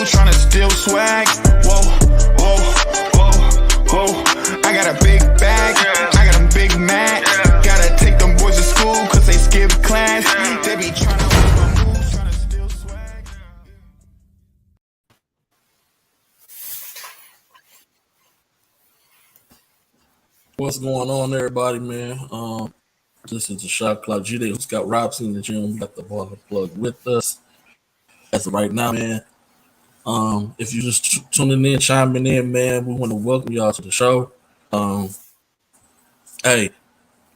tryna steal swag. Whoa, whoa, whoa, whoa. I got a big bag, I got a big Mac. Gotta take them boys to school cause they skip class. They be tryna move, tryna steal swag. What's going on, everybody, man? This is the Shot Clock G-Day. Who's got Robson in the gym? We got the baller plug with us as of right now, man. If you just tuning in, chiming in, man, we want to welcome y'all to the show. Hey,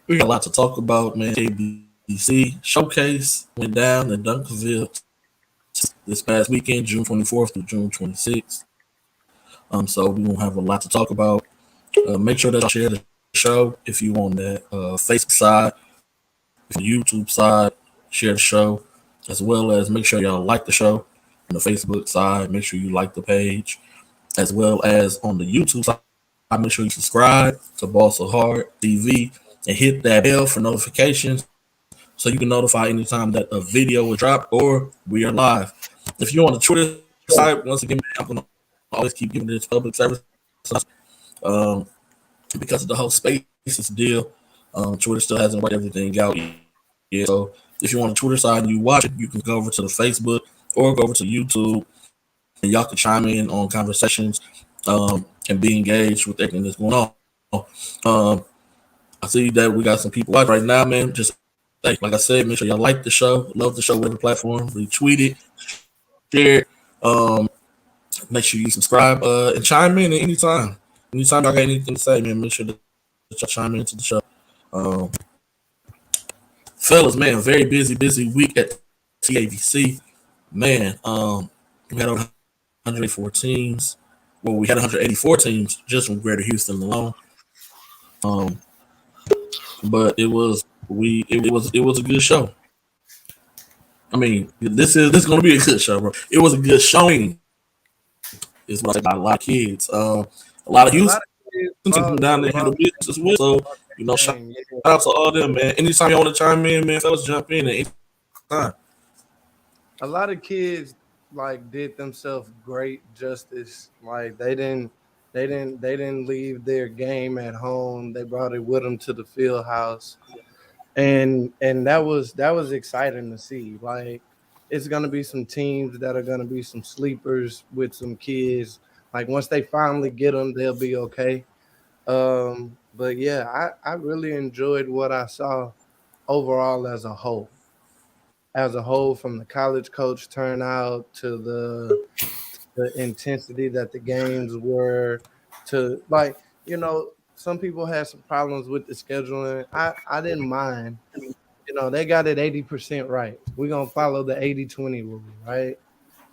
we got a lot to talk about, man. TABC showcase went down in Duncanville this past weekend, June 24th through June 26th. So we gonna have a lot to talk about. Make sure that y'all share the show if you on that Facebook side, if the YouTube side, share the show, as well as make sure y'all like the show on the Facebook side. Make sure you like the page, as well as on the YouTube side. Make sure you subscribe to Ball So Hard TV and hit that bell for notifications so you can notify anytime that a video is dropped or we are live. If you're on the Twitter side, once again, I'm gonna always keep giving this public service. Because of the whole Spaces deal, Twitter still hasn't worked everything out yet. So if you're on the Twitter side and you watch it, you can go over to the Facebook or go over to YouTube, and y'all can chime in on conversations and be engaged with everything that's going on. I see that we got some people watching right now, man. Just like I said, make sure y'all like the show, love the show, whatever platform, retweet it, share it. Make sure you subscribe and chime in at any time. Anytime I got anything to say, man, make sure that y'all chime into the show. Fellas, man, very busy week at TABC. Man, we had 184 teams. Well, we had 184 teams just from Greater Houston alone. But it was a good show. I mean, this is going to be a good show, bro. It was a good showing. It's what I say about a lot of kids. A lot of Houston come down there and handle business as well. So, shout out to all them, man. Anytime you want to chime in, man, fellas, jump in at any time. A lot of kids did themselves great justice. Like they didn't leave their game at home. They brought it with them to the field house, and that was exciting to see. Like it's gonna be some teams that are gonna be some sleepers with some kids. Like once they finally get them, they'll be okay. But yeah, I really enjoyed what I saw overall as a whole. As a whole, from the college coach turnout to the intensity that the games were, to some people had some problems with the scheduling. I didn't mind. They got it 80% right. We're gonna follow the 80-20 rule, right?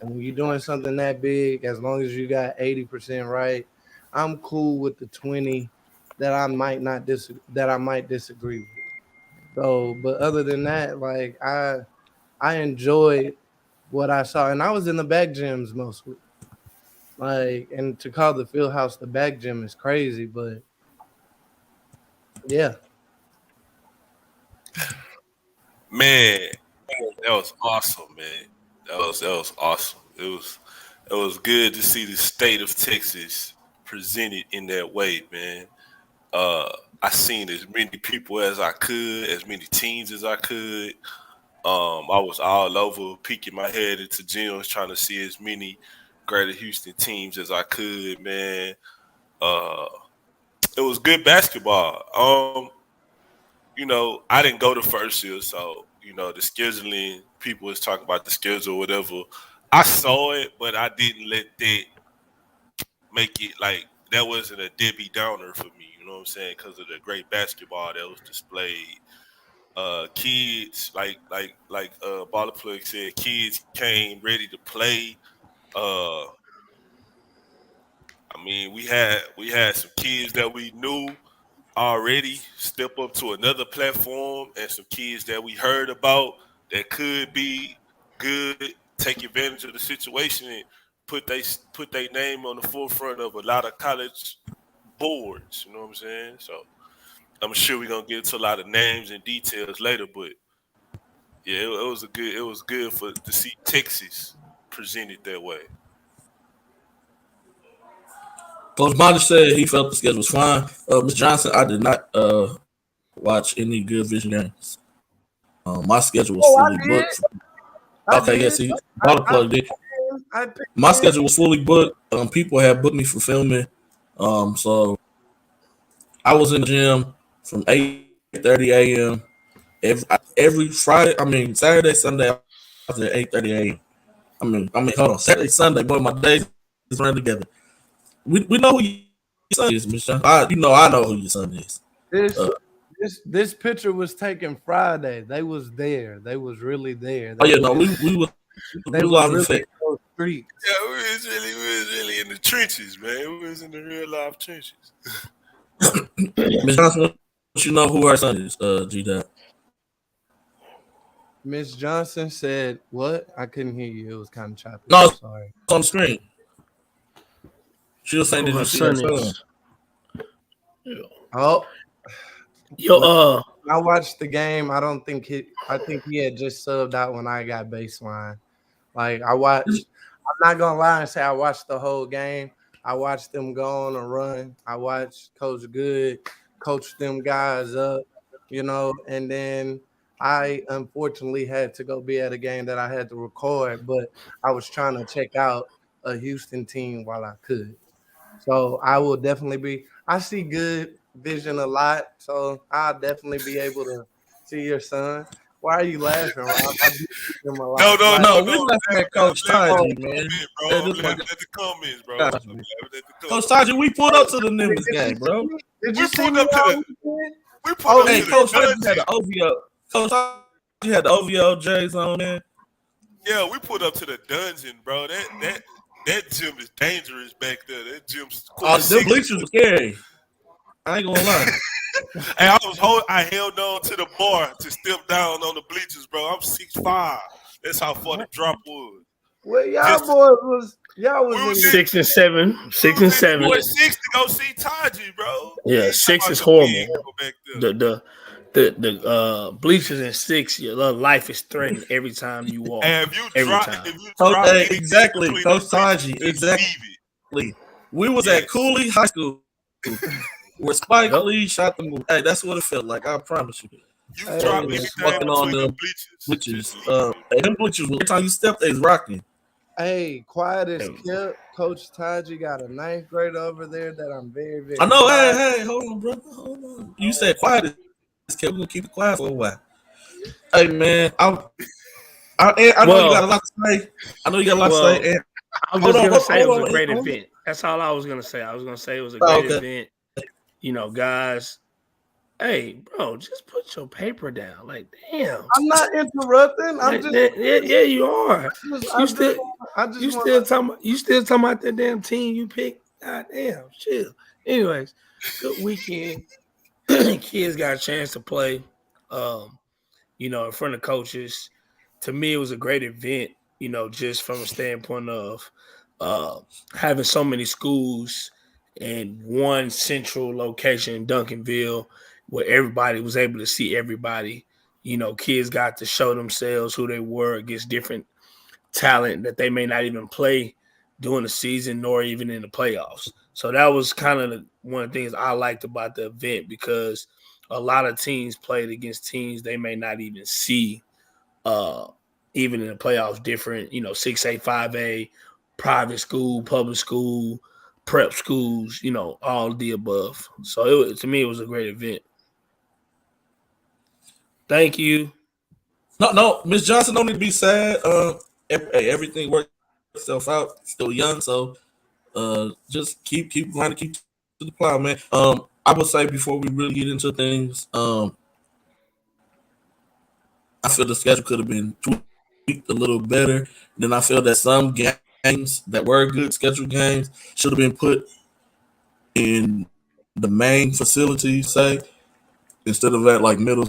And when you're doing something that big, as long as you got 80% right, I'm cool with the 20 that I might disagree with. So, but other than that, I enjoyed what I saw, and I was in the back gyms mostly. And to call the field house the back gym is crazy, but yeah. Man, that was awesome, man. That was awesome. It was good to see the state of Texas presented in that way, man. I seen as many people as I could, as many teams as I could. I was all over peeking my head into gyms trying to see as many Greater Houston teams as I could, man. It was good basketball. I didn't go the first year, so the scheduling, people was talking about the schedule or whatever. I saw it, but I didn't let that make it that wasn't a Debbie Downer for me, you know what I'm saying? Because of the great basketball that was displayed. Kids, Baller Plug said, kids came ready to play. We had some kids that we knew already step up to another platform, and some kids that we heard about that could be good, take advantage of the situation and put their name on the forefront of a lot of college boards. You know what I'm saying? So I'm sure we're gonna get into a lot of names and details later, but yeah, it was good to see Texas presented that way. Coach Bonner said he felt the schedule was fine. Ms. Johnson, I did not watch any Good Vision games. My schedule was Oh, I fully did. booked. I Okay, did. yes, he bought a plug in. I picked My in. schedule was fully booked. People had booked me for filming. So I was in the gym from 8:30 a.m. every Friday. I mean Saturday, Sunday. I was at 8:30 a.m. I mean, hold on. Saturday, Sunday, boy, my days run together. We know who your son is, Michelle. I know who your son is. This picture was taken Friday. They was there. They was really there. We was live in fact. Streets. Yeah, we was really in the trenches, man. We was in the real life trenches. Miss Johnson, don't you know who her son is? G-Dot. Miss Johnson said, "What? I couldn't hear you. It was kind of choppy. No, I'm sorry." It's on the screen. She was saying, "Did you see her son?" Oh, Yo, I watched the game. I think he had just subbed out when I got baseline. Like I watched. I'm not gonna lie and say I watched the whole game. I watched them go on a run. I watched Coach Good coach them guys up, and then I unfortunately had to go be at a game that I had to record, but I was trying to check out a Houston team while I could. So I will definitely I see Good Vision a lot, so I'll definitely be able to see your son. Why are you laughing, Rob? I do see him a lot. No, we laughing at Coach Taji, man. Let the comments, bro. Coach Taji, we pulled up to the Nimbus game, bro. Did you see me? We pulled up to Coach the Taji had the OVO. Coach Taji had the OVO J's on, man. Yeah, we pulled up to the dungeon, bro. That gym is dangerous back there. That gym's the bleachers were scary. I ain't gonna lie. Hey, I held on to the bar to step down on the bleachers, bro. I'm 6'5". That's how far the drop was. Well, y'all was in 6 and 7. 6 and 7. We were 6 to go see Taji, bro. Yeah, 6 is horrible. The bleachers in 6, your life is threatened every time you walk. And exactly, Coach Taji, exactly. We was at Cooley High School where Spike Lee shot the movie. Hey, that's what it felt like. I promise you. You dropped anything fucking on the bleachers. Them bleachers, every time you step, they's rocking. Hey, quiet as kept. Coach Taji got a 9th grade over there that I'm very, very. I know. Hey, hold on, brother. Hold on. You said quiet as kept. We're gonna keep it quiet for a while. Hey, man, I know you got a lot to say. I know you got a lot to say. And I was just gonna say it was a great event. That's all I was gonna say. I was gonna say it was a great event. Guys. Hey, bro, just put your paper down. Like, damn. I'm not interrupting. I'm just. Yeah, you are. You still talking about that damn team you picked? God damn, chill. Anyways, good weekend. Kids got a chance to play. In front of coaches. To me, it was a great event. Just from a standpoint of having so many schools in one central location in Duncanville, where everybody was able to see everybody. Kids got to show themselves who they were against different talent that they may not even play during the season nor even in the playoffs. So that was kind of one of the things I liked about the event, because a lot of teams played against teams they may not even see even in the playoffs, different, 6A, 5A, private school, public school, prep schools, all the above. So to me, it was a great event. Thank you. No, Miss Johnson don't need to be sad. Everything worked itself out. Still young, so just keep trying to keep to the plow, man. I would say before we really get into things, I feel the schedule could have been tweaked a little better. Then I feel that some games that were good scheduled games should have been put in the main facilities, say, instead of at like middle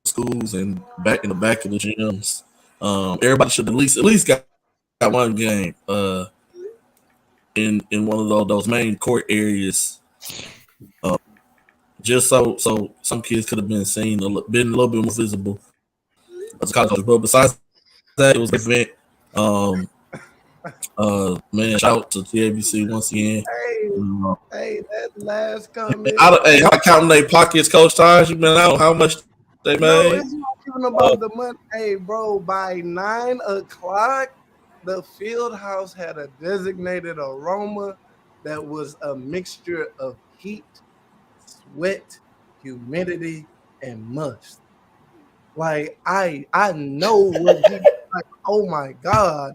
schools and back in the back of the gyms. Everybody should at least got one game in one of those main court areas, just so some kids could have been seen, been a little bit more visible as a college coach. But besides that, it was an event. Man, shout out to TABC once again. Hey, that last comment. Hey, I'm counting their pockets, Coach Taj. You been out how much they No, made? it's not even about the money. Hey, bro, by 9 o'clock, the field house had a designated aroma that was a mixture of heat, sweat, humidity, and must. Like I know what he like. Oh my god,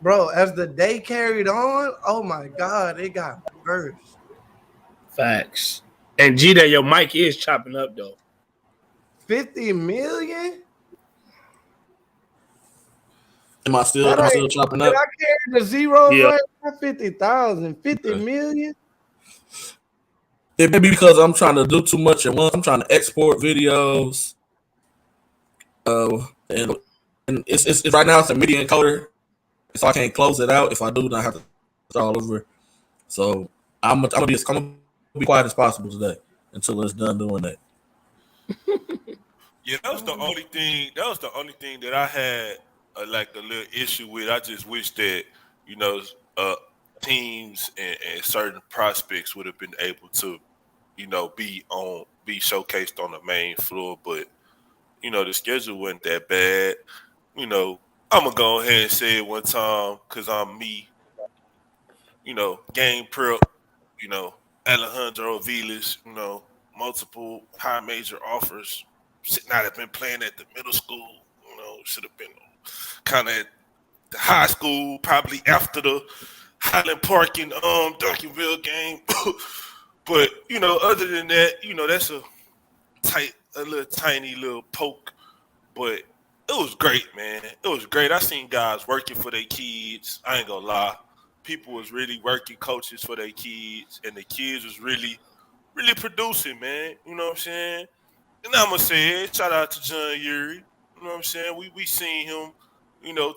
bro. As the day carried on, oh my god, it got worse. Facts. And G-Day, your mic is chopping up though. 50 million? Am I still That ain't. chopping Did up? I carry the zeros Yeah. right? Not 50,000, 50 Okay. million. It may be because I'm trying to do too much at once. I'm trying to export videos. And it's right now it's a media encoder, so I can't close it out. If I do, then I have to start all over. So I'm gonna be quiet as possible today until it's done doing that. Yeah, that was the only thing. That was the only thing that I had like a little issue with. I just wish that you know teams and certain prospects would have been able to be showcased on the main floor. But the schedule wasn't that bad. I'm gonna go ahead and say it one time because I'm me. Game prep. You know, Alejandro Vilas. Multiple high major offers. Should not have been playing at the middle school. Should have been kind of at the high school, probably after the Highland Park and Duncanville game. But other than that, that's a little tiny little poke. But it was great, man. It was great. I seen guys working for their kids. I ain't gonna lie. People was really working coaches for their kids, and the kids was really, really producing, man. You know what I'm saying? And I'm gonna say it. Shout out to John Yuri. You know what I'm saying? We seen him,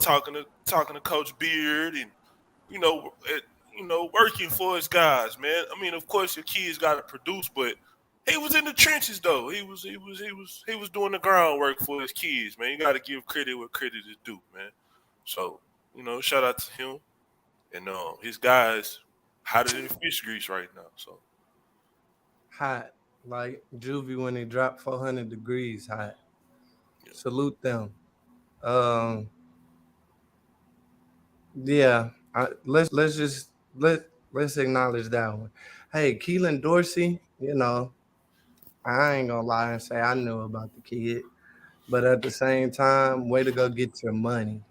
talking to Coach Beard, and you know, at, working for his guys, man. I mean, of course, your kids got to produce, but he was in the trenches though. He was doing the groundwork for his kids, man. You got to give credit where credit is due, man. So, shout out to him and his guys hotter than fish grease right now. So Hot. Like Juvie when he dropped 400 degrees hot. yeah. Salute them. Um, yeah. Let's just let's acknowledge that one. Hey, Keelan Dorsey, I ain't gonna lie and say I knew about the kid, but at the same time, way to go get your money.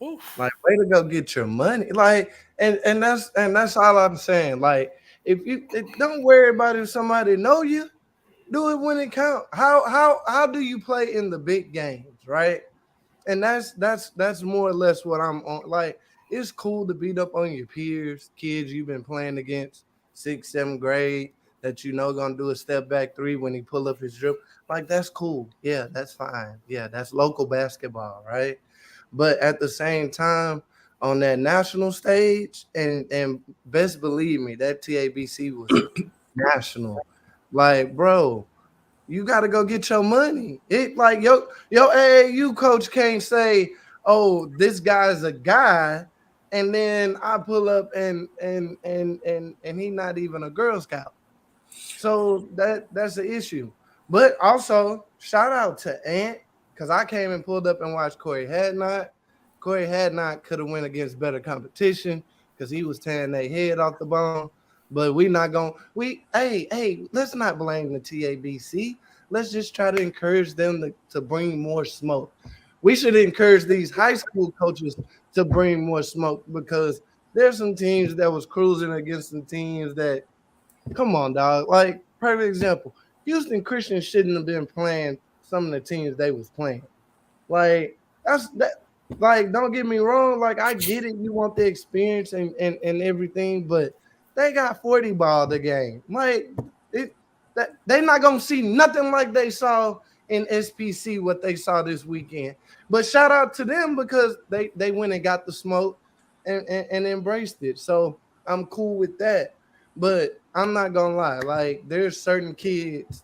Oof. Like, way to go get your money. Like, and that's all I'm saying. Like, don't worry about if somebody know you. Do it when it count. How do you play in the big games, right? And that's more or less what I'm on. Like, it's cool to beat up on your peers, kids you've been playing against, 6th, 7th grade, that gonna do a step back three when he pull up his dribble. Like, that's cool. Yeah, that's fine. Yeah, that's local basketball, right? But at the same time, on that national stage, and best believe me, that TABC was national. Like, bro, you got to go get your money. It like yo AAU coach can't say, "Oh, this guy's a guy," and then I pull up and he not even a Girl Scout. So that's the issue. But also, shout out to Ant, because I came and pulled up and watched Corey Hadnot. Corey Hadnot could have went against better competition because he was tearing their head off the bone. But we not going hey, let's not blame the TABC. Let's just try to encourage them to bring more smoke. We should encourage these high school coaches to bring more smoke, because there's some teams that was cruising against some teams that, come on, dog. Like, perfect example. Houston Christian shouldn't have been playing some of the teams they was playing. Like, that's that. Like, don't get me wrong. Like, I get it. You want the experience and everything, but they got 40 ball the game. Like, they're not gonna see nothing like they saw in SPC, what they saw this weekend. But shout out to them, because they went and got the smoke and embraced it. So I'm cool with that. But I'm not gonna lie, like, there's certain kids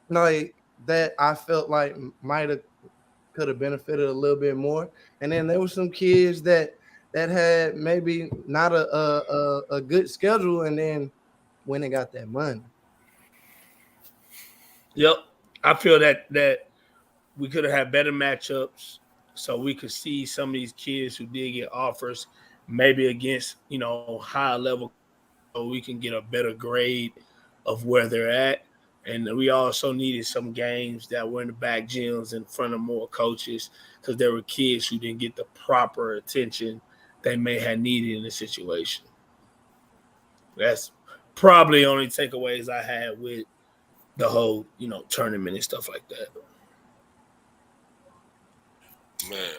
like that I felt like might have could have benefited a little bit more. And then there were some kids that that had maybe not a good schedule, and then when they got that money. Yep, I feel that we could have had better matchups, so we could see some of these kids who did get offers, maybe against high level, so we can get a better grade of where they're at. And we also needed some games that were in the back gyms in front of more coaches because there were kids who didn't get the proper attention they may have needed in the situation. That's probably the only takeaways I had with the whole, tournament and stuff like that. Man,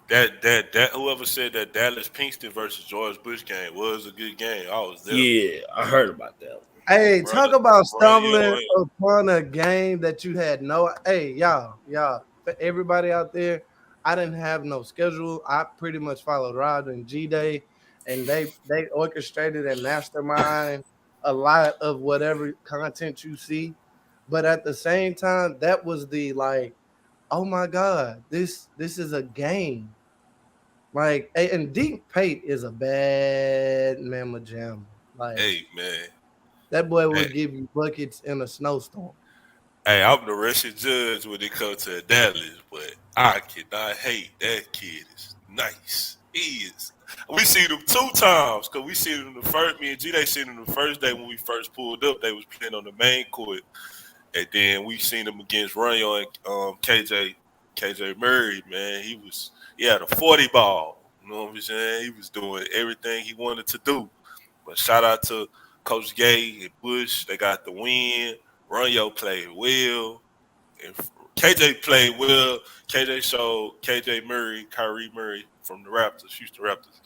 that whoever said that Dallas Pinkston versus George Bush game was a good game. I was there. Yeah, I heard about that. Hey, Bro, talk about stumbling you know, upon a game that you had no. Hey, y'all, for everybody out there, I didn't have no schedule. I pretty much followed Rod and G Day, and they orchestrated and mastermind a lot of whatever content you see. But at the same time, that was the like, oh my God, this is a game. Like, and Deep Pate is a bad mamma jamma. Like, hey man, that boy will hey, give you buckets in a snowstorm. hey, I'm the Russian judge when it comes to Dallas, but I cannot hate that kid. Is nice. He is. We seen him 2 times because we seen him the first. Me and G, they seen him the first day when we first pulled up. They was playing on the main court, and then we seen him against Runyo and KJ Murray. Man, he had a 40 ball. You know what I'm saying? He was doing everything he wanted to do. But shout out to Coach Gay and Bush. They got the win. Runyo played well. And KJ played well. KJ showed Kyrie Murray from the Raptors, Houston Raptors.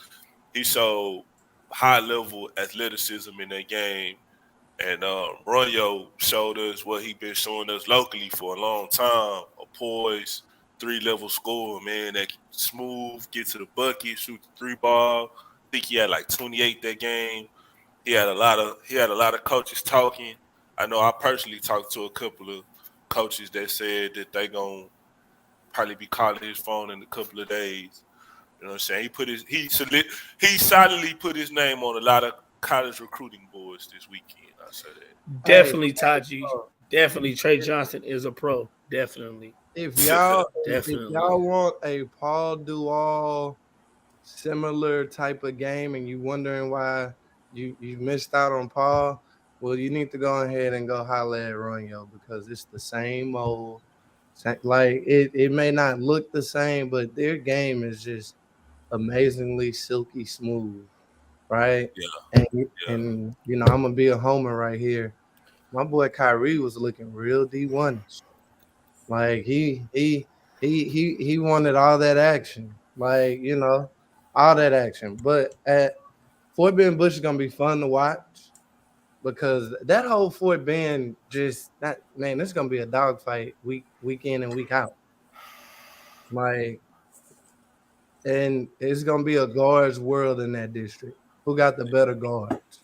He showed high level athleticism in that game. And Runyo showed us what he been showing us locally for a long time. A poise, 3-level score, man, that smooth, get to the bucket, shoot the 3-ball. I think he had like 28 that game. He had a lot of coaches talking. I know I personally talked to a couple of coaches that said that they gonna probably be calling his phone in a couple of days. You know what I'm saying? He solidly put his name on a lot of college recruiting boards this weekend. I say that. Definitely, Taji. Definitely, Trey Johnson is a pro. Definitely. If y'all Definitely. want a Paul Dual similar type of game and you wondering why you missed out on Paul, well, you need to go ahead and go holler at Runyo because it's the same old. Like it may not look the same, but their game is just amazingly silky smooth, right? Yeah. And I'm gonna be a homer right here. My boy Kyrie was looking real D1. Like he wanted all that action. Like, all that action. But at Fort Bend Bush is gonna be fun to watch because that whole Fort Bend it's gonna be a dogfight week in and week out. Like, and it's gonna be a guards world in that district. Who got the better guards?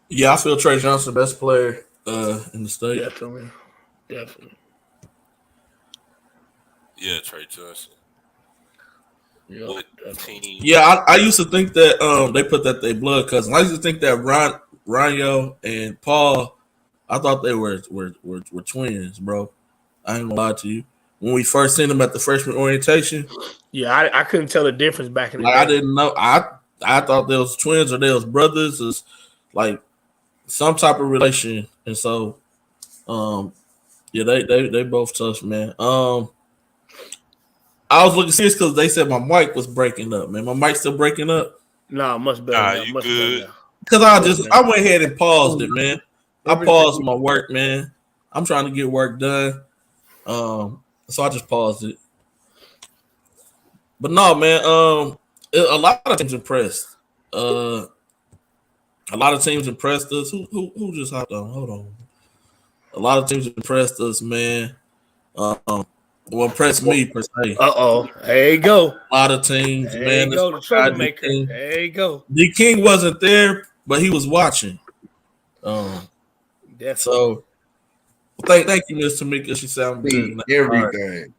Yeah, I feel Trey Johnson the best player in the state. Definitely. Yeah, Trey Johnson. Yep, yeah, I used to think that they put that they blood cousins. I used to think that Ryo and Paul, I thought they were twins, bro. I ain't gonna lie to you. When we first seen them at the freshman orientation, yeah, I couldn't tell the difference back in the day. I didn't know. I thought they was twins or they was brothers, is like some type of relation. And so, yeah, they both tough, man. I was looking serious because they said my mic was breaking up, man. My mic's still breaking up. No, much better. You good? Because I went ahead and paused it, man. I paused my work, man. I'm trying to get work done. So I just paused it. But no, man. A lot of teams impressed. A lot of teams impressed us. Who just hopped on? Hold on. A lot of teams impressed us, man. Well, impressed me per se. There you go. A lot of teams, there man. You go, the troublemaker. There you go. D King wasn't there, but he was watching. Definitely. So thank you, Miss Tamika. She sounded good. Everything.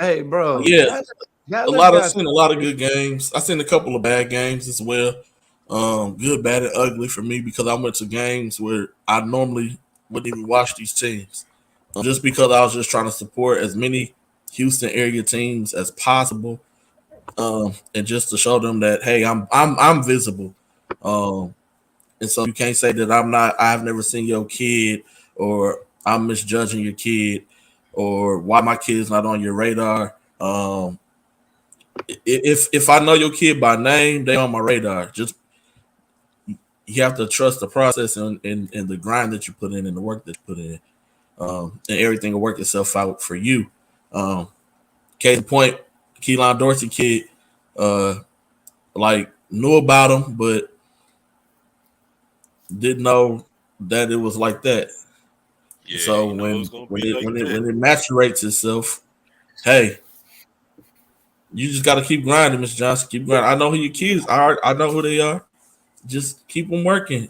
Hey, bro. Yeah, Gallup seen a lot of good games. I seen a couple of bad games as well. Good, bad, and ugly for me because I went to games where I normally wouldn't even watch these teams, just because I was just trying to support as many Houston area teams as possible, and just to show them that hey, I'm visible. And so you can't say that I'm not. I've never seen your kid, or I'm misjudging your kid, or why my kid's not on your radar. If I know your kid by name, they on my radar. Just you have to trust the process and the grind that you put in and the work that you put in, and everything will work itself out for you. Case in point, Keelan Dorsey kid, like knew about him, but didn't know that it was like that. Yeah, So you know when it's gonna when be it like when it that. when it maturates itself, hey, you just got to keep grinding, Miss Johnson. Keep grinding. I know who your kids are. I know who they are. Just keep them working.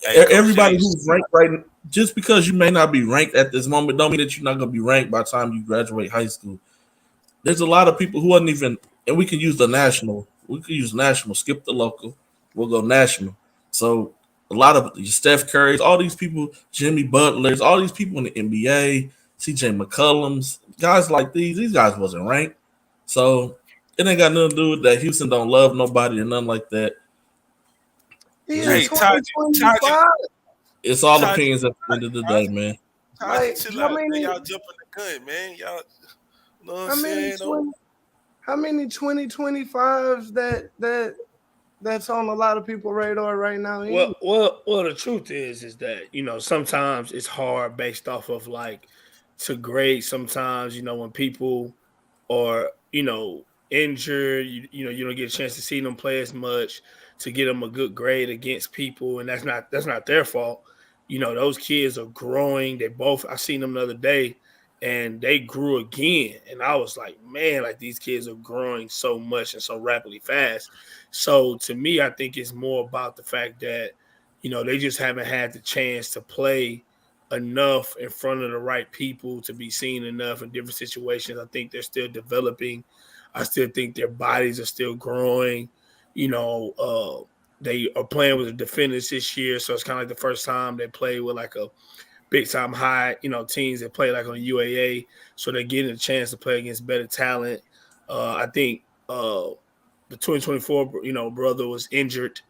Hey, Coach Everybody Chase. who's ranked right, just because you may not be ranked at this moment, don't mean that you're not going to be ranked by the time you graduate high school. There's a lot of people who aren't even, and we can use the national. We can use national. Skip the local. We'll go national. So a lot of Steph Curry's, all these people, Jimmy Butler's, all these people in the NBA, CJ McCollum's, guys like these guys wasn't ranked. So it ain't got nothing to do with that. Houston don't love nobody or nothing like that. He in Hey, Just Taji, 2025. it's all Taji, opinions at the end of the day, man. Taji, Like, chill how out, man. many, Y'all jumping the gun, man. Y'all, you know what how I'm many saying? 20, how many 2025s that's on a lot of people's radar right now? Anyway? Well. The truth is that sometimes it's hard based off of like to grade. Sometimes when people are injured, you don't get a chance to see them play as much to get them a good grade against people, and that's not their fault. Those kids are growing. I seen them the other day, and they grew again, and I was like, man, like these kids are growing so much and so rapidly fast. So to me, I think it's more about the fact that they just haven't had the chance to play enough in front of the right people to be seen enough in different situations. I think they're still developing. I still think their bodies are still growing. They are playing with the defenders this year, so it's kind of like the first time they play with like a big time high, teams that play like on UAA, so they're getting a chance to play against better talent. I think the 2024, brother was injured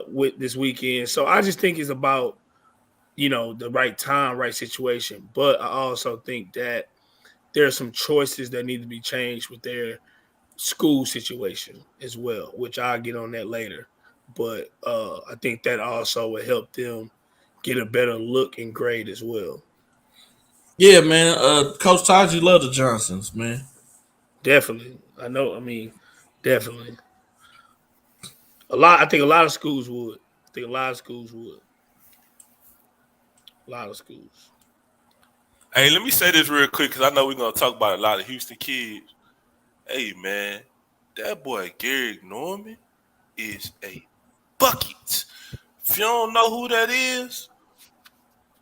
with this weekend, so I just think it's about the right time, right situation. But I also think that there are some choices that need to be changed with their school situation as well, which I'll get on that later. But I think that also will help them get a better look and grade as well. Yeah, man. Coach Taji love the Johnsons, man. Definitely. I know. I mean, definitely. I think a lot of schools would. I think a lot of schools would. A lot of schools. Hey, let me say this real quick because I know we're gonna talk about a lot of Houston kids. Hey, man, that boy Gary Norman is a bucket. If you don't know who that is,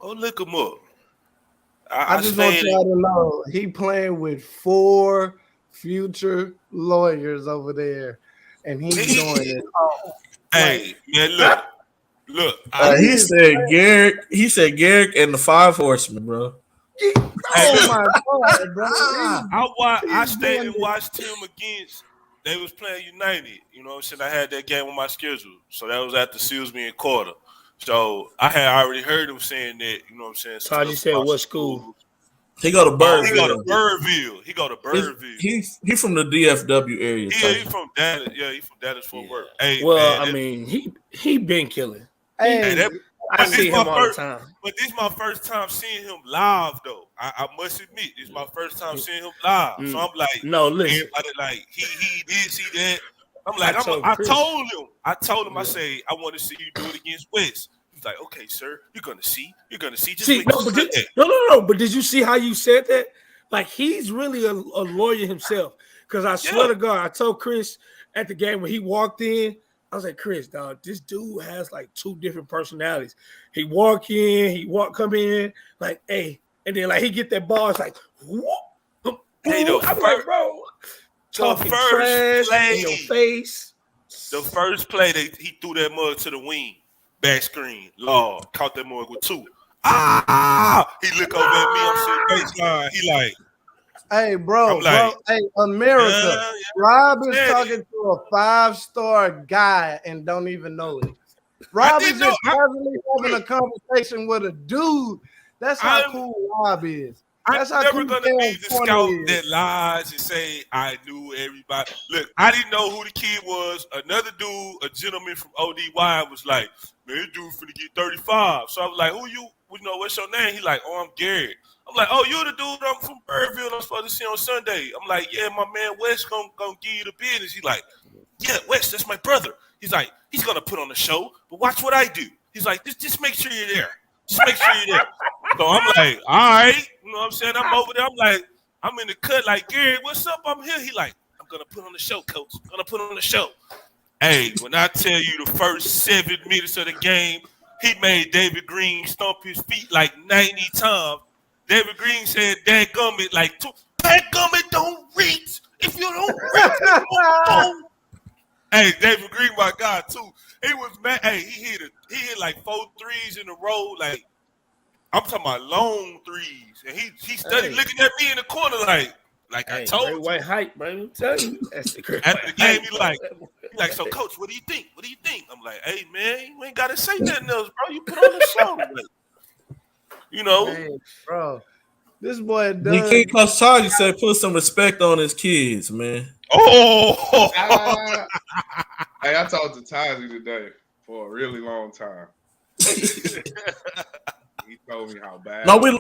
go look him up. I I just want stayed. y'all to know he playing with 4 future lawyers over there, and he's doing it all. Hey, man, look. He said Garrick. He said Garrick and the Five Horsemen, bro. Hey, Oh look. my god, bro! I stayed and doing it. watched him against. They was playing United. You know what I'm saying? I had that game on my schedule, so that was after Silsby and Carter. So I had already heard him saying that. You know what I'm saying? Some Taji stuff said about what schools. school? He go to He go to Birdville. Birdville. He go to Birdville. He from the DFW area. He from Dallas. Yeah, he from Dallas Fort Worth. Hey, Well, man. I mean, he been killing. Hey, Hey, I see him all the time. But this is my first time seeing him live, though. I must admit, this is my first time seeing him live. So I'm like, no, listen. everybody like he did see that. I'm like, I told him, I say, I want to see you do it against West. He's like, okay, sir, you're gonna see. Just See, wait till Sunday. no. But did you see how you said that? Like he's really a lawyer himself. Because I swear to God, I told Chris at the game when he walked in, I was like, Chris, dog, this dude has like 2 different personalities. He come in, like, hey, and then like he get that ball, it's like, whoop. Hey, I'm like, bro, talking trash in your face. The first play, he threw that mug to the wing, back screen. Lord, caught that mug with 2. He look over at me. I'm sitting baseline. He like, hey, bro, I'm like, hey, America. yeah. Rob is talking to a 5-star guy and don't even know it. Rob is just casually having a conversation with a dude. That's how cool Rob is. That's I'm never gonna be the scout is. that lies and say I knew everybody. Look, I didn't know who the kid was. Another dude, a gentleman from ODY, was like, "Man, this dude finna get 35." So I was like, "Who you? What's your name?" He like, "Oh, I'm Garrett." I'm like, "Oh, you the dude? I'm from Birdville. I'm supposed to see on Sunday." I'm like, "Yeah, my man Wes gonna give you the business." He like, "Yeah, Wes, that's my brother." He's like, "He's gonna put on the show, but watch what I do." He's like, "Just make sure you're there. Just make sure you're there." So I'm like, all right. You know what I'm saying? I'm over there. I'm like, I'm in the cut like, Gary, what's up? I'm here. He like, I'm going to put on the show, coach. I'm going to put on the show. Hey, when I tell you the first 7 minutes of the game, he made David Green stomp his feet like 90 times. David Green said, dadgummit, like, dadgummit, don't reach. If you don't reach, you don't. Hey, David Green, my guy, too. He was mad. Hey, he hit like 4 threes in a row, like, I'm talking about long threes, and he studied looking at me in the corner like I told you. White hype, bro. I'm telling you. That's the great After the game, he hype, like, so coach, what do you think? What do you think? I'm like, hey man, you ain't gotta say nothing else, bro. You put on the show, like, Hey, bro. This boy does. The kid Coach Charlie said put some respect on his kids, man. Oh, hey, I talked to Tazi today for a really long time. He told me how bad. No, we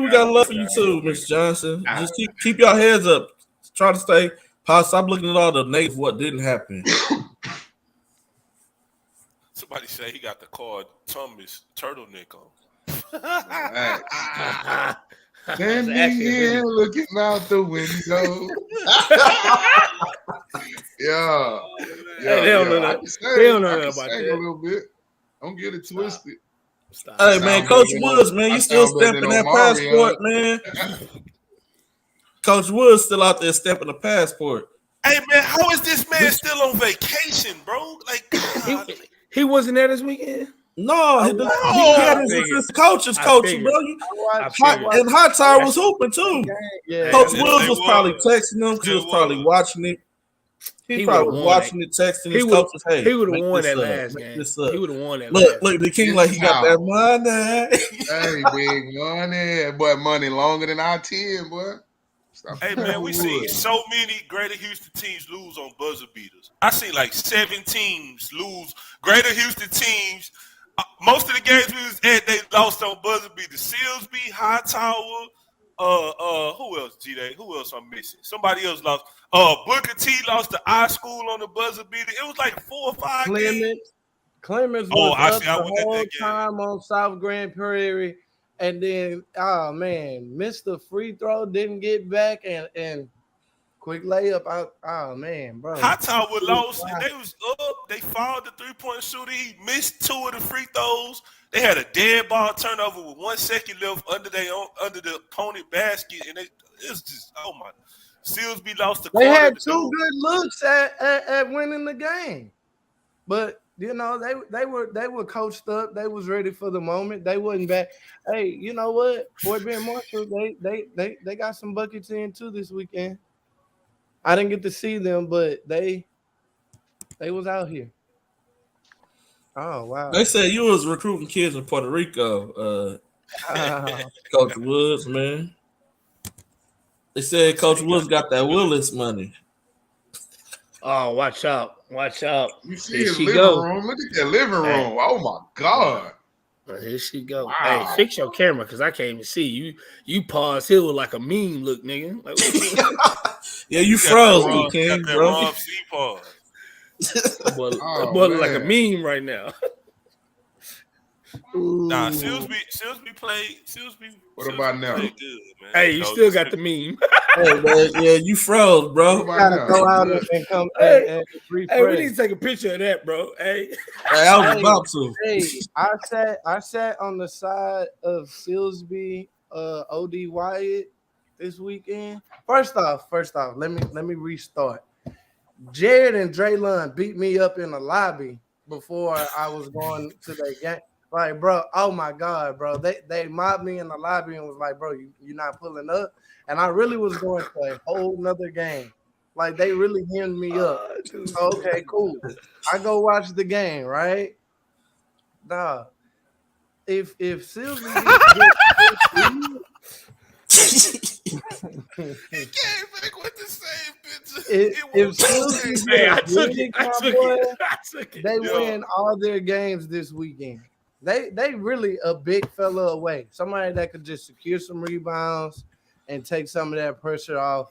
got love for you too, Mr. Johnson. Just keep your heads up. Try to stay positive. Stop looking at all the negative what didn't happen. somebody say he got the card Thomas turtleneck on. Standing here looking out the window. Yeah. Hey, they don't know that. They don't know about that. A little bit. Don't get it twisted. Stop. Hey man, Coach Woods, man, you still stamping that passport, man. Coach Woods still out there stamping the passport. Hey man, how is this man still on vacation, bro? Like, he wasn't there this weekend. No, he had his coaches coaching, bro. And Hightower was hooping too. Yeah, Coach Woods was probably texting him. He was probably watching it. He probably was watching it, texting his coaches. Hey, he would have won that last game. He would have won that. Look, the king like he got that money. Hey, big money, but money longer than our 10, boy. Hey man, we see so many Greater Houston teams lose on buzzer beaters. I see like 7 teams lose. Greater Houston teams. Most of the games we was at, they lost on buzzer beaters. Silsby, Hightower. Who else? G-Day? Who else I'm missing? Somebody else lost. Booker T lost to our school on the buzzer beater. It was like 4 or 5 games. Clemens was up the whole time on South Grand Prairie. And then, oh man, missed the free throw, didn't get back, and quick layup out. Oh man, bro. Hightower lost, and they was up. They fouled the 3-point shooter. He missed 2 of the free throws. They had a dead ball turnover with 1 second left under the opponent basket, and it was just my. Silsby lost the. They had 2 good looks at winning the game, but. You know, they were coached up. They was ready for the moment. They wasn't back. Hey, you know what? Fort Bend Marshall, they got some buckets in too this weekend. I didn't get to see them, but they was out here. Oh wow. They said you was recruiting kids in Puerto Rico, Coach Woods, man. They said Coach Woods got that Willis money. Oh, watch out. Watch out. You see his living room. Look at that living room. Hey. Oh, my God. Well, here she go. Wow. Hey, fix your camera because I can't even see you. You paused here with like a meme look, nigga. Like, yeah, you froze, King, bro. That boy look like a meme right now. Nah, Silsby played. What about now? Good, man. Hey, you still got the meme. Hey, man, yeah, you froze, bro. You gotta go out and come. Hey, we need to take a picture of that, bro. Hey, I was about to. Hey, I sat on the side of Silsby, OD Wyatt, this weekend. First off, let me restart. Jared and Draylon beat me up in the lobby before I was going to the game. Like, bro, oh my God, bro. They mobbed me in the lobby and was like, bro, you're not pulling up. And I really was going to a whole nother game. Like, they really hemmed me up. So, okay, cool. I go watch the game, right? Nah. If Sylvie He came back with the same picture. if Sylvie Hey, I took it. they win all their games this weekend. They really a big fella away. Somebody that could just secure some rebounds and take some of that pressure off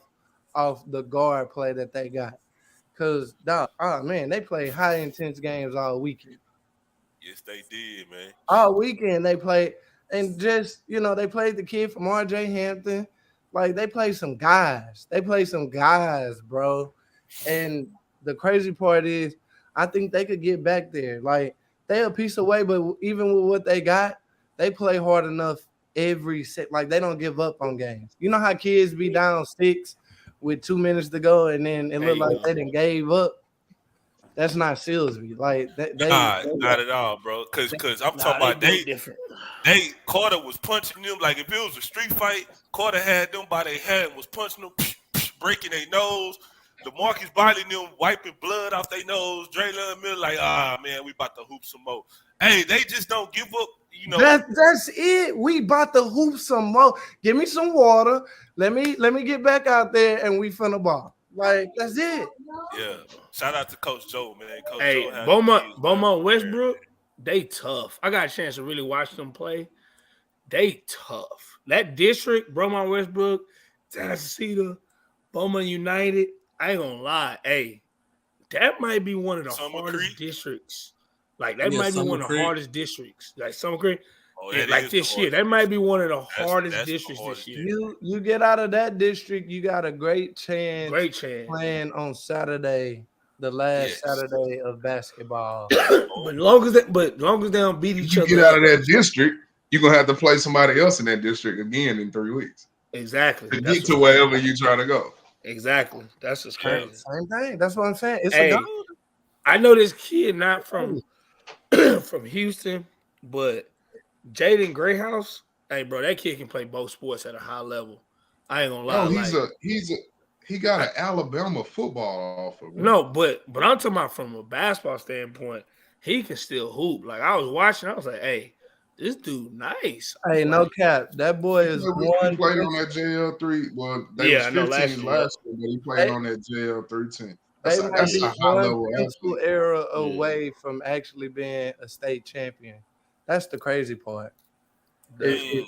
the guard play that they got. Cause they play high intense games all weekend. Yes, they did, man. All weekend they played, and just they played the kid from RJ Hampton. Like they played some guys. Bro. And the crazy part is, I think they could get back there. Like they a piece away, but even with what they got, they play hard enough every set. Like they don't give up on games. You know how kids be down 6 with 2 minutes to go, and then it look like they done gave up. That's not Silsby. Like not at all, bro. Because I'm talking about they Carter was punching them like if it was a street fight. Carter had them by their head and was punching them, breaking their nose. DeMarcus Biley them wiping blood off their nose. Draylon Miller like, man, we about to hoop some more. Hey, they just don't give up. That's it. We about to hoop some more. Give me some water. Let me get back out there and we finna ball. Like that's it. Yeah. Shout out to Coach Joe, man. Coach Joe Beaumont Westbrook, they tough. I got a chance to really watch them play. They tough. That district, Beaumont Westbrook, Tennessee, Beaumont United. I ain't gonna lie. Hey, that might be one of the hardest districts. Like that might be one of the hardest districts. Like Summer Creek. Like this year, that might be one of the hardest districts this year. You get out of that district, you got a great chance playing on Saturday, the last Saturday of basketball. but long as they don't beat each other, get out of that district, you're gonna have to play somebody else in that district again in 3 weeks. Exactly. To get to wherever you try to go. Exactly. That's just crazy. Same thing. That's what I'm saying. It's I know this kid not from from Houston, but Jaden Grayhouse, hey bro, that kid can play both sports at a high level. I ain't gonna lie. No, he got an Alabama football offer. Bro. No, but I'm talking about from a basketball standpoint, he can still hoop. Like I was watching, I was like, hey, this dude nice. Hey, no cap, that boy is one. He played on that JL3. Well, they was 15 last year, but he played on that JL3 team. That's a high level era away from actually being a state champion. That's the crazy part. If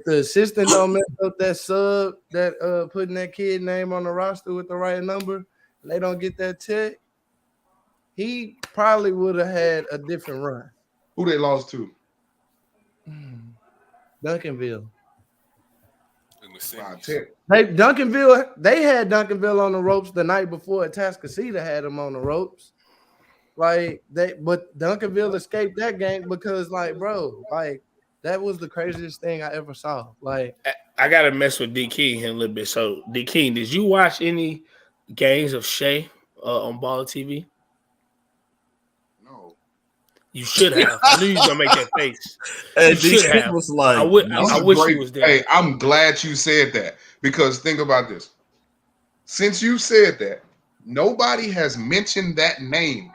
the assistant don't mess up that sub, that putting that kid name on the roster with the right number, and they don't get that check, he probably would have had a different run. Who they lost to? Duncanville. Duncanville. They had Duncanville on the ropes the night before. Atascocita had them on the ropes. But Duncanville escaped that game because, bro, that was the craziest thing I ever saw. I gotta mess with D King a little bit. So, D King, did you watch any games of Shea on Baller TV? No. You should have. I knew you was gonna make that face. And D King was like, I wish he was there. Hey, I'm glad you said that because think about this. Since you said that, nobody has mentioned that name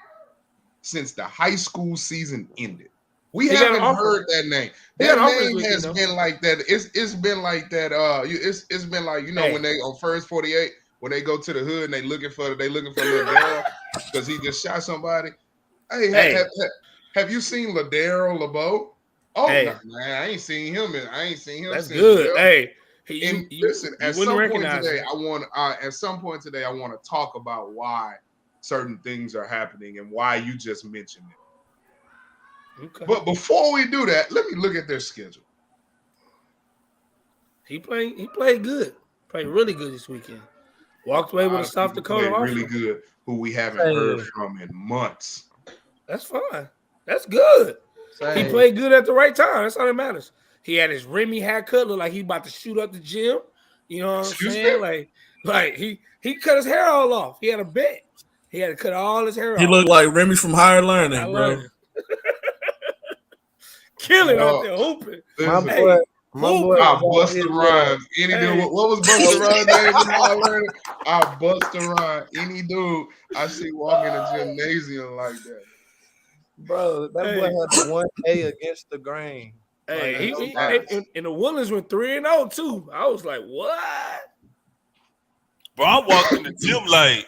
since the high school season ended. We haven't heard that name. That name has been like that. It's been like that. It's been like when they on First 48 when they go to the hood and they looking for little girl because he just shot somebody. Hey, have you seen Ladero LeBeau? Oh man, I ain't seen him. That's good. Hey, listen. At some point today, I want to talk about why certain things are happening and why you just mentioned it. Okay. But before we do that, let me look at their schedule. He played good. Played really good this weekend. Walked away with a South Dakota offer. Really good, who we haven't heard from in months. That's fine. That's good. He played good at the right time. That's all that matters. He had his Remy haircut, looked like he about to shoot up the gym. You know what I'm Excuse saying? me? Like he cut his hair all off. He had a bet. He had to cut all his hair He off. looked like Remy from Higher Learning, I bro. love it. Killing out Oh, there hooping. My listen, boy, my hooping. boy, I was out bust the here, rhymes. Any Hey. dude, what was Busta Rhymes' name in my learning? I bust the rhyme. Any dude I see walking in a gymnasium like that. bro. That boy had a 1A against the grain. Hey, Like, he nice. and the Woodlands went 3-0 too. I was like, what? Bro, I walked in the gym like,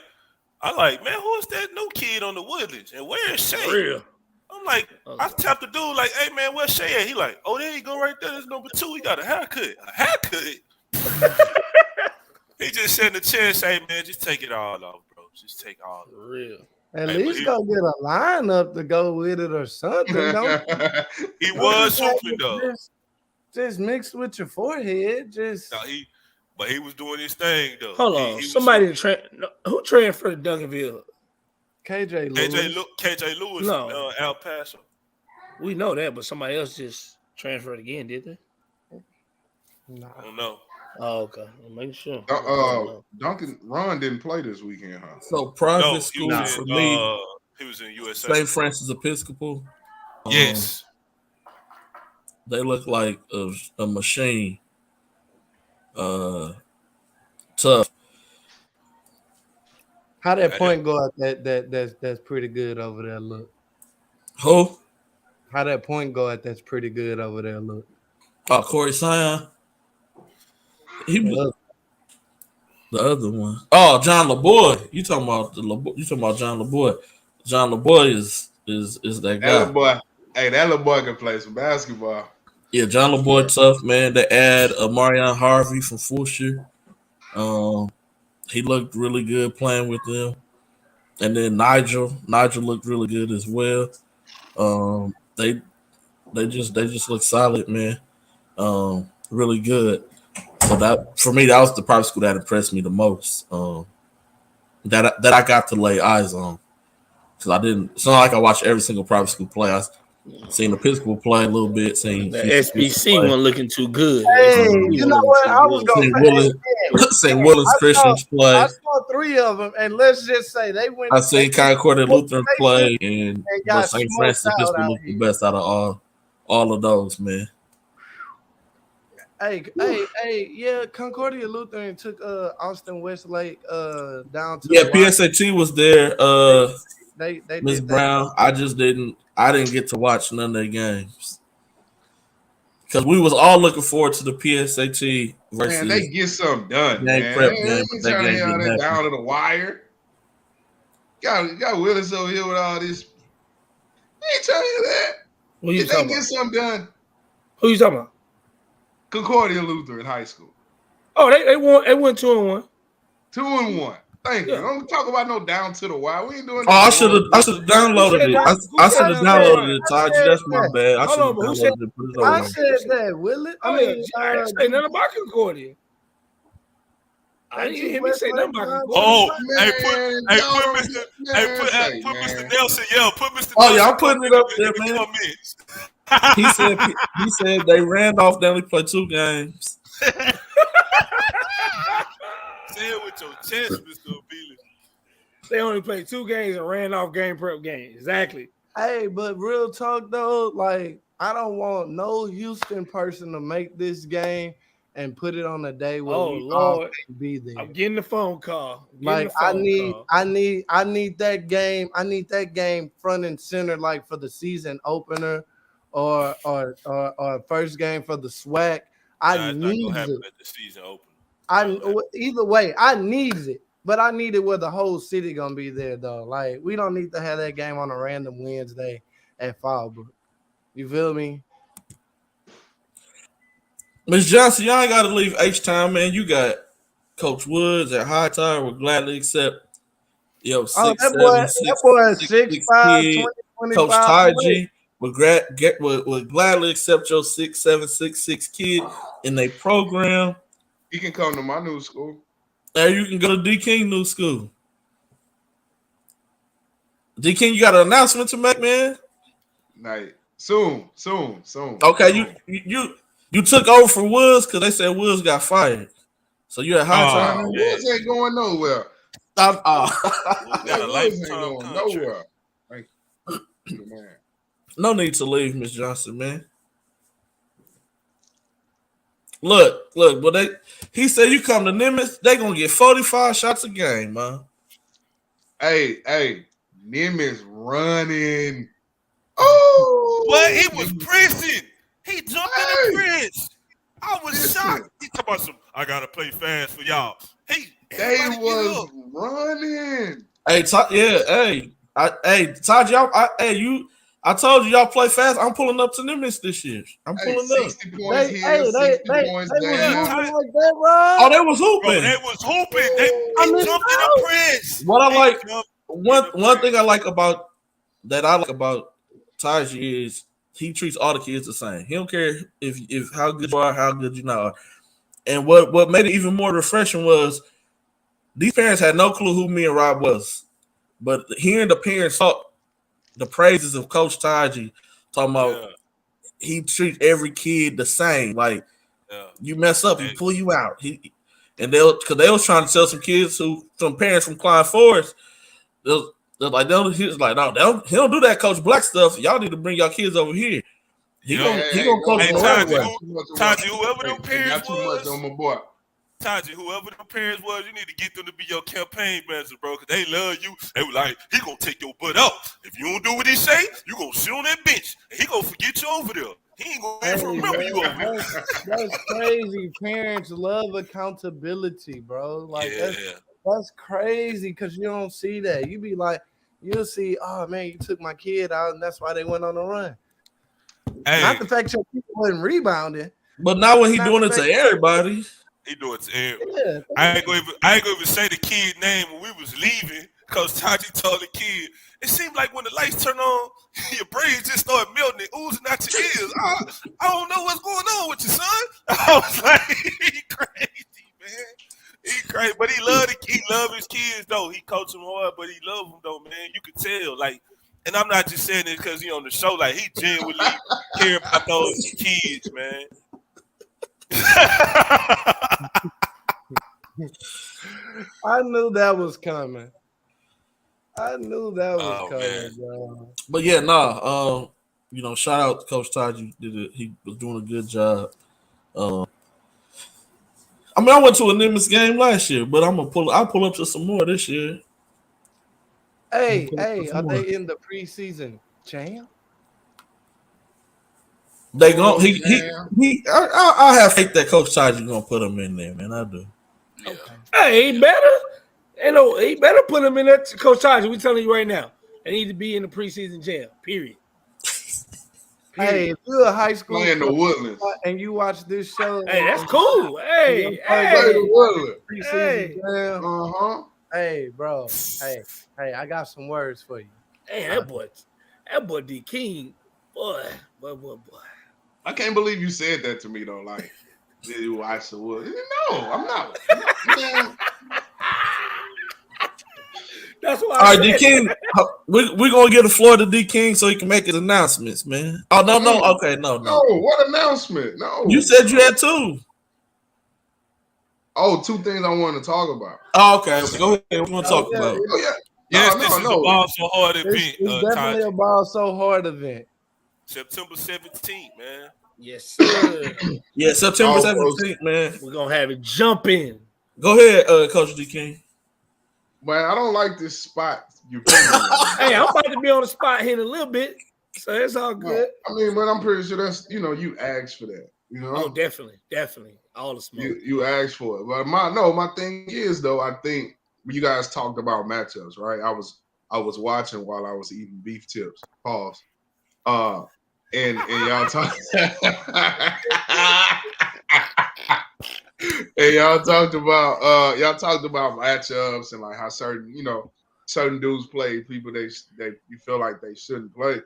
man, who is that new kid on the Woodlands? And where is For Shay? real. I'm like, I tapped the dude like, hey man, where's Shay at? He like, oh, there you go right there. That's number 2. He got a haircut. A haircut? He just sat in the chair and say, man, just take it all off, bro. Just take all off. For real. at Hey, least go get a lineup to go with it or something. Don't He was hooping though. just mixed with your forehead. Just No, he was doing his thing though. Hold on. Somebody who transferred to Duncanville? KJ Lewis. KJ Lewis No. from El Paso. We know that, but somebody else just transferred again, did they? Nah. I don't know. Oh, okay. I'm making sure. Ron didn't play this weekend, huh? So private No, school for me, he was in USA. St. Francis Episcopal. Yes. They look like a machine. Tough. How that point go out? That's pretty good over there. Look. Who? How that point go at? That's pretty good over there. Look. Oh, Corey Sion. He was the other one. Oh, John LeBoy. You talking about John LeBoy? John LeBoy is that guy. That little boy. Hey, that little boy can play some basketball. Yeah, John LeBoy tough, man. They add Marion Harvey from Fulshire. He looked really good playing with them. And then Nigel looked really good as well. They just look solid, man. Really good. So that for me, that was the private school that impressed me the most. That I got to lay eyes on. Because I didn't. It's not like I watched every single private school play. I seen the Episcopal play a little bit. Seen the SBC wasn't looking too good. Hey, you know what? I was going to say Woodlands Christians play. I saw 3 of them, and let's just say they went. I seen Concordia Lutheran play, and St. Francis Episcopal looked the best out of all of those, man. Hey, yeah, Concordia Lutheran took Austin Westlake down to PSAT was there. They Miss Brown. I didn't get to watch none of their games because we was all looking forward to the PSAT versus. Man, they get something done, man. Prep They game, ain't but that trying to game have didn't that happen. down to the wire. Got Willis over here with all this. They ain't trying to hear that. What you Did they talking get about? something done? Who you talking about? Concordia Lutheran High School. Oh, they won. They went 2-1. 2-1. Thank you. Don't talk about no down to the wire. We ain't doing. Oh, I should have downloaded it. I should have downloaded it, Taji. That's my bad. I should have downloaded it. Put it I on. said that, Will it? I didn't say nothing about Concordia. I didn't hear me say nothing about Concordia. Oh, Man, put Mr. Nelson. Yeah, put Mr. Oh, Nelson. yeah, I'm putting it up there, in the man. comments. He said they ran off. They only played 2 games. Say it with your chest, Mr. O'Beely. They only played 2 games and ran off game prep games. Exactly. Hey, but real talk though, like I don't want no Houston person to make this game and put it on a day where we all can be there. I'm getting the phone call. Like I need that game. I need that game front and center, like for the season opener, or first game for the SWAC. I need it. At the season opener. Either way, I need it. But I need it where the whole city gonna be there though. Like we don't need to have that game on a random Wednesday at Fallbrook. You feel me? Miss Johnson, y'all ain't got to leave H-Town, man. You got Coach Woods at High Tide. Would gladly accept. That boy is 6'5", 20, Coach Taji would gladly accept your 6'7", 6'6" kid in their program. He can come to my new school. There you can go to D King New School. D King, you got an announcement to make, man? Like soon. Okay, you took over for Woods because they said Woods got fired. So you at high time? Oh, Woods ain't going nowhere. We got a Woods ain't lifetime going contract. nowhere. Thank you, man. No need to leave, Miss Johnson, man. Look, but he said you come to Nimitz, they gonna get 45 shots a game, man. Hey, Nimitz running. Oh, Well, he was pressing. He jumped in the press. I was listen. shocked. He talking about some. I gotta play fast for y'all. Hey, They everybody get was up. running. Hey, Todd, y'all, I told you y'all play fast. I'm pulling up to Nimitz this year. I'm Hey, pulling up. 60 points here, 60 points was there. moving like that, bro. Oh, they was Bro, hooping. they was hooping. They missed jumped in the press. What I They like, jumped in one the thing press. I like about Taji is he treats all the kids the same. He don't care if how good you are, how good you not are. And what made it even more refreshing was these parents had no clue who me and Rob was. But hearing the parents talk the praises of Coach Taji, talking about he treats every kid the same. Like you mess up, he pull you out. Because they was trying to tell some kids some parents from Klein Forest, he was like, no, he don't do that Coach Black stuff. Y'all need to bring y'all kids over here. He gonna coach them the right way. Taji, whoever them parents not too much was, on my boy. Taji, whoever them parents was, you need to get them to be your campaign manager, bro, because they love you. They were like, he gonna take your butt out. If you don't do what he say, you gonna sit on that bench. And he gonna forget you over there. He ain't gonna ever remember you over there. That's crazy. Parents love accountability, bro. Like that's crazy because you don't see that. You be like, you'll see, oh man, you took my kid out, and that's why they went on the run. Hey. Not the fact your people wasn't rebounding. But now when he doing it to everybody. He do it to everybody. Yeah. I ain't gonna even say the kid name when we was leaving because Taji told the kid, it seemed like when the lights turn on, your brains just start melting and oozing out your ears. I don't know what's going on with you, son. I was like, he crazy, man. He crazy. But he love his kids, though. He coach them hard, but he love them, though, man. You can tell, like, and I'm not just saying this because he on the show. Like, he genuinely care about those kids, man. I knew that was coming. Coming, bro. But yeah, shout out to Coach Taji. He was doing a good job. I went to a Nimitz game last year, but I'll pull up to some more this year. Hey, are they in the preseason jam? They go. I have faith that Coach Taji gonna put them in there, man. I do. Yeah. Hey, he better. He better put him in there. Coach Taji, we telling you right now, they need to be in the preseason jam. Period. Hey, if you're a high school playing the Woodlands and you watch this show, hey, that's cool. Hey, hey, bro. Hey, I got some words for you. Hey, that boy D King, boy. I can't believe you said that to me though. Like, did you watch the Wood? No, I'm not. That's why. All right, D King, we're gonna get the floor to D King so he can make his announcements, man. Oh no, okay, no. What announcement? No, you said you had two. Oh, two things I wanted to talk about. Oh, okay. Go ahead. We're gonna talk about. Oh yeah. Yes, this is a Ball So Hard event. It's definitely a Ball So Hard event. September 17th, man. Yes, sir. Yeah, September 17th, man. We're gonna have it jumping. Go ahead, Coach D King. Man, I don't like this spot you put me Hey, I'm about to be on the spot here in a little bit, so it's all good. But I'm pretty sure that's you asked for that. You know? Oh, definitely, all the smoke. You asked for it, but my thing is though. I think you guys talked about matchups, right? I was watching while I was eating beef tips. Pause. And y'all talked. And y'all talked about matchups and like how certain dudes play people they you feel like they shouldn't play.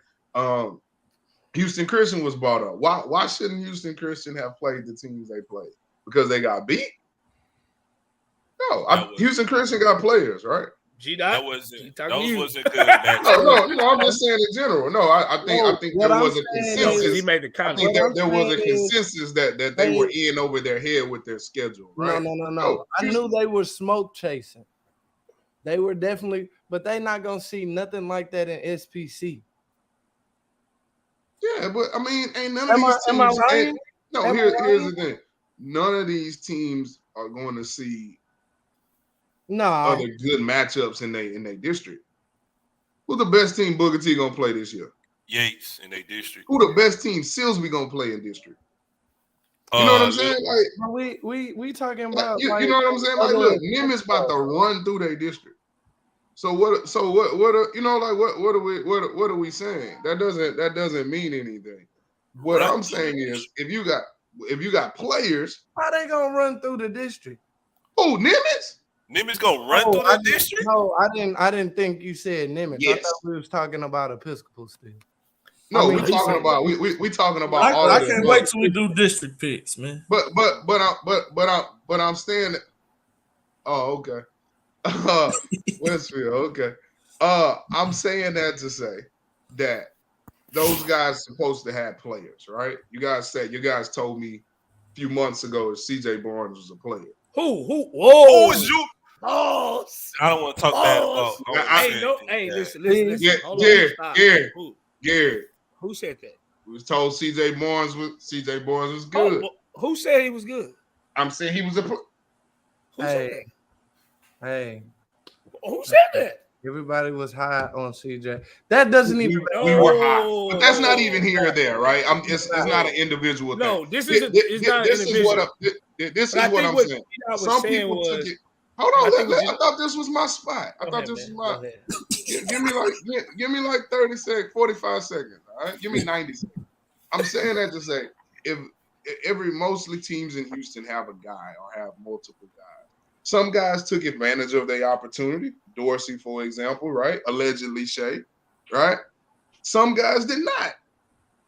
Houston Christian was brought up. Why shouldn't Houston Christian have played the teams they played? Because they got beat? No, Houston Christian got players, right? That wasn't. Those you. wasn't good matchups. No. I'm just saying in general. No, I think there was a consensus. He made the I comment. think there was a consensus that they were in over their head with their schedule, right? No. I knew they were smoke chasing. They were definitely, but they not gonna see nothing like that in SPC. Yeah, but I mean, ain't none of these teams. Am I right? Here's the thing. None of these teams are going to see other good matchups in their district. Who's the best team Booker T gonna play this year? Yates in their district. Who the best team Silsby gonna play in district? You know what I'm saying? Like we talking about you know what I'm saying? Like, look, Nim is about to run through their district. So what you know, like what are we saying? That doesn't mean anything. What I'm saying is if you got players, how they gonna run through the district? Oh, Nimitz? Nimitz gonna run through the district? No, I didn't think you said Nimitz. Yes. I thought we was talking about Episcopal still. No, we talking about all. I can't wait till we do district picks, man. But I'm saying that. Oh, okay. Westfield, okay. I'm saying that to say that those guys supposed to have players, right? You guys told me a few months ago that CJ Barnes was a player. Who? Whoa! Who is you? Oh, I don't want to talk bad about. Listen. Gary. Who said that? We was told CJ Barnes was good. Who said he was good? I'm saying he was a. Who said that? Hey. Who said that? Everybody was high on CJ. That doesn't even. We were high, but that's not even here or there, right? It's not an individual thing. No, this is not an individual. This is what I'm saying. Some people took it. Hold on, I thought this was my spot. I thought this was my. Give me like 30 seconds, 45 seconds. All right, give me 90 seconds. I'm saying that to say if mostly teams in Houston have a guy or have multiple guys. Some guys took advantage of their opportunity. Dorsey, for example, right? Allegedly Shea, right? Some guys did not.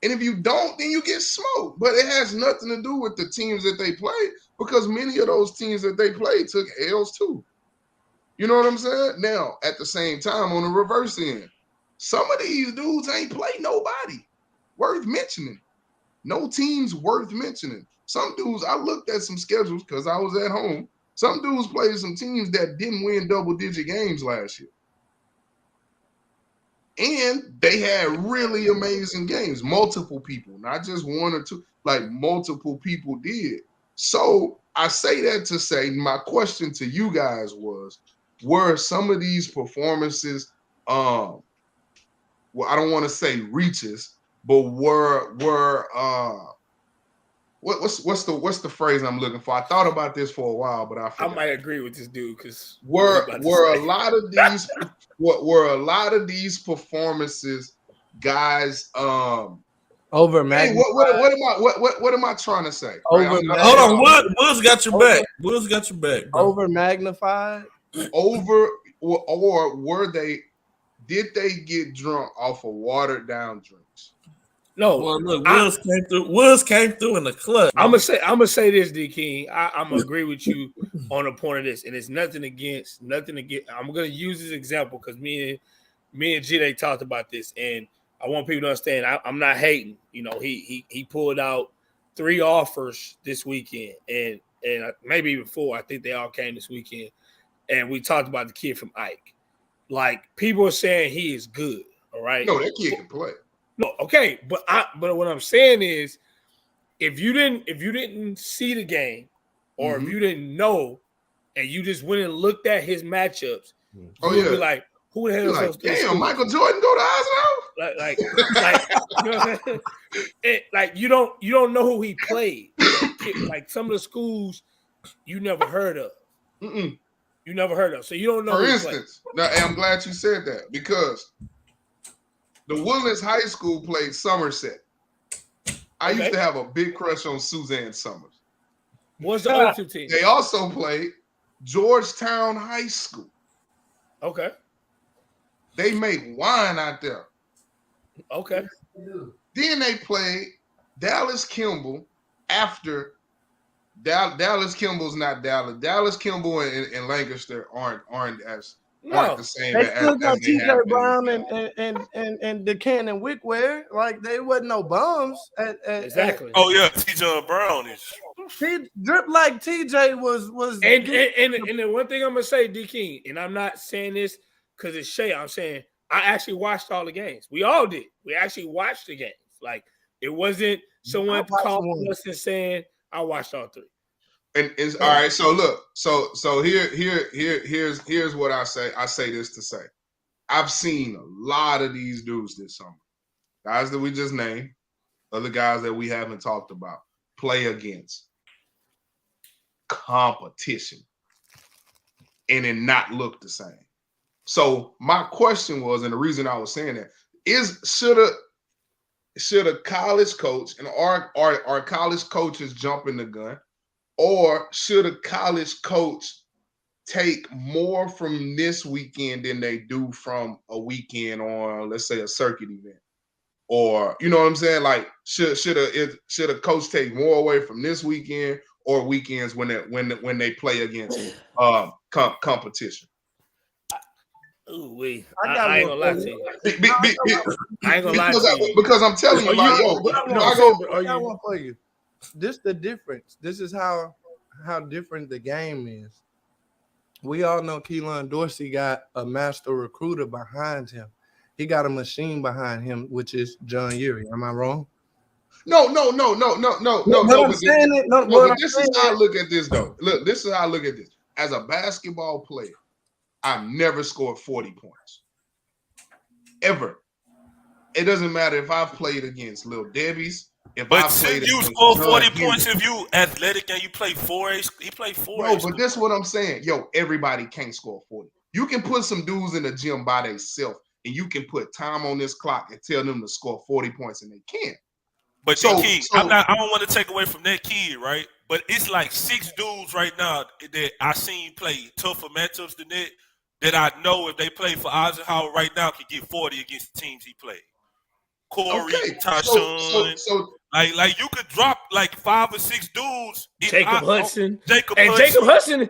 And if you don't, then you get smoked. But it has nothing to do with the teams that they played because many of those teams that they played took L's too. You know what I'm saying? Now, at the same time, on the reverse end, some of these dudes ain't played nobody worth mentioning. No teams worth mentioning. Some dudes, I looked at some schedules because I was at home. Some dudes played some teams that didn't win double-digit games last year. And they had really amazing games. Multiple people, not just one or two, like multiple people did. So I say that to say my question to you guys was, were some of these performances, well, I don't want to say reaches, but were what's the phrase I'm looking for? I thought about this for a while, but I might agree with this dude because were a lot of these performances, guys, over hey, what am I trying to say? Right? Hold on, Woods got your back. Woods got your back. Bro. Over magnified, or did they get drunk off of watered down drinks? No, well, look, Woods came through in the clutch. I'm gonna say this, D King. I'm gonna agree with you on the point of this, and it's nothing against. I'm gonna use this example because me and G they talked about this, and I want people to understand. I'm not hating. You know, he pulled out 3 offers this weekend, and maybe even 4. I think they all came this weekend, and we talked about the kid from Ike. Like people are saying he is good. All right, no, that kid can play. No, okay, but what I'm saying is, if you didn't see the game, or if you didn't know, and you just went and looked at his matchups, you would be like, "Who the hell is those three?" Damn, Michael Jordan go to Eisenhower? Like, you know what I'm saying? Like you don't know who he played. Like some of the schools you never heard of. Mm-mm. You never heard of, so you don't know. For instance, now I'm glad you said that because the Woodlands High School played Somerset. I used to have a big crush on Suzanne Summers. What's the other 2 teams? They also played Georgetown High School. Okay. They make wine out there. Okay. Then they played Dallas Kimball after Dallas Kimball's not Dallas. Dallas Kimball and Lancaster aren't as aren't No, the same They still as got they T.J. have been. Brown and DeCann and Wickware. Like they wasn't no bums exactly. Oh yeah, T.J. Brown is. He drip like TJ was And the one thing I'm gonna say, D King, and I'm not saying this because it's Shay. I'm saying I actually watched all the games. We all did. We actually watched the games. Like it wasn't someone calling us and saying I watched all three. And it's all right. So look, so here's what I say. I say this to say, I've seen a lot of these dudes this summer, guys that we just named, other guys that we haven't talked about, play against competition and it not look the same. So my question was, and the reason I was saying that is, should a college coach and are college coaches jumping the gun? Or should a college coach take more from this weekend than they do from a weekend on, let's say, a circuit event? Or, you know what I'm saying? Like, should a coach take more away from this weekend or weekends when they play against competition? Ooh, wait. I ain't gonna lie to you. I ain't gonna lie to you. Because I'm telling you, like, I got one for you. This the difference. This is how different the game is. We all know Keelan Dorsey got a master recruiter behind him. He got a machine behind him, which is John Urie. Am I wrong? No. But this is how I look at this, though. Look, this is how I look at this. As a basketball player, I've never scored 40 points. Ever. It doesn't matter if I've played against Lil Debbie's. But since you score 40 points, if you athletic and you play 4A, he played 4A. Bro, but this is what I'm saying. Yo, everybody can't score 40. You can put some dudes in the gym by themselves, and you can put time on this clock and tell them to score 40 points, and they can. But I don't want to take away from that kid, right? But it's like 6 dudes right now that I seen play tougher matchups than that I know if they play for Eisenhower right now can get 40 against the teams he played. Corey, Tyshawn. So like you could drop like 5 or 6 dudes. Jacob Hudson Jacob Hudson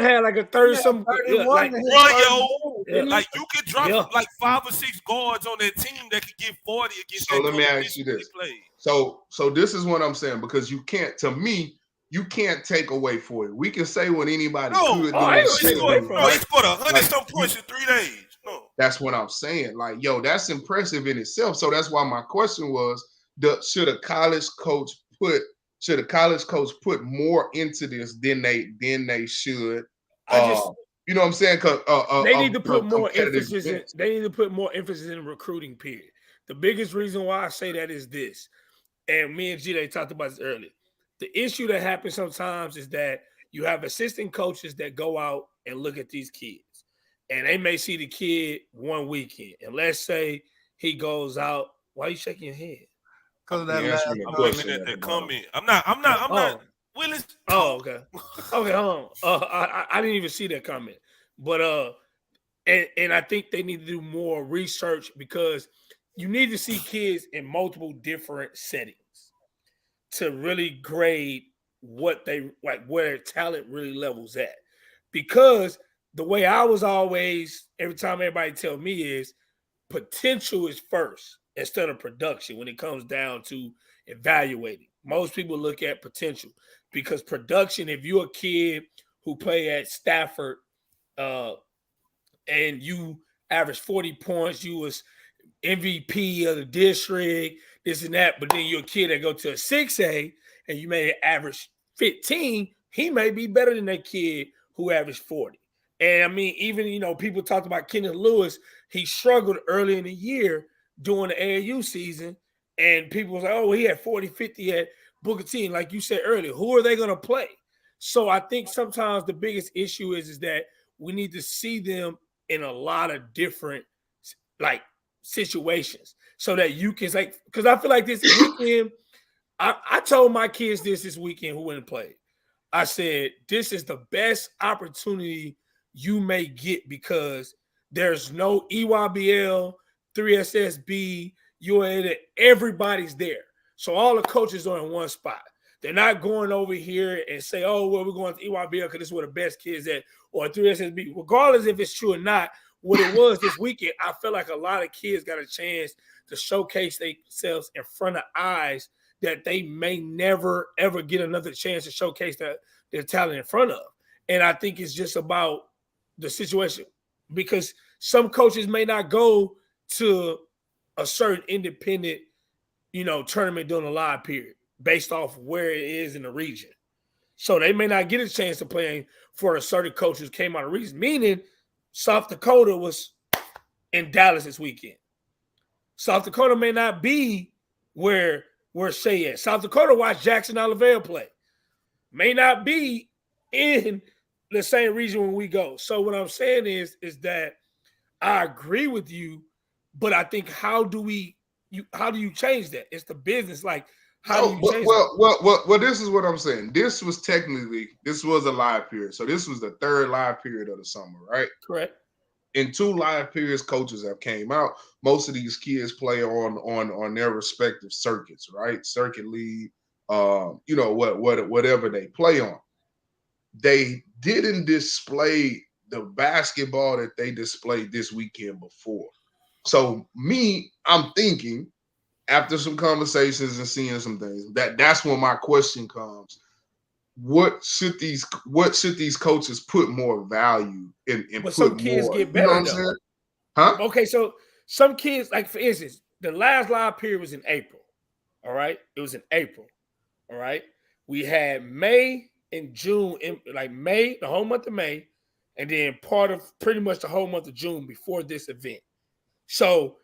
had like a 30-something. Like you could drop like 5 or 6 guards on that team that could get 40 against. So let me ask you this. So this is what I'm saying, because you can't. To me, you can't take away 40. We can say what anybody could do. He scored 100-some points in 3 days. No. That's what I'm saying. Like, yo, that's impressive in itself. So that's why my question was, should a college coach put more into this than they should? You know what I'm saying? They need to put more emphasis in. They need to put more emphasis in recruiting. Period. The biggest reason why I say that is this, and me and G talked about this earlier. The issue that happens sometimes is that you have assistant coaches that go out and look at these kids. And they may see the kid one weekend. And let's say he goes out. Why are you shaking your head? Because of that last comment. I'm not. Willis. Oh, okay. Okay, hold on. I didn't even see that comment. But and I think they need to do more research, because you need to see kids in multiple different settings to really grade what they like, where their talent really levels at. Because the way I was always, every time everybody tell me, is potential is first instead of production when it comes down to evaluating. Most people look at potential, because production, if you're a kid who play at Stafford and you average 40 points, you was MVP of the district, this and that, but then you're a kid that go to a 6A and you made an average 15, he may be better than that kid who averaged 40. And I mean, even, people talked about Kenneth Lewis. He struggled early in the year during the AAU season. And people was like, oh, he had 40, 50 at Booker T. And like you said earlier, who are they going to play? So I think sometimes the biggest issue is that we need to see them in a lot of different situations so that you can say, because I feel like this weekend, I told my kids this weekend who went and played. I said, this is the best opportunity you may get, because there's no EYBL, 3SSB, UAA, everybody's there. So all the coaches are in one spot. They're not going over here and say, oh, well, we're going to EYBL because this is where the best kids at, or 3SSB. Regardless if it's true or not, what it was this weekend, I feel like a lot of kids got a chance to showcase themselves in front of eyes that they may never, ever get another chance to showcase their talent in front of. And I think it's just about the situation, because some coaches may not go to a certain independent, tournament during a live period based off where it is in the region. So they may not get a chance to play for a certain coach who came out of the region, meaning South Dakota was in Dallas this weekend. South Dakota may not be where Shea at. South Dakota watched Jackson Oliveira play. May not be in the same region when we go. So what I'm saying is that I agree with you, but I think how do you change that? It's the business. Like, how do you change that? Well, this is what I'm saying. This was a live period. So this was the third live period of the summer, right? Correct. In 2 live periods, coaches have came out. Most of these kids play on their respective circuits, right? Circuit league, whatever they play on. They didn't display the basketball that they displayed this weekend before. So I'm thinking, after some conversations and seeing some things, that's when my question comes. What should these coaches put more value in? But some kids get better, what I'm saying? Huh? Okay, so some kids, like for instance, the last live period was in April. All right, it was in April. All right, we had May and June, like May, the whole month of May, and then part of pretty much the whole month of June before this event. So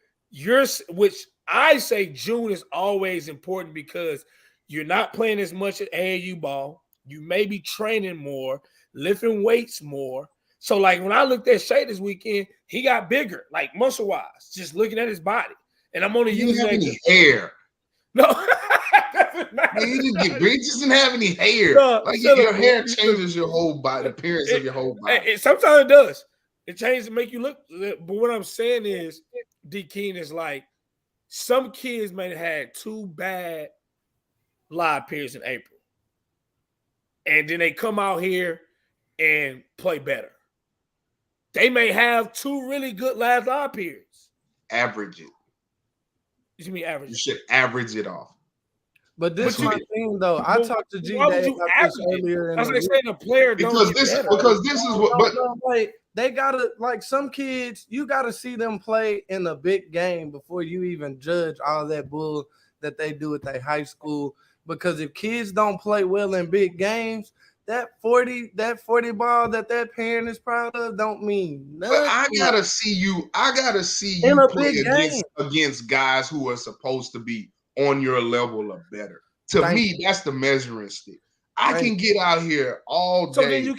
which I say June is always important because you're not playing as much at AAU ball. You may be training more, lifting weights more. So, like, when I looked at Shea this weekend, he got bigger, like muscle-wise, just looking at his body. And I'm only using that. Any hair. No. He just didn't have any hair. No, your hair changes your whole body, the appearance of your whole body. Sometimes it does. It changes to make you look. But what I'm saying is, D. Keen is like, some kids may have had 2 bad live periods in April. And then they come out here and play better. They may have 2 really good last live periods. Average it. You mean average? You should average it off. But this is my thing, though. I talked to G Day about this earlier. That's like saying a player because this is what. But they gotta, like, some kids, you gotta see them play in a big game before you even judge all that bull that they do at their high school. Because if kids don't play well in big games, that 40 ball that parent is proud of don't mean nothing. But I gotta see you play against guys who are supposed to be on your level or better. To me, that's the measuring stick. I can get out here all day. So then you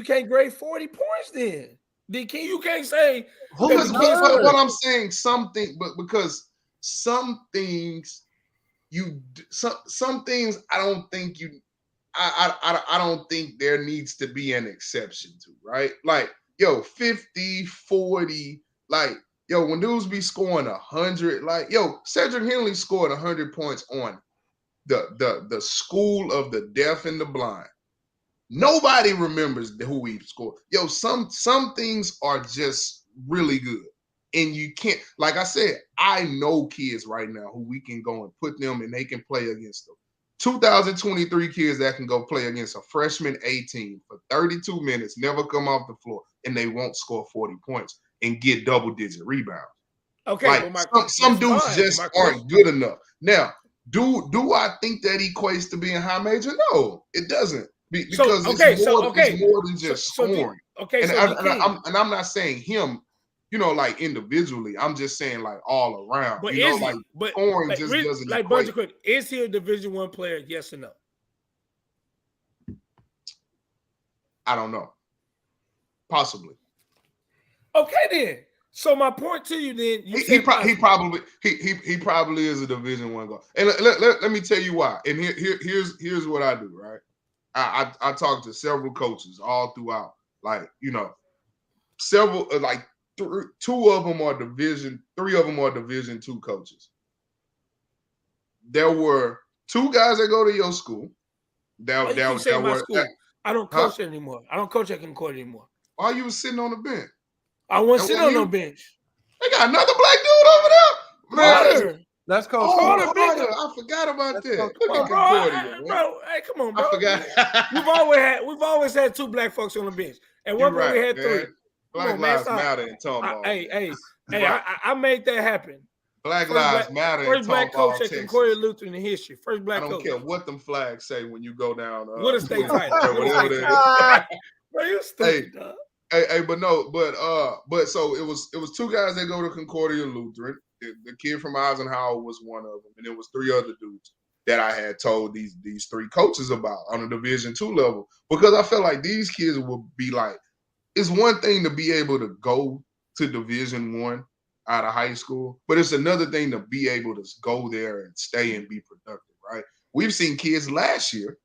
can't grade 40 points then. You can't say what I'm saying, because some things some things I don't think I don't think there needs to be an exception to, right? Like, 50, 40, like, when dudes be scoring 100, like, Cedric Henley scored 100 points on the school of the deaf and the blind. Nobody remembers who he scored. Some things are just really good. And you can't, like I said, I know kids right now who we can go and put them and they can play against them. 2023 kids that can go play against a freshman A team for 32 minutes, never come off the floor, and they won't score 40 points and get double-digit rebounds. Okay, like, some dudes just aren't good enough. Now, do I think that equates to being high major? No, it doesn't. Because it's more than just scoring. And I'm not saying him, like individually. I'm just saying like all around. But scoring just doesn't like budget quick. Is he a Division I player? Yes or no? I don't know. Possibly. Okay then. So my point to you then, he probably is a Division I guy. And let me tell you why. And here's what I do, right? I talk to several coaches all throughout, like, several, like 2 of them are Division, 3 of them are Division II coaches. There were 2 guys that go to your school, Why you keep saying my school? I don't coach huh? anymore. I don't coach at Concordia anymore. Why you was sitting on the bench? I wasn't sitting on no bench. They got another black dude over there. Man, That's Coach Carter. I forgot about that. Look at Bro, Concordia, bro, hey, come on, bro. I forgot. We've always had 2 black folks on the bench. At one point we had 3. Black Lives Matter and Tomball. I made that happen. Black Lives Matter. First black coach at Concordia Lutheran in history. First black coach. I don't care what them flags say when you go down. What a state title. Bro, you stupid, dog. But so it was 2 guys that go to Concordia Lutheran. The kid from Eisenhower was one of them, and it was 3 other dudes that I had told these 3 coaches about on a Division II level, because I felt like these kids would be like, it's one thing to be able to go to Division I out of high school, but it's another thing to be able to go there and stay and be productive, right? We've seen kids last year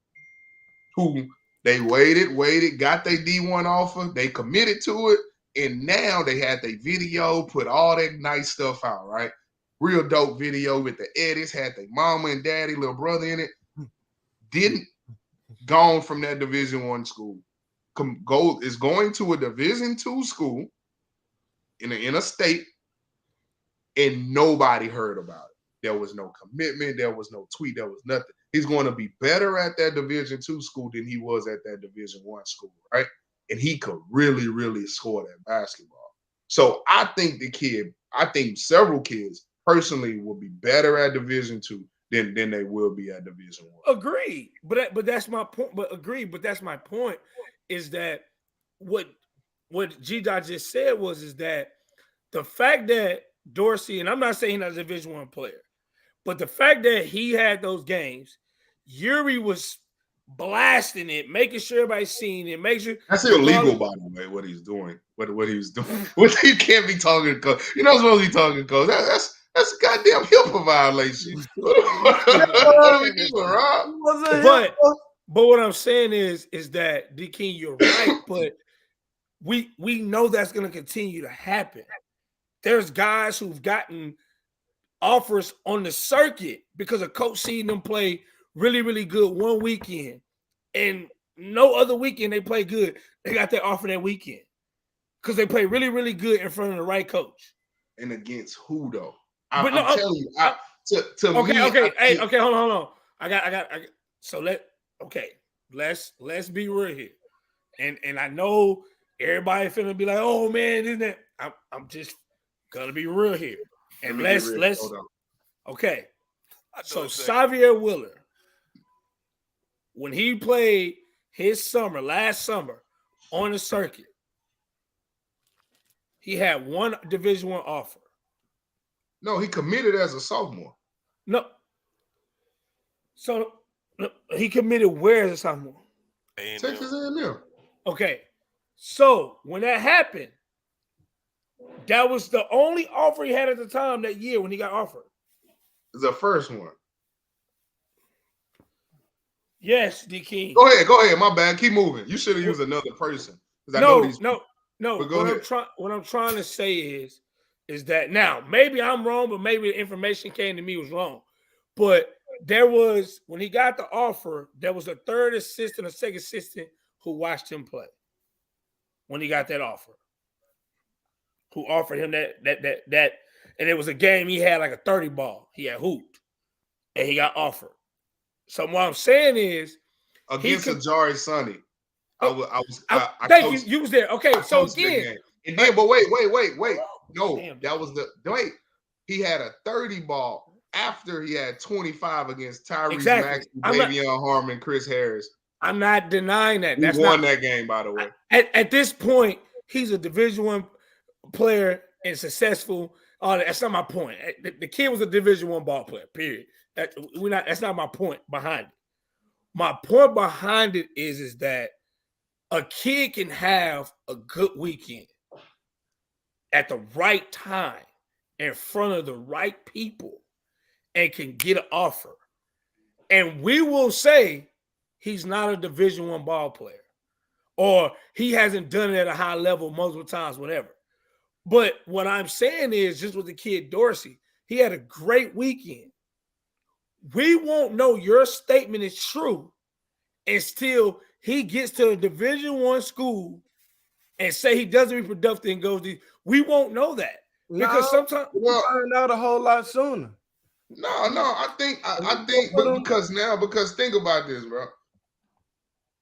who they waited, got their D1 offer, they committed to it, and now they had their video, put all that nice stuff out, right? Real dope video with the edits, had their mama and daddy, little brother in it. Didn't gone from that Division I school. Is going to a Division II school in a state, and nobody heard about it. There was no commitment, there was no tweet, there was nothing. He's going to be better at that Division II school than he was at that Division I school, right? And he could really, really score that basketball. So I think several kids personally will be better at Division II than they will be at Division I. Agreed. But that's my point. But that's my point, is that what G-Dot just said is that the fact that Dorsey, and I'm not saying he's not a Division I player, but the fact that he had those games, Yuri was blasting it, making sure everybody's seeing it, make sure that's illegal, by the way, what he's doing. What he was doing. He can't be talking to coach. You're not supposed to be talking to coach. That's a goddamn HIPAA violation. What are we doing, Rob? But what I'm saying is that D-King, you're right, but we know that's gonna continue to happen. There's guys who've gotten offers on the circuit because a coach seeing them play really, really good one weekend, and no other weekend they play good. They got their offer that weekend because they play really, really good in front of the right coach. And against who though? I'm telling you. Hold on. I got. So let's be real here, and I know everybody finna be like, oh man, isn't it? I'm just gonna be real here, and let's okay. So Xavier Willer, when he played his last summer on the circuit, he had 1 Division I offer. No, he committed as a sophomore. No. So he committed where as a sophomore? Texas A&M. Okay. So when that happened, that was the only offer he had at the time that year when he got offered. The first one. Yes, D-King. Go ahead. My bad. Keep moving. You should have used another person. No. What I'm trying to say is that now maybe I'm wrong, but maybe the information came to me was wrong. But there was, when he got the offer, there was a 3rd assistant, a 2nd assistant who watched him play when he got that offer. Who offered him that, and it was a game he had like a 30 ball. He had hooped, and he got offered. So what I'm saying is, against Ajari Sonny, thank you. You was there. Okay, so again, and then, but wait. No, that was he had a 30 ball after he had 25 against Tyrese Maxey, Davion Harmon, Chris Harris. I'm not denying that. He won that game, by the way. At this point, he's a Division I player and successful. That's not my point. The kid was a Division I ball player, period. That's not my point behind it. My point behind it is that a kid can have a good weekend at the right time in front of the right people and can get an offer. And we will say he's not a Division I ball player, or he hasn't done it at a high level multiple times, whatever. But what I'm saying is, just with the kid Dorsey, he had a great weekend. We won't know your statement is true and still he gets to a Division I school and say he doesn't be productive and goes to, we won't know that because sometimes we find out a whole lot sooner. No, I think because think about this, bro.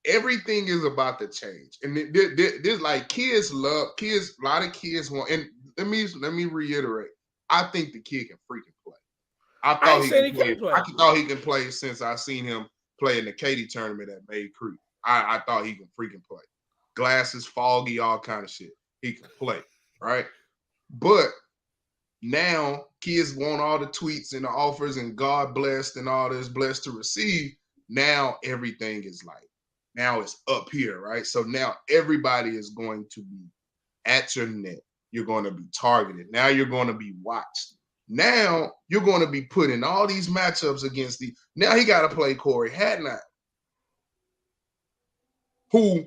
Everything is about to change, and there's like kids. A lot of kids want. And let me reiterate. I think the kid can freaking play. I thought he can play. I thought he can play since I seen him play in the Katy tournament at Bay Creek. I thought he can freaking play. Glasses, foggy, all kind of shit. He can play, right? But now kids want all the tweets and the offers and God blessed and all this blessed to receive. Now everything is like, now it's up here, right? So now everybody is going to be at your neck. You're going to be targeted. Now you're going to be watched. Now you're going to be put in all these matchups against now he got to play Corey Hadnot, who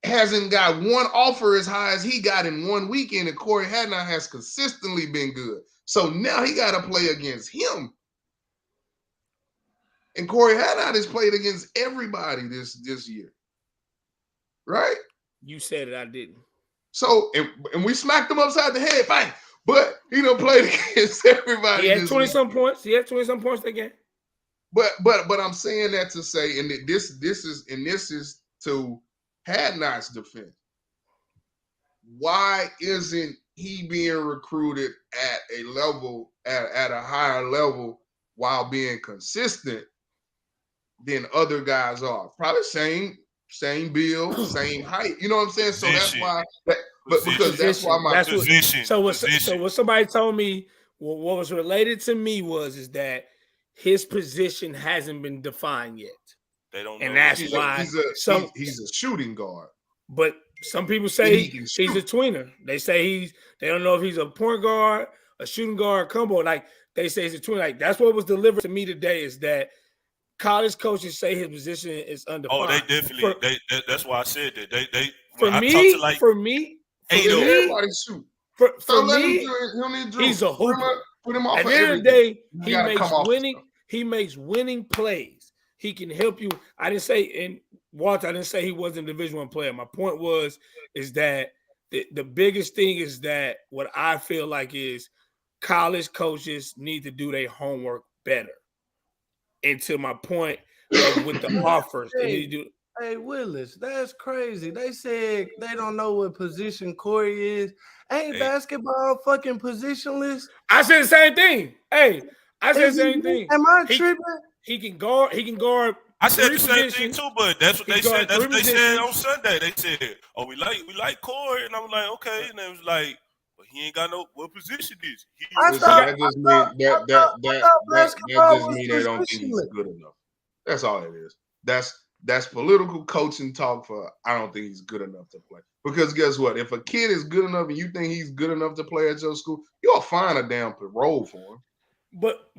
hasn't got one offer as high as he got in one weekend, and Corey Hadnot has consistently been good. So now he got to play against him. And Corey Hadnot has played against everybody this year. Right? You said it, I didn't. So, and we smacked him upside the head, bang. But he done played against everybody. He had 20-some points. He had 20-some points that game. But I'm saying that to say, and this is to Hadnot's defense. Why isn't he being recruited at a level, at a higher level while being consistent than other guys are? Probably same build, same height. You know what I'm saying? So that's why. Because that's why my position. So what somebody told me, what was related to me is that his position hasn't been defined yet. They don't know. And that's why he's a shooting guard. But some people say he's a tweener. They say they don't know if he's a point guard, a shooting guard, combo. Like they say he's a tweener. Like that's what was delivered to me today is that college coaches say his position is undefined. Oh, they definitely. That's why I said that. Everybody shoot. He's a hooper. Put him off. At the end of the day, he makes winning plays. He can help you. I didn't say he wasn't a Division I player. My point is that the biggest thing is that what I feel like is college coaches need to do their homework better. And to my point with the offers, Hey, Willis, that's crazy. They said they don't know what position Corey is. Ain't basketball fucking positionless? I said the same thing. Hey, I said the same thing. Am I tripping? He can guard. I said the same thing too, but that's what they said. That's what they said on Sunday. They said, "Oh, we like Corey," and I'm like, "Okay," and it was like, "But he ain't got no what position is he?" That just mean they don't think he's good enough. That's all it is. That's political coaching talk for I don't think he's good enough to play. Because guess what? If a kid is good enough and you think he's good enough to play at your school, you'll find a damn role for him. But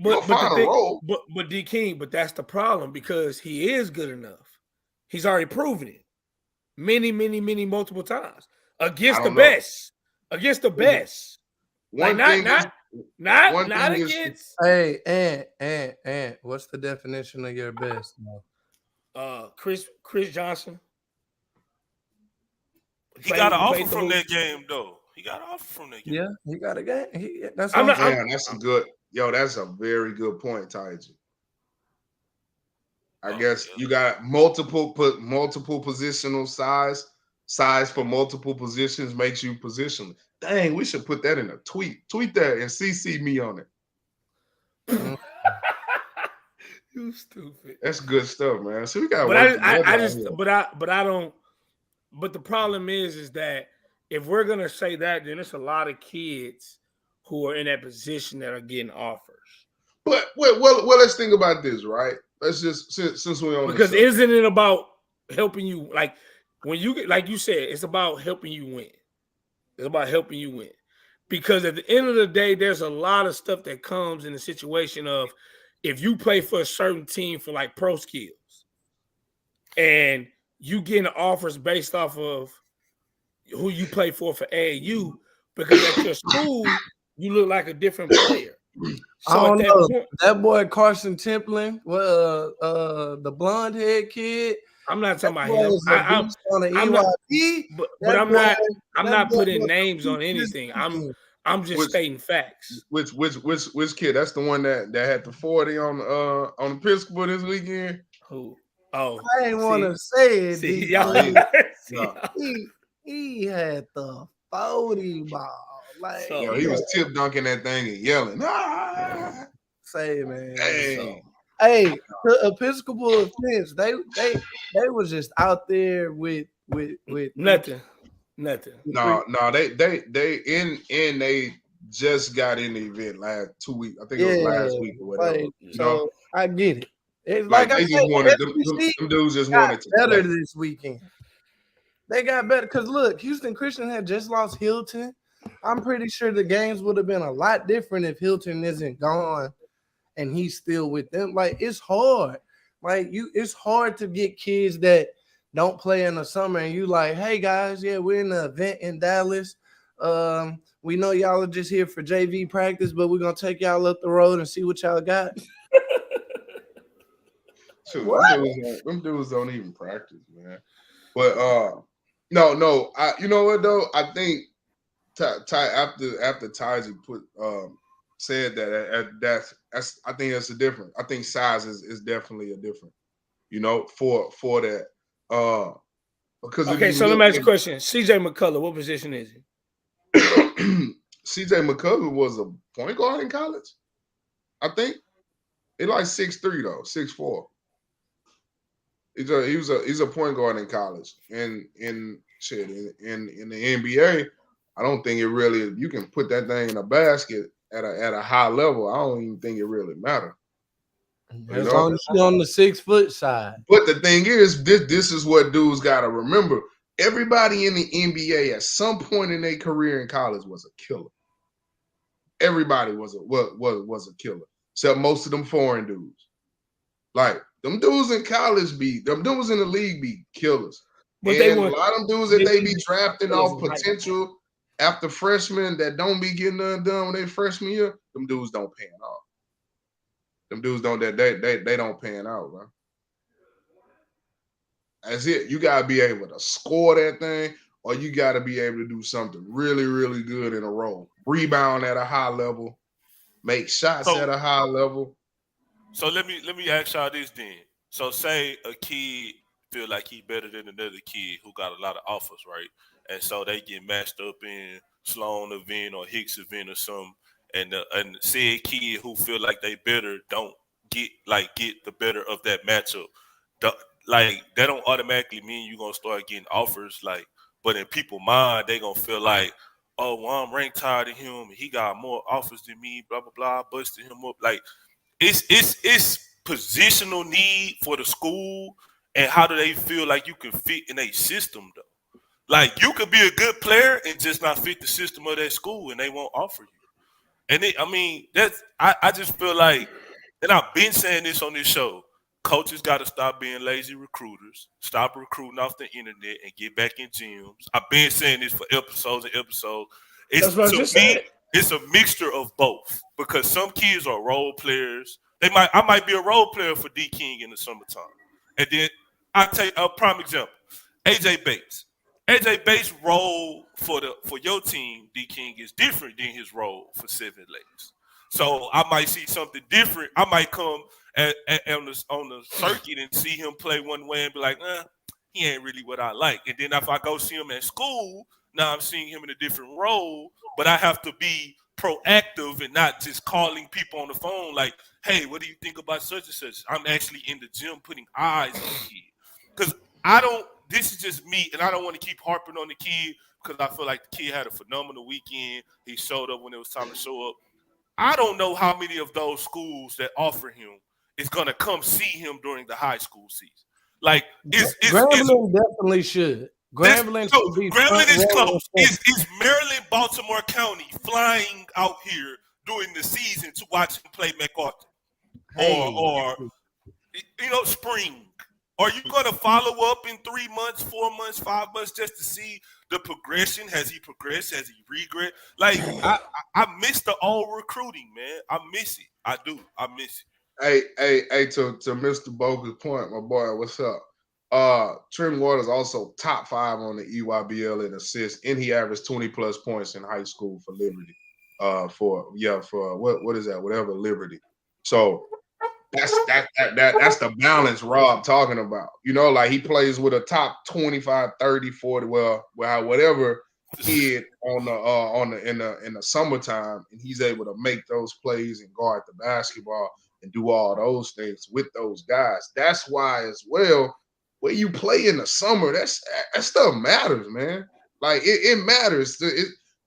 D King, but that's the problem because he is good enough. He's already proven it many multiple times against the best. Against the best. Like not against. Hey, and what's the definition of your best? Chris Johnson. He got an offer from that game, though. He got an offer from that game. Yeah, he got a game. That's a good. Yo, that's a very good point, Taiji. I guess you got multiple positional size for multiple positions makes you positionless. Dang, we should put that in a tweet. Tweet that and CC me on it. You stupid. That's good stuff, man. So we got. But the problem is that if we're gonna say that, then there's a lot of kids who are in that position that are getting offers. But well, let's think about this, right? Let's just since we're on because isn't it about helping you? Like when you get, like you said, it's about helping you win. It's about helping you win. Because at the end of the day, there's a lot of stuff that comes in the situation of if you play for a certain team for like pro skills and you getting offers based off of who you play for AAU, because at your school, you look like a different player. I So don't at that know. point, That boy Carson Templin, the blonde head kid. I'm not That talking about boy him. is a beast on the I'm not, EYP. but I'm not. I'm That not boy putting was names on this anything. weekend. I'm just Which- stating facts. Which kid? That's the one that had the 40 on the Episcopal this weekend. Who? Oh, I ain't want to say it, see, D. y'all, No. He had the 40 ball. Like, So- Yo, he was tip dunking that thing and yelling. Ah! say, man. Hey. Hey, the Episcopal offense, they was just out there with nothing. No, they just got in the event last 2 weeks. I think it was last week or whatever. Like, you so know, I get it. It's like like they I just wanted them SEC dudes just got wanted to better play. this weekend. They got better because look, Houston Christian had just lost Hilton. I'm pretty sure the games would have been a lot different if Hilton isn't gone and he's still with them. Like, it's hard. Like, it's hard to get kids that don't play in the summer and you like, hey guys, yeah, we're in the event in Dallas. We know y'all are just here for JV practice, but we're gonna take y'all up the road and see what y'all got. Shoot, them dudes don't even practice, man. But no, you know what though? I think after Taji said that's I think that's a different. I think size is definitely a different, you know, for that. Because Okay, so let me ask you a question. CJ McCullough, what position is he? CJ McCullough was a point guard in college. I think he's like 6'3" though, 6'4". He's a point guard in college. And in the NBA, I don't think it really, you can put that thing in a basket at a high level. I don't even think it really matters. As long as you're on the 6 foot side. But the thing is, this is what dudes gotta remember. Everybody in the NBA at some point in their career in college was a killer. Everybody was a killer, except most of them foreign dudes. Like them dudes in college them dudes in the league be killers. But a lot of them dudes that they be drafting off potential after freshmen that don't be getting done when they freshman year, them dudes don't pan off. Them dudes don't they don't pan out, bro. That's it. You gotta be able to score that thing, or you gotta be able to do something really, really good in a row. Rebound at a high level, make shots at a high level. So let me ask y'all this then. So say a kid feel like he better than another kid who got a lot of offers, right? And so they get matched up in Sloan event or Hicks event or something, and said kid who feel like they better don't get the better of that matchup. Like that don't automatically mean you're gonna start getting offers. Like, but in people's mind, they gonna feel like, oh, well, I'm ranked higher than him. He got more offers than me. Blah blah blah. Busting him up. Like, it's positional need for the school, and how do they feel like you can fit in a system though? Like, you could be a good player and just not fit the system of that school, and they won't offer you. And I just feel like, and I've been saying this on this show. Coaches got to stop being lazy recruiters, stop recruiting off the internet, and get back in gyms. I've been saying this for episodes and episodes. It's a mixture of both, because some kids are role players. I might be a role player for D King in the summertime, and then I take a prime example: AJ Bates. AJ Bates' role for your team, D King, is different than his role for Seven Lakes. So I might see something different. I might come on the circuit and see him play one way and be like, he ain't really what I like. And then if I go see him at school, now I'm seeing him in a different role, but I have to be proactive and not just calling people on the phone like, hey, what do you think about such and such? I'm actually in the gym putting eyes on the kid. Because this is just me, and I don't want to keep harping on the kid because I feel like the kid had a phenomenal weekend. He showed up when it was time to show up. I don't know how many of those schools that offer him is going to come see him during the high school season. Like, Grambling definitely should. Grambling is close. Is Maryland, Baltimore County flying out here during the season to watch him play MacArthur? Or spring? Are you going to follow up in 3 months, 4 months, 5 months just to see the progression? Has he progressed? Has he regressed? Like, I miss the old recruiting, man. I miss it. I do. I miss it. Hey, to Mr. Boga's point, my boy, what's up? Trent Waters also top 5 on the EYBL in assists, and he averaged 20 plus points in high school for Liberty. For what is that? Whatever Liberty. So that's the balance Rob talking about. You know, like he plays with a top 25, 30, 40, whatever kid in the summertime, and he's able to make those plays and guard the basketball and do all those things with those guys. That's why as well, where you play in the summer, that stuff matters, man. Like it matters.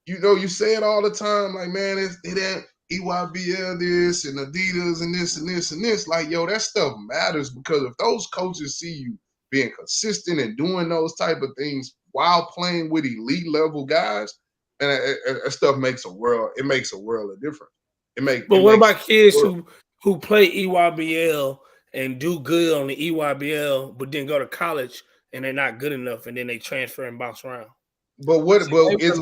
You say it all the time, like, man, it ain't EYBL this and Adidas and this and this and this. Like, yo, that stuff matters, because if those coaches see you being consistent and doing those type of things while playing with elite level guys, and that stuff makes a world of difference. But what about kids who play EYBL and do good on the EYBL, but then go to college and they're not good enough, and then they transfer and bounce around? But is it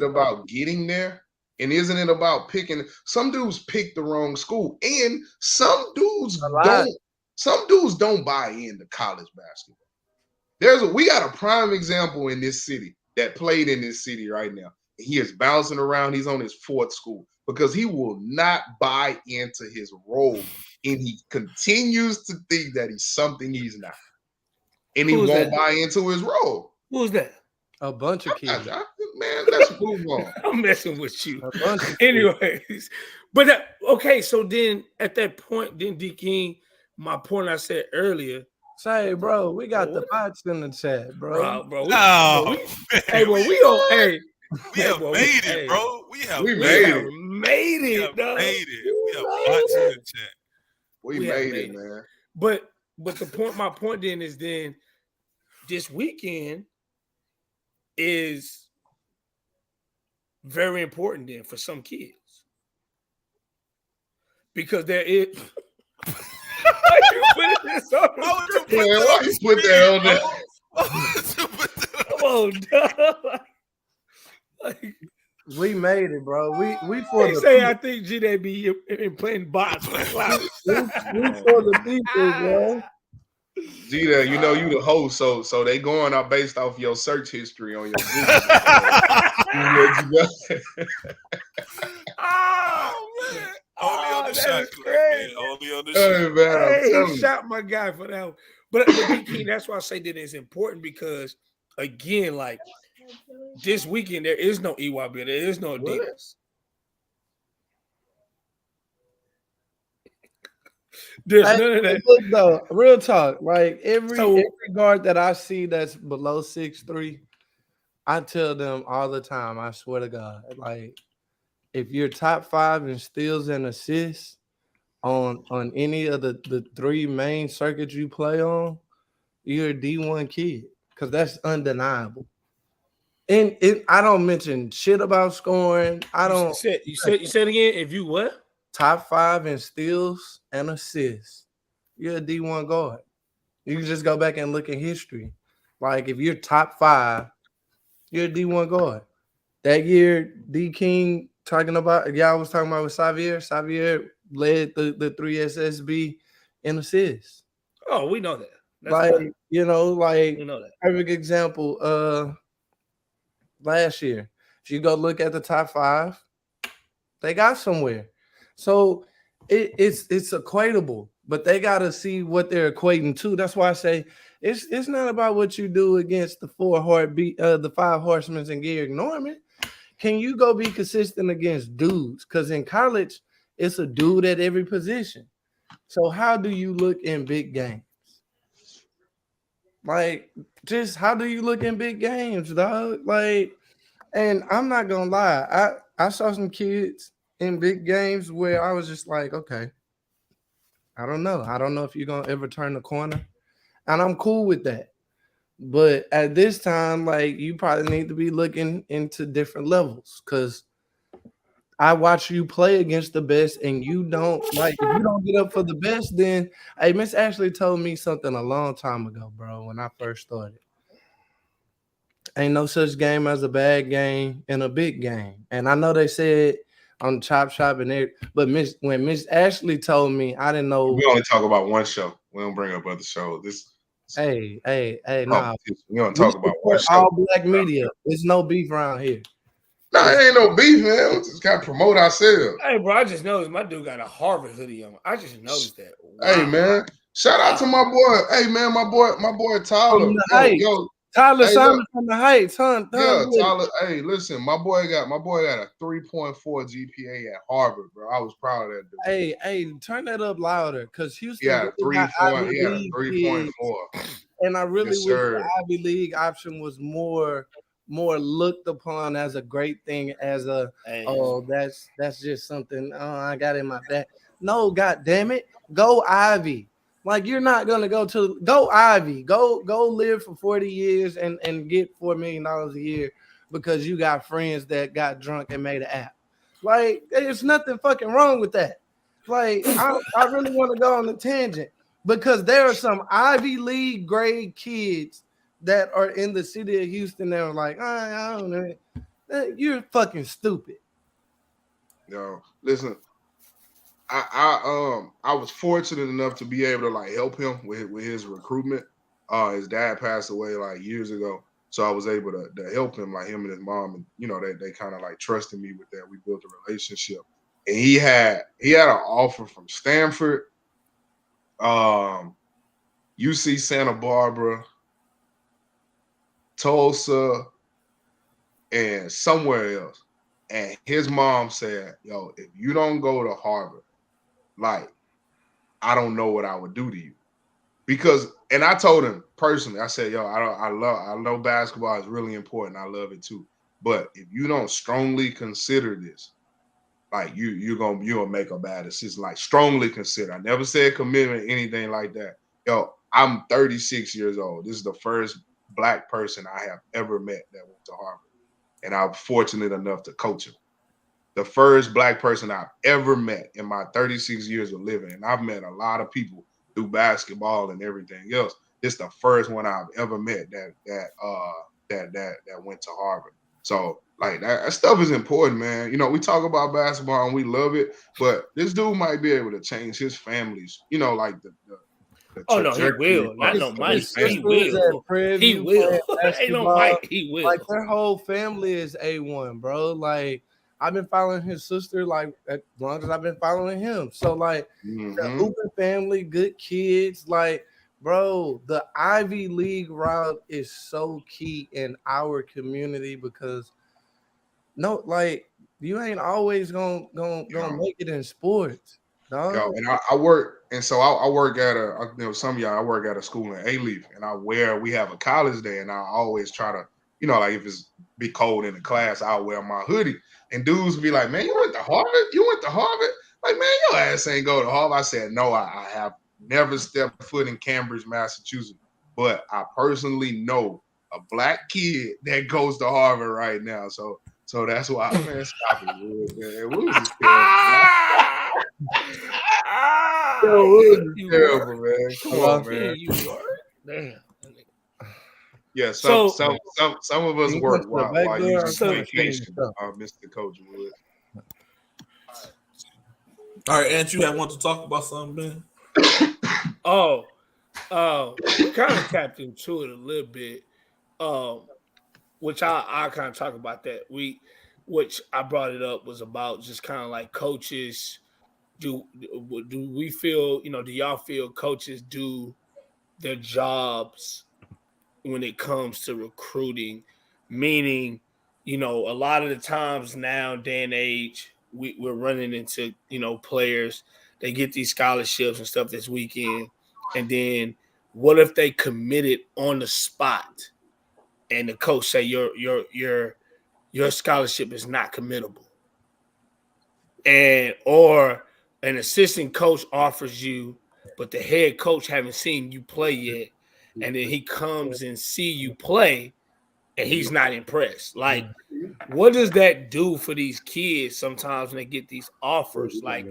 about getting there? And isn't it about picking? Some dudes pick the wrong school, and some dudes don't buy into college basketball. We got a prime example in this city that played in this city right now. He is bouncing around. He's on his 4th school because he will not buy into his role, and he continues to think that he's something he's not. And he won't buy into his role. Who's that? A bunch of kids. Man, let's move on. I'm messing with you. Anyways, but okay, so then at that point, then D King, my point I said earlier. Say, bro, we got the bots in the chat, bro. Bro, we made it, bro. We have made it. We have bots in the chat. We made it, man. But my point then is then this weekend is very important then for some kids, because there is. Why you put this on? Why you put that on there? Come on, dog. Like, we made it, bro. We for the say people. I think GDB playing bots. we for the people, bro. Gita, you know you the host, so they going out based off your search history on your Google. Oh man! Only on the shot clock, man. Only on the shot. Hey, he shot my guy for that one. But King, that's why I say that it's important, because again, like this weekend, there is no EYB, there is no Adidas. There's none of that. Look, though, real talk. Like every guard that I see that's below 6'3", I tell them all the time, I swear to God, like if you're top 5 in steals and assists on any of the 3 main circuits you play on, you're a D1 kid, because that's undeniable. And I don't mention shit about scoring. You said again, if you what? Top 5 in steals and assists, you're a D1 guard. You can just go back and look at history. Like if you're top 5, you're a D1 guard. That year, D King y'all was talking about with Xavier. Xavier led the 3 SSB in assists. Oh, we know that. That's we know that. Perfect example. Last year, if you go look at the top 5, they got somewhere. So it's equatable, but they got to see what they're equating to. That's why I say it's not about what you do against the 5 horsemen and Gary Norman. Can you go be consistent against dudes? Because in college, it's a dude at every position. So how do you look in big games? Like, just how do you look in big games, dog? Like, and I'm not gonna lie, I saw some kids in big games where I was just like, okay, I don't know if you're gonna ever turn the corner, and I'm cool with that. But at this time, like, you probably need to be looking into different levels, because I watch you play against the best, and you don't if you don't get up for the best, then hey, Miss Ashley told me something a long time ago, bro, when I first started. ain't no such game as a bad game and a big game. And I know they said on Chop Shop and there, but when Miss Ashley told me, I didn't know. We only talk about one show. We don't bring up other shows. Hey, nah. We don't talk about one show. All black media. There's no beef around here. Nah, it ain't no beef, man. We just gotta promote ourselves. Hey, bro, I just noticed my dude got a Harvard hoodie on. I just noticed that. Wow. Hey, man. Shout out to my boy. Hey, man, my boy Tyler. Yo, Tyler Simon from the Heights, huh? Yeah, Tyler. Hey, listen, my boy got a 3.4 GPA at Harvard, bro. I was proud of that dude. Hey, turn that up louder, because Houston. Yeah, 3.4. And I really Yes, wish the Ivy League option was more looked upon as a great thing, as a that's just something I got in my back. No, god damn it, go Ivy. Like, you're not gonna go Ivy, go live for 40 years and get $4 million a year because you got friends that got drunk and made an app. Like, there's nothing fucking wrong with that. Like, I really want to go on a tangent, because there are some Ivy League grade kids that are in the city of Houston that are like, I don't know, you're fucking stupid. Yo, listen, I was fortunate enough to be able to like help him with his recruitment. His dad passed away like years ago, so I was able to help him, like him and his mom, and you know they kind of like trusted me with that. We built a relationship, and he had an offer from Stanford, UC Santa Barbara, Tulsa, and somewhere else. And his mom said, "Yo, if you don't go to Harvard, like, I don't know what I would do to you." Because, and I told him personally, I said, "Yo, I know basketball is really important. I love it too. But if you don't strongly consider this, like you're gonna make a bad decision. Like, strongly consider." I never said commitment, anything like that. Yo, I'm 36 years old. This is the first Black person I have ever met that went to Harvard, and I'm fortunate enough to coach him. The first Black person I've ever met in my 36 years of living, and I've met a lot of people through basketball and everything else. It's the first one I've ever met that went to Harvard. So like that stuff is important, man. You know, we talk about basketball and we love it, but this dude might be able to change his family's, you know, like the oh no, he will. Not no Mike. He will. He will. Ain't no Mike. He will. Like, their whole family is A1, bro. Like, I've been following his sister like as long as I've been following him. So like, the Hooper family, good kids. Like, bro, the Ivy League route is so key in our community, because you ain't always gonna make it in sports, dog. Yo, and I work, and so I work at some of y'all, I work at a school in A-Leaf, and we have a college day, and I always try to, you know, like if it's be cold in the class, I'll wear my hoodie. And dudes be like, "Man, you went to Harvard? You went to Harvard?" Like, man, your ass ain't go to Harvard. I said, "No, I have never stepped foot in Cambridge, Massachusetts. But I personally know a Black kid that goes to Harvard right now." So that's why, man, stop it, man. What was this terrible, man? Come on, man. Damn. Yeah, some of us work while you just vacation, Mr. Coach Wood. All right, Ant, you have want to talk about something, man? We kind of tapped into it a little bit, which I kind of talk about that. Which I brought it up was about just kind of like coaches. Do we feel, you know, do y'all feel coaches do their jobs when it comes to recruiting? Meaning, you know, a lot of the times now, day and age, we're running into, you know, players, they get these scholarships and stuff this weekend, and then what if they committed on the spot and the coach say your scholarship is not committable, or an assistant coach offers you, but the head coach haven't seen you play yet, and then he comes and see you play, and he's not impressed. Like, what does that do for these kids sometimes when they get these offers? Like,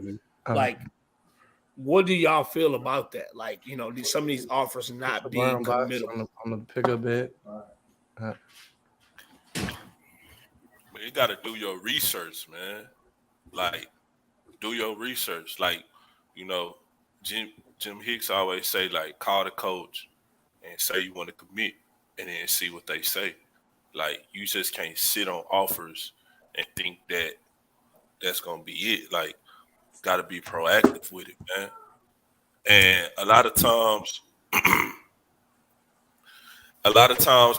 what do y'all feel about that? Like, you know, some of these offers not being committed. I'm gonna pick up it. you got to do your research, man. Like, do your research. Like, you know, Jim Hicks always say, like, call the coach and say you want to commit, and then see what they say. Like, you just can't sit on offers and think that that's gonna be it. Like, got to be proactive with it, man. And a lot of times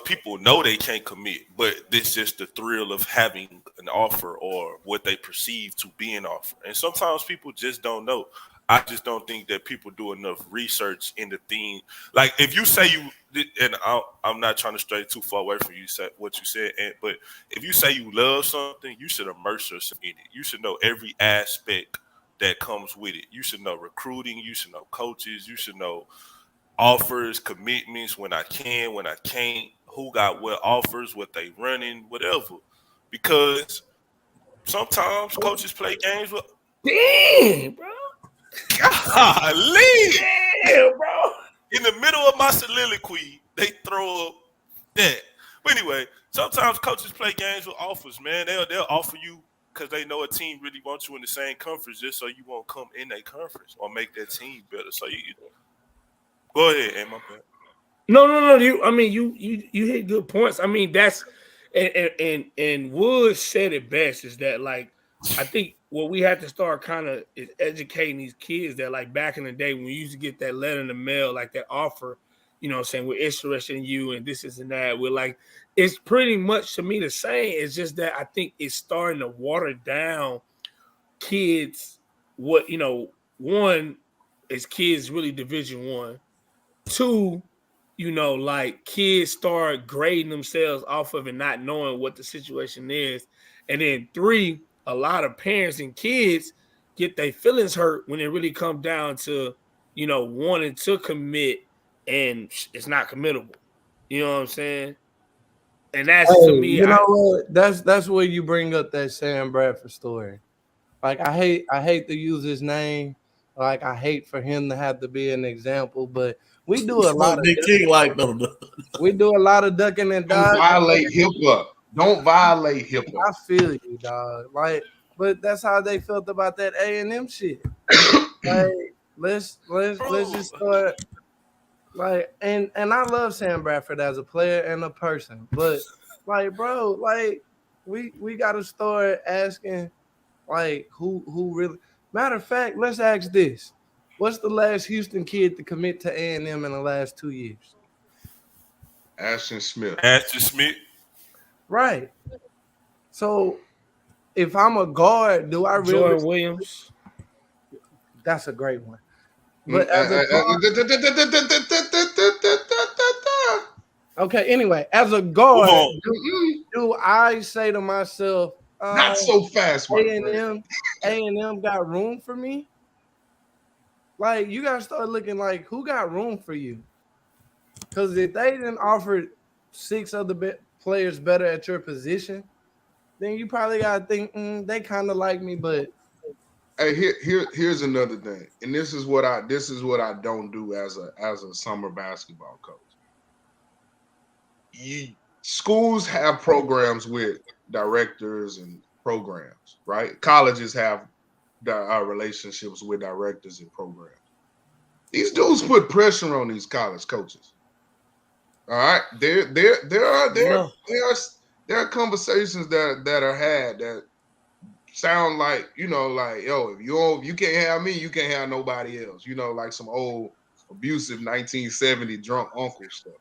people know they can't commit, but this just the thrill of having an offer or what they perceive to be an offer. And sometimes people just don't know. I just don't think that people do enough research in the thing. Like, if you say I'm not trying to stray too far away from you, say what you said, but if you say you love something, you should immerse yourself in it. You should know every aspect that comes with it. You should know recruiting. You should know coaches. You should know offers, commitments, when I can, when I can't, who got what offers, what they running, whatever. Because sometimes coaches play games with. Damn, bro. Golly. Damn, bro. In the middle of my soliloquy, they throw up that. But anyway, sometimes coaches play games with offers, man. They'll offer you because they know a team really wants you in the same conference just so you won't come in a conference or make that team better. So you go ahead, and my bad. No. You hit good points. I mean, that's and Wood said it best is that, like, I think what we have to start kind of is educating these kids that, like, back in the day when we used to get that letter in the mail, like that offer, you know what I'm saying, we're interested in you and this and that. We're like, it's pretty much to me the same. It's just that I think it's starting to water down kids. What, you know, one is kids really Division I. Two, you know, like, kids start grading themselves off of it, not knowing what the situation is. And then three, a lot of parents and kids get their feelings hurt when it really comes down to, you know, wanting to commit and it's not committable. You know what I'm saying? And that's to me. You know what? That's where you bring up that Sam Bradford story. Like, I hate to use his name. Like, I hate for him to have to be an example, but we do a lot of we do a lot of ducking and dodging. Don't violate HIPAA. Don't violate HIPAA. I feel you, dog. Like, but that's how they felt about that A&M shit. Like, let's just start. Like, and I love Sam Bradford as a player and a person, but like, bro, like, we gotta start asking, like, who really. Matter of fact, let's ask this: what's the last Houston kid to commit to A&M in the last 2 years? Ashton Smith. Right. So, if I'm a guard, do I really? Jordan Williams. That's a great one. But okay, anyway, as a guard, do I say to myself, not so fast, A&M got room for me? Like, you gotta start looking like, who got room for you? Because if they didn't offer 6 other players better at your position, then you probably gotta think, they kind of like me, but. Hey, here's another thing, and this is what I don't do as a summer basketball coach. Schools have programs with directors and programs, right? Colleges have relationships with directors and programs. These dudes put pressure on these college coaches. All right, there are conversations that are had that sound like, you know, like, yo, if you can't have me, you can't have nobody else. You know, like some old abusive 1970 drunk uncle stuff.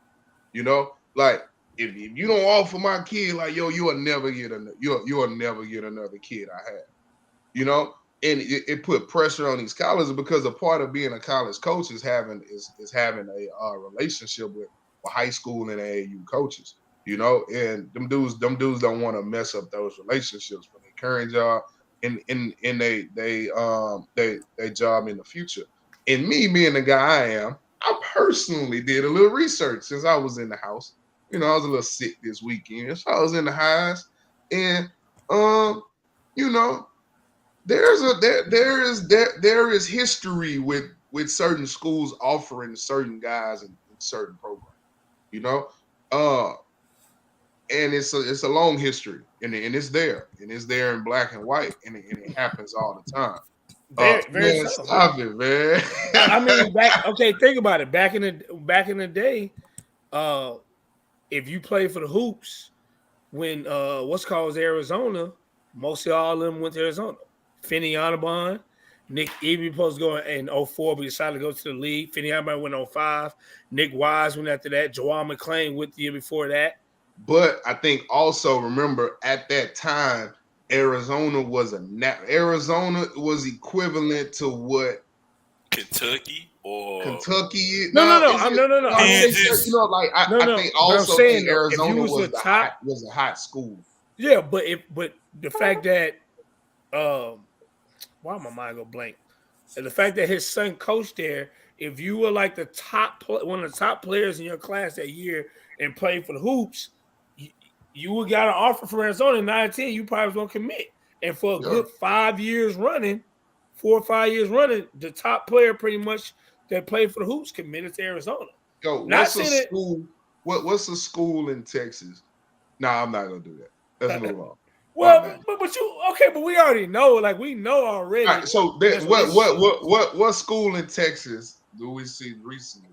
You know, like, if you don't offer my kid, like, yo, you'll never get another kid I have. You know, and it put pressure on these colleges because a part of being a college coach is having a relationship with high school and AAU coaches. You know, and them dudes don't want to mess up those relationships for their current job and they job in the future. And me being the guy I am, I personally did a little research since I was in the house. You know, I was a little sick this weekend, so I was in the highs, and you know, there is history with certain schools offering certain guys in certain programs. You know, and it's a long history, and it's there in black and white, and it happens all the time. Very Man, so. stop it, man. I mean, think about it. Back in the day, if you played for the Hoops, when what's called Arizona, most of all of them went to Arizona. Finney Onabon, Nick Eby supposed to go in 04, but decided to go to the league. Finney Onabon went in 05. Nick Wise went after that. Joel McClain went the year before that. But I think also remember at that time, Arizona was equivalent to what Kentucky or Kentucky. No. Kansas. I think also Arizona was was a hot school. Yeah, but the fact that why my mind go blank? And the fact that his son coached there, if you were like one of the top players in your class that year and played for the Hoops, you would got an offer from Arizona in 19, you probably was gonna commit. And for a good 5 years running, 4 or 5 years running, the top player pretty much that played for the Hoops committed to Arizona. Yo, what's a school? What's a school in Texas? Nah, I'm not gonna do that. Let's move on. Well, but we already know. Like we know already. All right, so what school in Texas do we see recently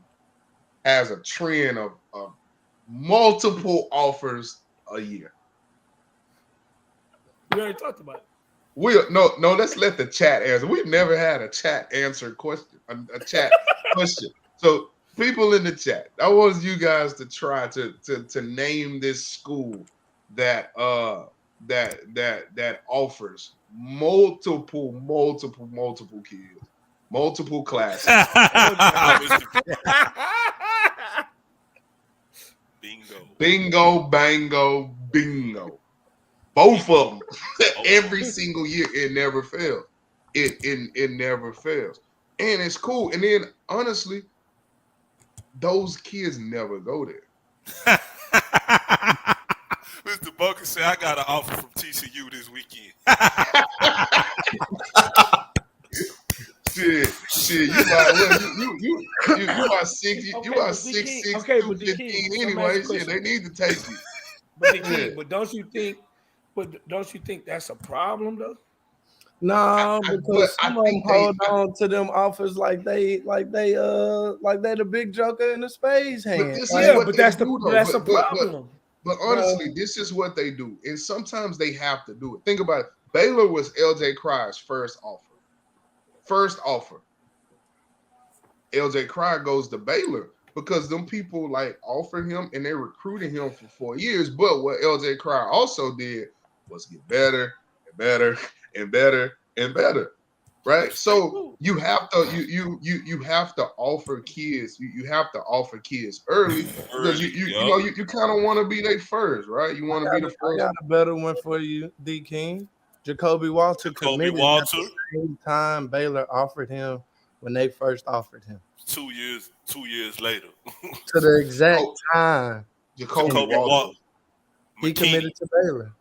has a trend of multiple offers a year? We already talked about it. Let's let the chat answer. We've never had a chat answer question, a chat question. So people in the chat, I want you guys to try to name this school that offers multiple kids, multiple classes. Bingo, bango, bingo. Both of them. Every single year, it never fails. It never fails. And it's cool. And then honestly, those kids never go there. Mr. Bunker said, I got an offer from TCU this weekend. Shit, you about 6'6", 215 anyway. Shit, they need to take you. But don't you think that's a problem though? No, because some of them hold on to them offers like they the big joker in the spades hand. But that's a problem. But honestly, this is what they do, and sometimes they have to do it. Think about it. Baylor was LJ Crier's first offer. LJ Crier goes to Baylor because them people like offered him and they recruited him for 4 years. But what LJ Crier also did was get better and better and better and better, right? So you have to you have to offer kids early because you kind of want to be their first, right? You want to be the first. I got a better one for you, D King. Jacoby Walter committed at the same time Baylor offered him when they first offered him. 2 years later. To the exact time. Jacoby Walter. He committed to Baylor.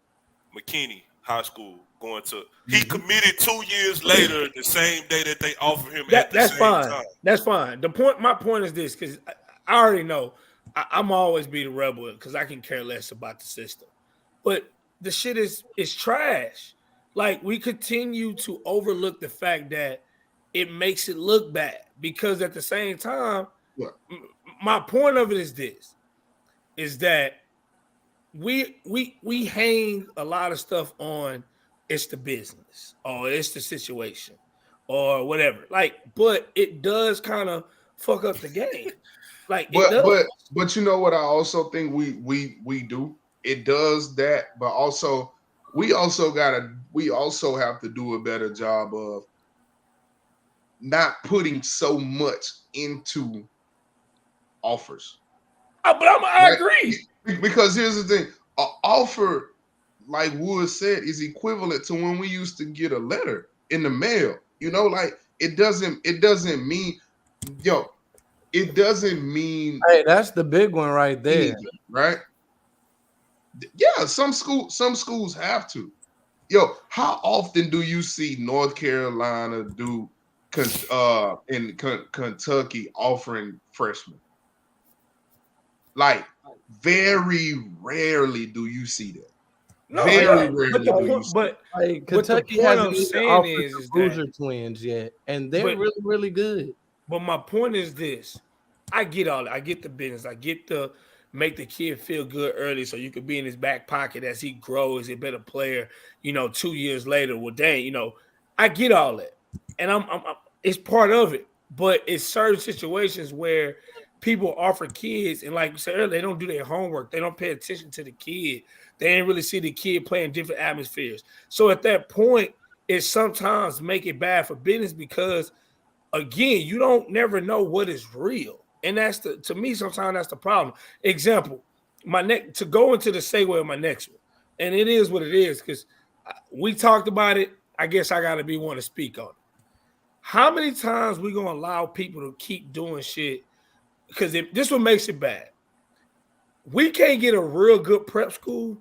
McKinney High School going to. He committed 2 years later, the same day that they offered him. That's fine. That's fine. My point is this, because I already know I'm always be the rebel because I can care less about the system. But the shit is trash. Like, we continue to overlook the fact that it makes it look bad because at the same time, my point of it is this, is that we hang a lot of stuff on it's the business or it's the situation or whatever. Like, but it does kind of fuck up the game. Like, but you know what I also think we do? It does that, but also we also have to do a better job of not putting so much into offers. But I agree. Because here's the thing: an offer, like Wood said, is equivalent to when we used to get a letter in the mail. You know, like it doesn't mean, it doesn't mean. Hey, that's the big one right there, anything, right? Yeah, some schools have to. How often do you see North Carolina do in Kentucky offering freshmen? Like Very rarely do you see that. No, Very yeah, rarely but the do you point, see but Like But the Kentucky point hasn't I'm even saying offered is the that- Boozer twins yet, and they're But- really, really good. But my point is this: I get all that. I get the business. I get the make the kid feel good early, so you could be in his back pocket as he grows, a better player. 2 years later, well, dang, I get all that, and I'm it's part of it. But it's certain situations where people offer kids, and like you said earlier, they don't do their homework. They don't pay attention to the kid. They ain't really see the kid play in different atmospheres. So at that point, it sometimes make it bad for business because, again, you don't never know what is real. And to me, sometimes that's the problem. Example, to go into the segue of my next one, and it is what it is, because we talked about it. I guess I gotta be one to speak on it. How many times we gonna allow people to keep doing shit? Because this what makes it bad. We can't get a real good prep school,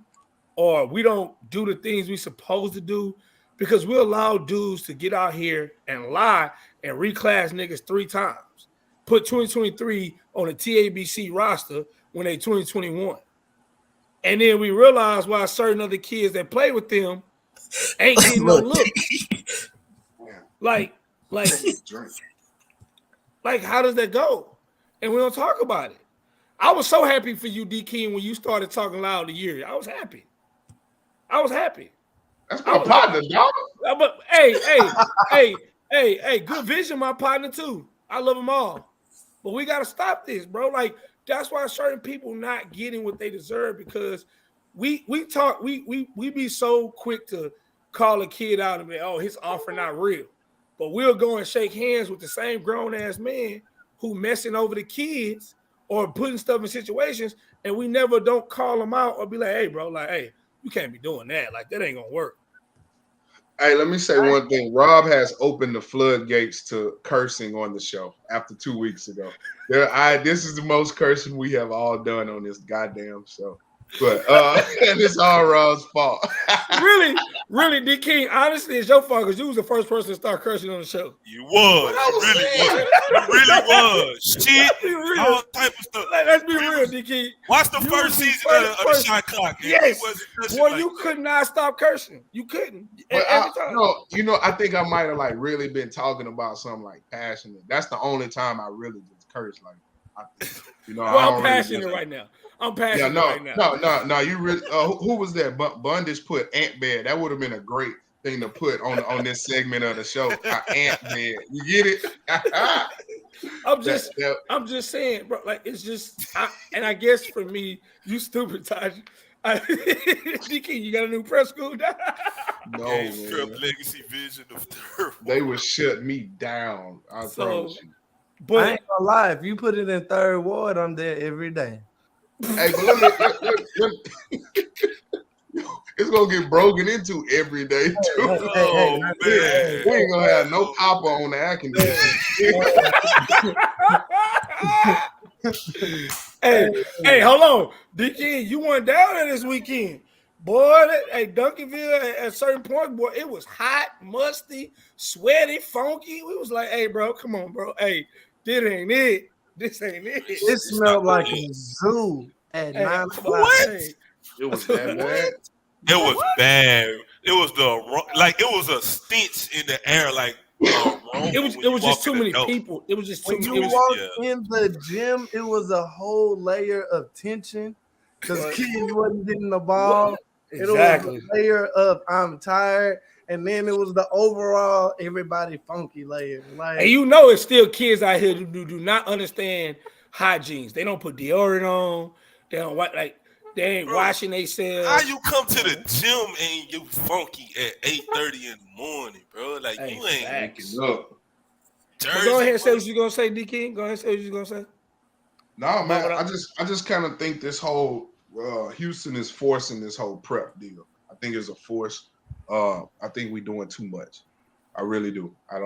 or we don't do the things we supposed to do, because we allow dudes to get out here and lie and reclass niggas 3 times. Put 2023 on the TABC roster when they 2021. And then we realize why certain other kids that play with them ain't getting no looks. Like, how does that go? And we don't talk about it. I was so happy for you, D. King, when you started talking loud a year. I was happy. That's my partner, dog. But hey, good vision, my partner too. I love them all. But we gotta stop this, bro. Like, that's why certain people not getting what they deserve, because we be so quick to call a kid out and be, oh, his offer not real. But we'll go and shake hands with the same grown-ass man who messing over the kids or putting stuff in situations, and we never don't call them out or be like, hey, bro, like, hey, you can't be doing that. Like, that ain't gonna work. Hey, let me say one thing. Rob has opened the floodgates to cursing on the show after 2 weeks ago. This is the most cursing we have all done on this goddamn show. But and it's all Rob's fault. Really, D. King, honestly, it's your fault because you was the first person to start cursing on the show. You really was. Shit, all type of stuff. Let's be real, D. King. Watch the first season of the Shot Clock. Yes. Boy, you could not stop cursing. You couldn't. But Every time. I think I might have like really been talking about something like passionate. That's the only time I really just curse. Like, I'm passionate right now. I'm passionate right now. No. You really? Who was that? Bundish put ant bed. That would have been a great thing to put on this segment of the show. Ant bed. You get it? I'm just saying, bro. Like, it's just, I guess for me, you stupid, Taj. DK, you got a new press school? No, man. Legacy Vision of Third. They would shut me down. I promise you. But I ain't gonna lie, if you put it in Third Ward, I'm there every day. Hey, but let me it's gonna get broken into every day too. Man. We ain't gonna have no copper on the air conditioning. Hey, hold on. DK, you went down there this weekend. Boy, Duncanville at a certain point, boy, it was hot, musty, sweaty, funky. We was like, hey, bro, come on, bro. Hey, this ain't it. It smelled like a zoo at 9 o'clock. What? It was that bad. It was bad. It was it was a stench in the air, like it was just too many people. It was just too many. When you walked in the gym, it was a whole layer of tension because kids wasn't getting the ball. Exactly. It was a layer of I'm tired, and then it was the overall everybody funky layer. Like, and it's still kids out here who do not understand hygiene. They don't put deodorant on. They don't they ain't washing themselves. How you come to the gym and you funky at 8:30 in the morning, bro? Like, you ain't waking up. Go ahead and say what you gonna say, D King. Go ahead and say what you gonna say. No, man. I just kind of think this whole Houston is forcing this whole prep deal. I think it's a force. I think we're doing too much. I really do. I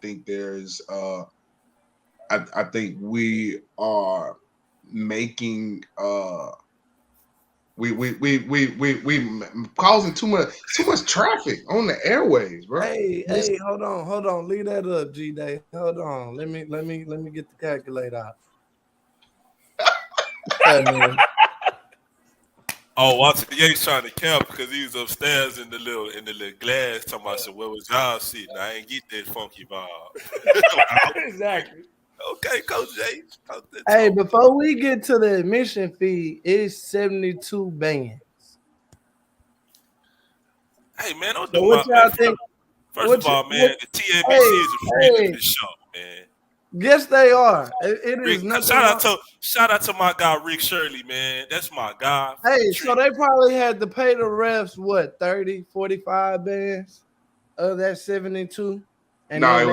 think there's I think we are making we causing too much traffic on the airways, bro. Hey, hold on. Leave that up, G-Day. Hold on. Let me get the calculator out. Oh, Walter Yates trying to camp because he was upstairs in the little glass talking about, so where was y'all sitting? I ain't get that funky vibe. Exactly. Okay, Coach Yates. Talk that Hey, talk. before we get to the admission fee, it's 72 bands. Hey man, don't So do what my man. y'all think? First of all, man, the TABC Hey, is a hey, benefit show, man. yes, they are. It is Rick, nothing wrong. shout out to my guy Rick Shirley, man. That's my guy. Hey, so they probably had to pay the refs what 30, 45 bands of that 72, and No, then it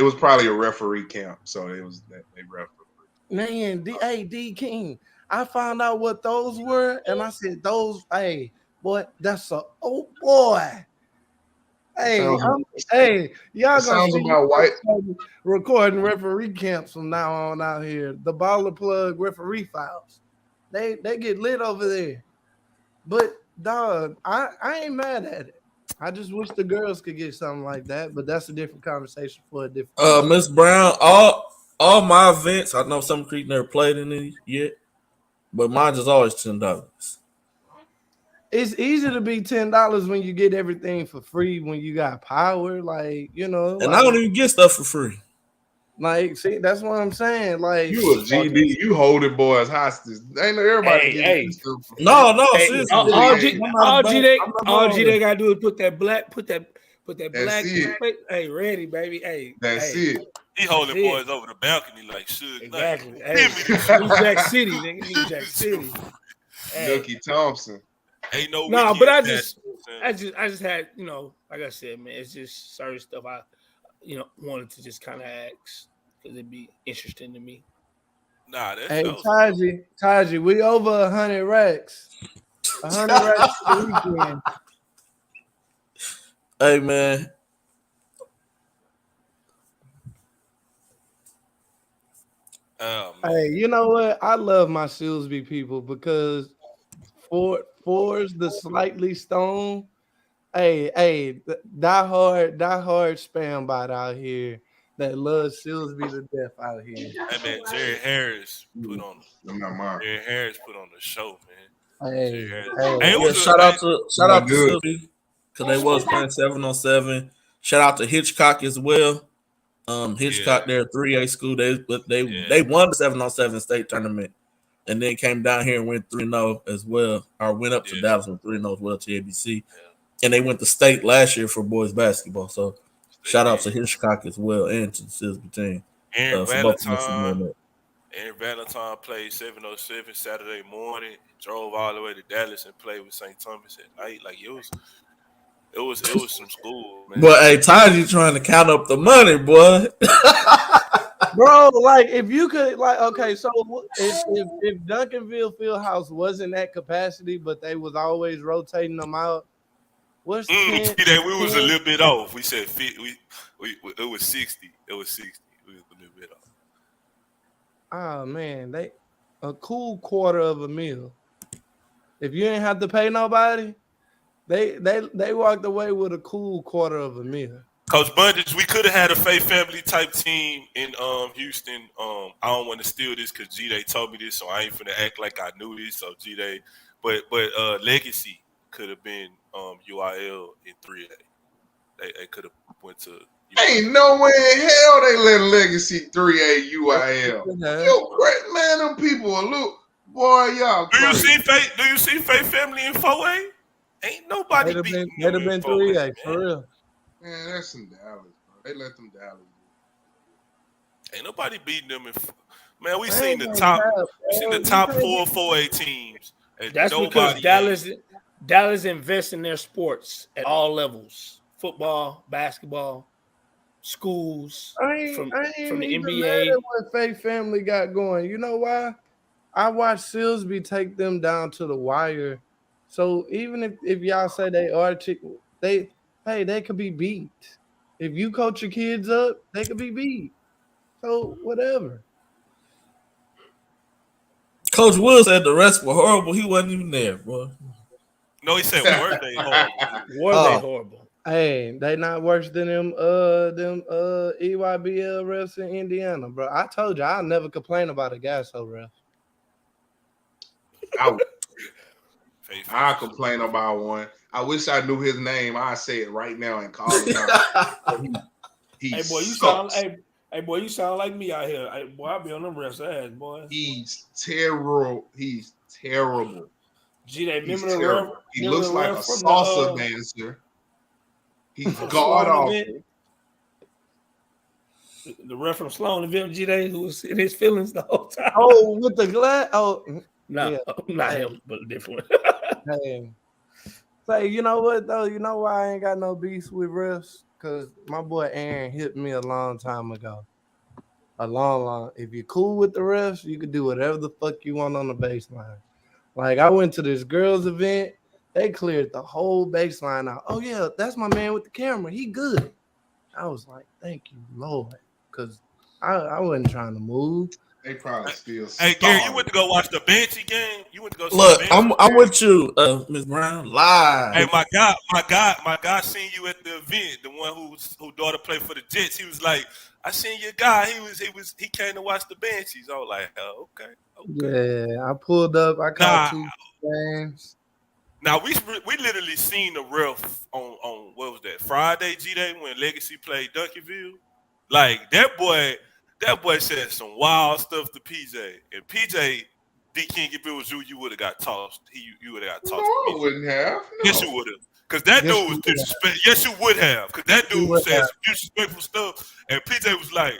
was probably a referee camp, so it was that they ref. man, D King. I found out what those were, and I said those. Hey, boy, that's a oh boy. Hey, y'all It gonna sounds see me about white. recording referee camps from now on out here. The baller plug referee files. They get lit over there. But dog, I ain't mad at it. I just wish the girls could get something like that, but that's a different conversation for a different day. Miss Brown, all my events, I know some Creek never played in it yet, but mine is always $10. It's easy to be $10 when you get everything for free when you got power, like And I don't even get stuff for free. like see, that's what I'm saying. Like You a GD, you holding boys hostage. Ain't everybody getting this stuff for free. No, Hey, seriously. all G I'm they gotta do is put that black That's it. plate. Hey, ready, baby. Hey, That's hey. it. He holding boys over the balcony like Suge Knight. Exactly. Hey, New Jack City, nigga. New Jack City. Hey. Ducky Thompson. Ain't no No, weekend but pass. I just had, like I said, man, it's just certain stuff I, wanted to just kind of ask because it'd be interesting to me. Nah, that's hey Taji, we over 100 racks. 100 racks for the weekend. Hey man. Man. Hey, you know what? I love my Silsby people because four's the slightly stone. Hey, die hard spam bot out here that loves Silsby to death out here. Hey man, Jerry Harris put on the show, man. Hey, Hey, it Yeah, was shout out to good. Sylvie because they was playing 7-on-7. Shout out to Hitchcock as well. Hitchcock, their 3A school. They won the 7-on-7 state tournament, and then came down here and went 3-0 as well. Or went up to Dallas and 3-0 as well to ABC, and they went to state last year for boys basketball. So shout out to Hitchcock as well and to the Silsby team. Aaron For both of them for doing that. Aaron Valentine played 7-on-7 Saturday morning. Drove all the way to Dallas and played with St. Thomas at night. Like it was some school, man. But hey, Taji trying to count up the money, boy. bro, like if you could, like, okay, so if Duncanville Fieldhouse wasn't at capacity, but they was always rotating them out, what's 10? We was a little bit off. We said it was 60. It was 60. We was a little bit off. Oh man, they a cool quarter of a meal. If you ain't have to pay nobody, they walked away with a cool quarter of a meal. Coach Bundes, we could have had a Faith family type team in Houston. I don't want to steal this because G-Day told me this, so I ain't finna act like I knew this. So G-Day, but Legacy could have been UIL in 3A. They could have went to. Ain't no way in hell they let Legacy 3A UIL. Yo, great man, them people are look. Boy, y'all crazy. Do you see Faith family in 4A? Ain't nobody beating them in 3A for real. Man, that's in Dallas, bro. They let them Dallas. Ain't nobody beating them in. Man, we seen the top 4 4A teams. That's because Dallas invests in their sports at all levels: football, basketball, schools, from the NBA. What Faith family got going? You know why? I watched Silsby take them down to the wire. So even if y'all say they are they could be beat. If you coach your kids up, they could be beat. So whatever. Coach Wood said the rest were horrible. He wasn't even there, bro. No, he said were they horrible? Were they horrible? Hey, they not worse than them EYBL refs in Indiana, bro. I told you I'll never complain about a Gasso ref. I complain about one. I wish I knew his name. I say it right now and call him out. He hey boy, you sucks. sound hey boy, you sound like me out here. Hey, boy, I'll be on them refs' ass, boy. He's terrible. He's terrible. G-Day, He's remember the terrible. ref? He looks like a from salsa dancer. He's god awful. The ref from Sloan event, G-Day, who was in his feelings the whole time. Oh, with the glass. Oh, no, yeah. Not him, but a different. Hey. Say, you know what though? You know why I ain't got no beef with refs? Cause my boy Aaron hit me a long time ago. A long. If you're cool with the refs, you can do whatever the fuck you want on the baseline. Like I went to this girls event, they cleared the whole baseline out. Oh yeah, that's my man with the camera. He good. I was like, thank you, Lord, because I wasn't trying to move. They probably still. Hey, Gary, you went to go watch the Banshee game? You went to go see Look, the Banshee I'm with you, Ms. Brown. Live. Hey, my guy seen you at the event. The one whose daughter played for the Jets. He was like, I seen your guy. He came to watch the Banshees. I was like, oh, okay. Yeah, I pulled up. I caught 2 games. Now we literally seen the ref on what was that Friday G-Day when Legacy played Duncanville. Like that boy said some wild stuff to PJ, and PJ D King, if it was you would have got tossed. You would have got tossed. No, I wouldn't have. No. Yes, you would have. Because that dude was disrespectful. Yes, you would have. Because that dude said some disrespectful stuff. And PJ was like,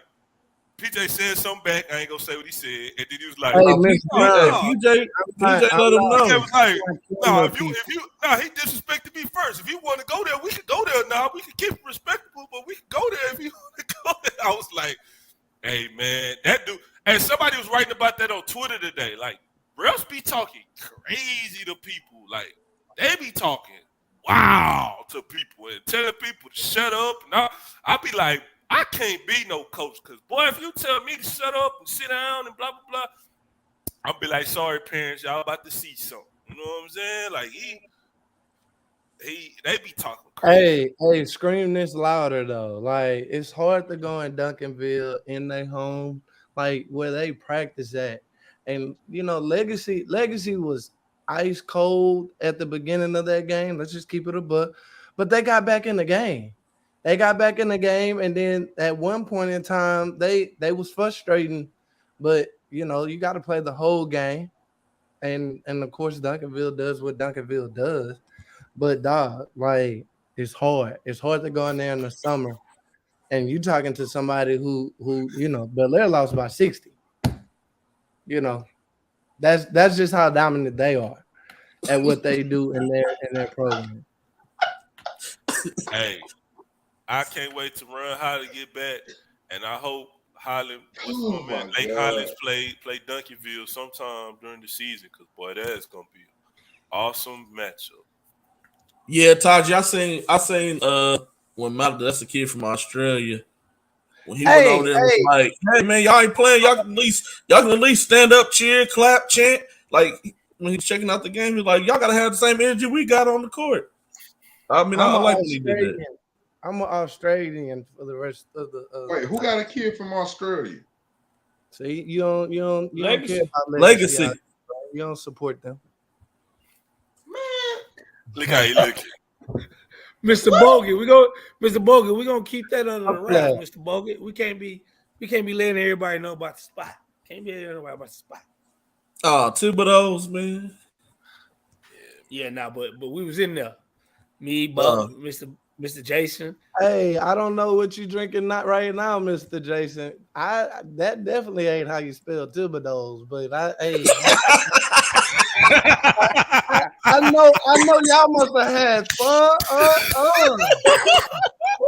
PJ said something back. I ain't going to say what he said. And then he was like, hey, PJ let him know. PJ was like, no, if you he disrespected me first. If you want to go there, we could go there now. We could keep it respectable, but we could go there if you want to go there. I was like, hey, man, that dude. And somebody was writing about that on Twitter today. Like, refs be talking crazy to people. Like, they be talking wow to people and telling people to shut up. And I be like, I can't be no coach because, boy, if you tell me to shut up and sit down and blah, blah, blah, I'll be like, sorry, parents, y'all about to see something. You know what I'm saying? Like, they be talking crazy. Hey, scream this louder, though. Like, it's hard to go in Duncanville in their home, like, where they practice at. And, you know, Legacy was ice cold at the beginning of that game. Let's just keep it a buck. But they got back in the game. And then at one point in time, they was frustrating. But, you know, you got to play the whole game. And of course, Duncanville does what Duncanville does. But, dog, like, it's hard. It's hard to go in there in the summer. And you talking to somebody who you know, Belair lost by 60. You know, that's just how dominant they are at what they do in their program. Hey, I can't wait to run Holly get back, and I hope Holland, Lake Highlands play Duncanville sometime during the season, because boy, that's gonna be an awesome matchup. Yeah, Taji, I seen when that's a kid from Australia. When he went over there and was like, hey man, y'all ain't playing, y'all can at least stand up, cheer, clap, chant. Like when he's checking out the game, he's like, y'all gotta have the same energy we got on the court. I mean, I like when he did that. I'm an Australian for the rest of the. Wait, who got a kid from Australia? See, you don't care about Legacy. You don't support them. Man, look how he looking. Mr. Bogie, we're gonna keep that under the wrap, Mr. Bogie. We can't be letting everybody know about the spot. Can't be letting everybody about the spot. Oh, Thibodeau's, man. Yeah, but we was in there. Me, Bob, Mr. Jason. Hey, I don't know what you drinking not right now, Mr. Jason. That definitely ain't how you spell Thibodeau's, but I know y'all must have had fun.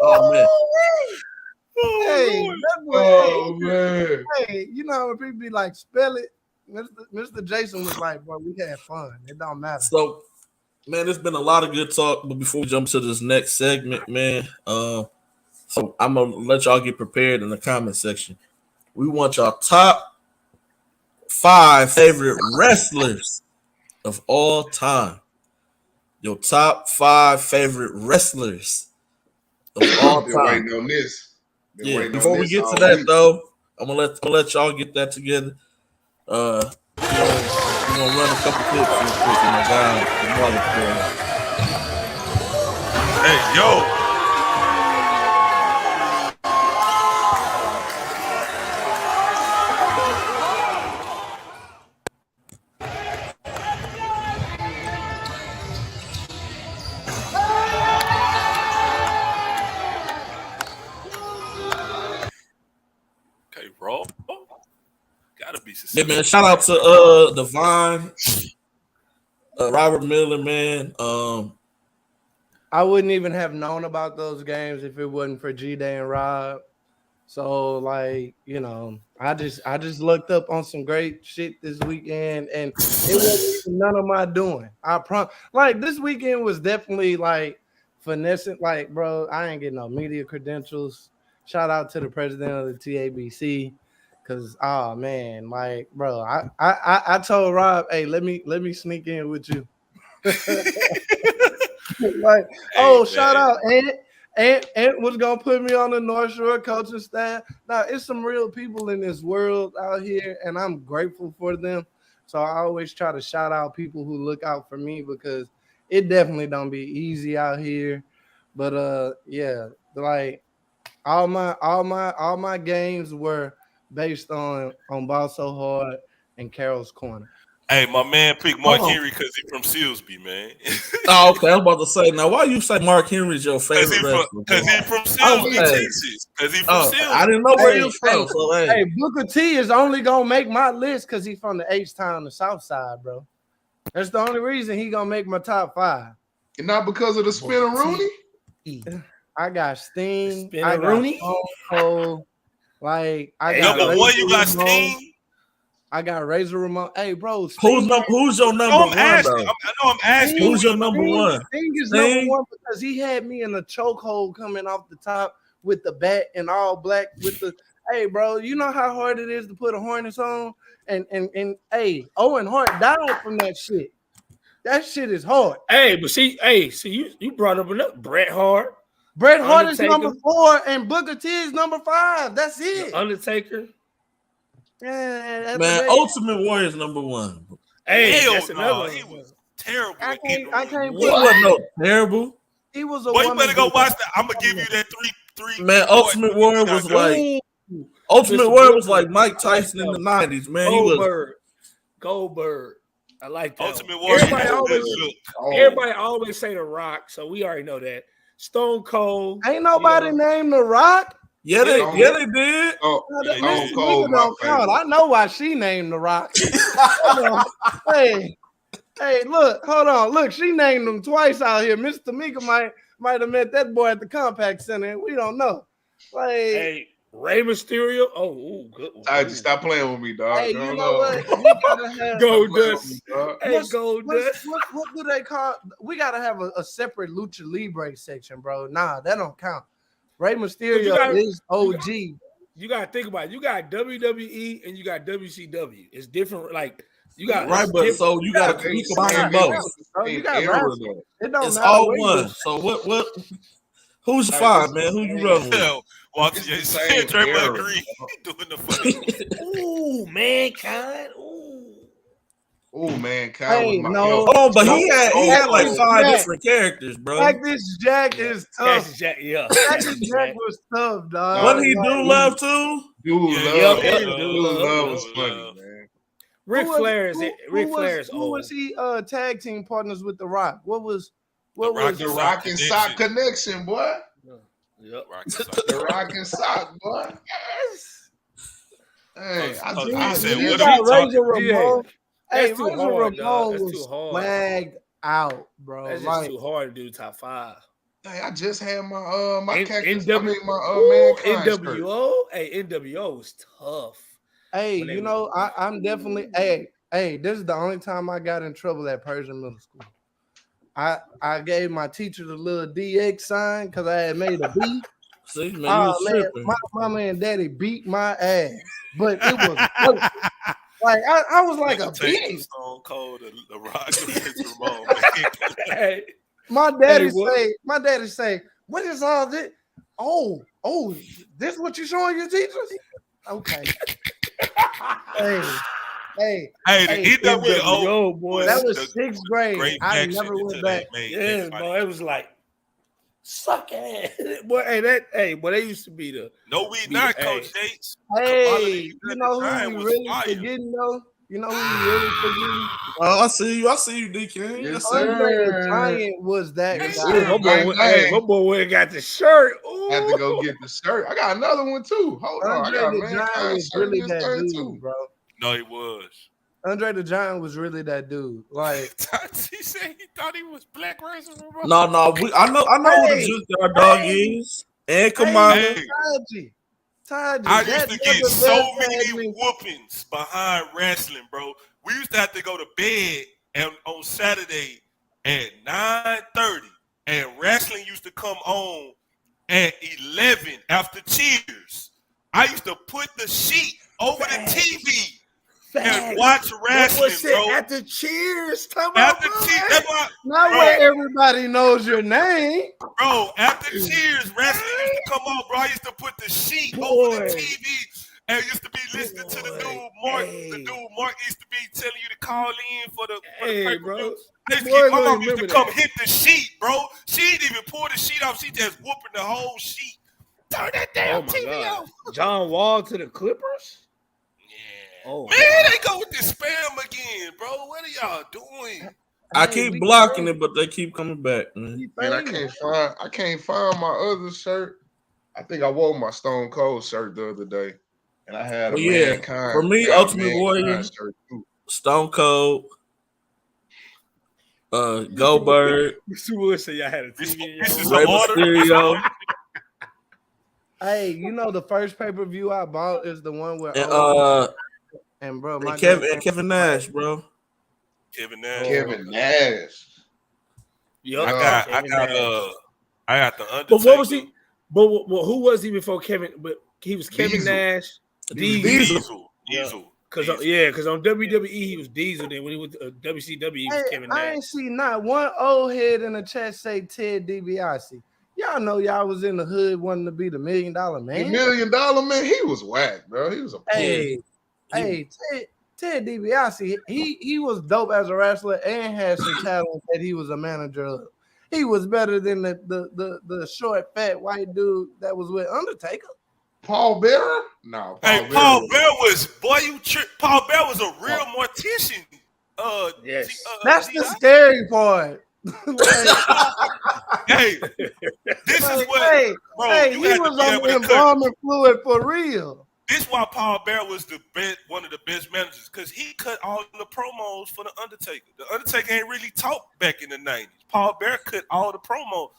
Oh man. Man. Hey, you know when people be like, spell it. Mr. Jason was like, bro, we had fun. It don't matter. So, man, there's been a lot of good talk, but before we jump to this next segment, man, so I'm gonna let y'all get prepared in the comment section. We want y'all top 5 favorite wrestlers of all time. Your top 5 favorite wrestlers of all time. Waiting on this. Yeah. Before we get to that, though, I'm gonna let y'all get that together. We're gonna run a couple clips real quick in the guy, the Marley player. Hey, yo. Okay, bro. Gotta be Yeah, successful. man. Shout out to Divine, Robert Miller, man. I wouldn't even have known about those games if it wasn't for G-Day and Rob. So like, you know, I just looked up on some great shit this weekend, and it wasn't even none of my doing. I promise. Like this weekend was definitely like finessing. Like, bro, I ain't getting no media credentials. Shout out to the president of the TABC, cause oh man, like, bro, I told Rob, hey, let me sneak in with you. Like, Hey, shout man. out Ant was gonna put me on the North Shore coaching staff. Now it's some real people in this world out here, and I'm grateful for them. So I always try to shout out people who look out for me, because it definitely don't be easy out here. But yeah, like all my games were based on Ball So Hard and Carol's Corner. Hey, my man picked Mark Hold on. Henry because he's from Silsby, man. Oh, okay. I was about to say, now why you say Mark Henry's your favorite wrestler? Because he's from Oh, Silsby, hey. Texas. Because he's from Oh, Silsby. I didn't know where Hey, he was from. So hey, Hey, Booker T is only gonna make my list because he's from the H-Town, the South Side, bro. That's the only reason he gonna make my top 5. And not because of the Spinner Rooney. I got Sting, Spinner I got Rooney? Stone Cold, like I got Number one, you got Razor Ramon. Sting. I got Razor Ramon. Hey, bro, who's Sting, who's your number No, I'm one asking. though? I know I'm asking. Sting- Who's your number one? Sting is Sting? number one because he had me in a chokehold coming off the top with the bat and all black with the. Hey, bro, you know how hard it is to put a harness on, and hey, Owen Hart died from that shit. That shit is hard. Hey, but see, you brought up another Bret Hart, Bret Hart is Undertaker. number 4, and Booker T is number 5. That's it. Undertaker. Yeah, Man, Ultimate Warrior's number one. Hey, Hell that's no, another one. he was terrible. I can't. I can't. He wasn't no terrible. He was a. Well, you woman better go beater. watch that. I'm gonna give you that three. Man, Ultimate Warrior was like Ultimate Mr. Warrior was Brooklyn. like Mike Tyson I in like the '90s. Man, he was. Goldberg. I like that. Ultimate one. Warrior. Everybody always, Oh, everybody always say The Rock, so we already know that. Stone Cold. Ain't nobody named The Rock. Yeah, they Yeah. did. oh, This yeah, nigga Cold, my don't count. favorite. I know why she named The Rock. Hey, look, hold on. Look, she named him twice out here. Miss Tamika might have met that boy at the Compact Center. We don't know. Like, Hey, Rey Mysterio. Oh, ooh, good one. I just stop playing with me, dog. hey, you No, know no. what? We gotta have Go Stop playing with Dust. me, dog. Hey, Gold Dust. what do they call? We gotta have a separate Lucha Libre section, bro. Nah, that don't count. Rey Mysterio is OG. You gotta think about it. You got WWE and you got WCW. It's different. Like you got Right, but different. so you got to They combine say both. it's Bro, the you same got era, wrestlers. though. It don't It's matter all where you one. go. So what? Who's your Like, five, it's man? the Who you same- running with? Hell, Walter It's the J. same Draymond era. Green doing the funny. Ooh, mankind. Ooh. Oh man, Kyle Hey, was my no. yo. Hold on, but he had like Cactus 5 Jack. different characters, bro. Cactus Jack is tough. Cactus Jack, yeah. Cactus Jack was tough, dog. What he Like, do love too? Dude, Yeah, love, yeah, dude, Dude love Love, was Dude funny, Love. man. Ric Flair is who old. was he tag team partners with The Rock? What was Rock The and Rock and Sock Connection. connection, boy. Yep. Rock The Rock and Sock, boy. yes. Hey, He said, You what got are we talking? Razor Ramon. Hey, That's too Razor hard, dog. Ramon That's was too hard. swagged out, bro. That's just Like, too hard to do top 5. hey, I just had my my N- cactus. NW I mean my mankind shirt. NWO. Hey, NWO was tough. hey, when they you know, I'm definitely hey, this is the only time I got in trouble at Persian Middle School. I gave my teacher the little DX sign because I had made a B. See, man, you Oh was man, tripping. my mama and daddy beat my ass, but it was like I was like a beast. Stone Cold, the Rock, and Ramon. Hey, My daddy what? say, what is all this? Oh, this what you showing your teachers? Okay. Hey, the NWO boy. That was the sixth grade. great I faction never went until back. they made Yes, everybody. bro. It was like suck ass. Boy, boy, they used to be the No, we be not, the- Coach Yates. Hey, you at know the time who we was really fire. forgetting though? You know who we really forgetting? Oh, I see you, D King. Yes, Andre the sir. Giant was that Yes, guy. sir. my boy went and got the shirt. Ooh. Had to go get the shirt. I got another one too. Hold on, I Andre got a the Giant Mankind was shirt really in this that thing dude, too. bro. No, he was. Andre the Giant was really that dude. Like, He said he thought he was black racism. Bro. No, I know who the junkyard dog is. And Kamala. Taji, I that used to get nigga so best many had me- whoopings behind wrestling, bro. We used to have to go to bed on Saturday at 9:30, and wrestling used to come on at 11 after Cheers. I used to put the sheet over the TV and watch wrestling, bro. After Cheers, After Cheers, that's why, Not bro. where everybody knows your name. Bro, after Cheers, wrestling used to come on, bro. I used to put the sheet over the TV and used to be listening to the dude Mark. The dude Mark used to be telling you to call in for the bro. I used to get, my mom used to come hit the sheet, bro. She didn't even pour the sheet off. She just whooping the whole sheet. Turn that damn TV off. John Wall to the Clippers? Yeah. Oh, man, they go with this spam again, bro. What are y'all doing? I keep blocking it, but they keep coming back, man. And I can't find my other shirt. I think I wore my Stone Cold shirt the other day, and I had a Mankind. For me, Ultimate Warrior, shirt too. Stone Cold, Goldberg, Say y'all had a TV in This is your Rey an order. Mysterio, Hey, you know the first pay-per-view I bought is the one where and bro, my Kevin Nash, bro. Kevin Nash. Kevin Nash. Yup. I got the Undertaker. But what was he? But who was he before Kevin? But he was Kevin Diesel. Nash. Diesel. Because on WWE he was Diesel. Then when he went to WCW he was Kevin Nash. I ain't see not one old head in the chat say Ted DiBiase. Y'all know y'all was in the hood wanting to be the $1 million man. The $1 million man, he was whack, bro. He was a Ted DiBiase, he was dope as a wrestler and had some talent that he was a manager of. He was better than the short, fat white dude that was with Undertaker. Paul Bearer? No. Paul Bear was Paul Bear was a real mortician. Yes. That's the scary part. Hey, this is what, bro. Hey, he was on the embalming fluid for real. This is why Paul Bear was one of the best managers, because he cut all the promos for the Undertaker. The Undertaker ain't really talked back in the 90s. Paul Bear cut all the promos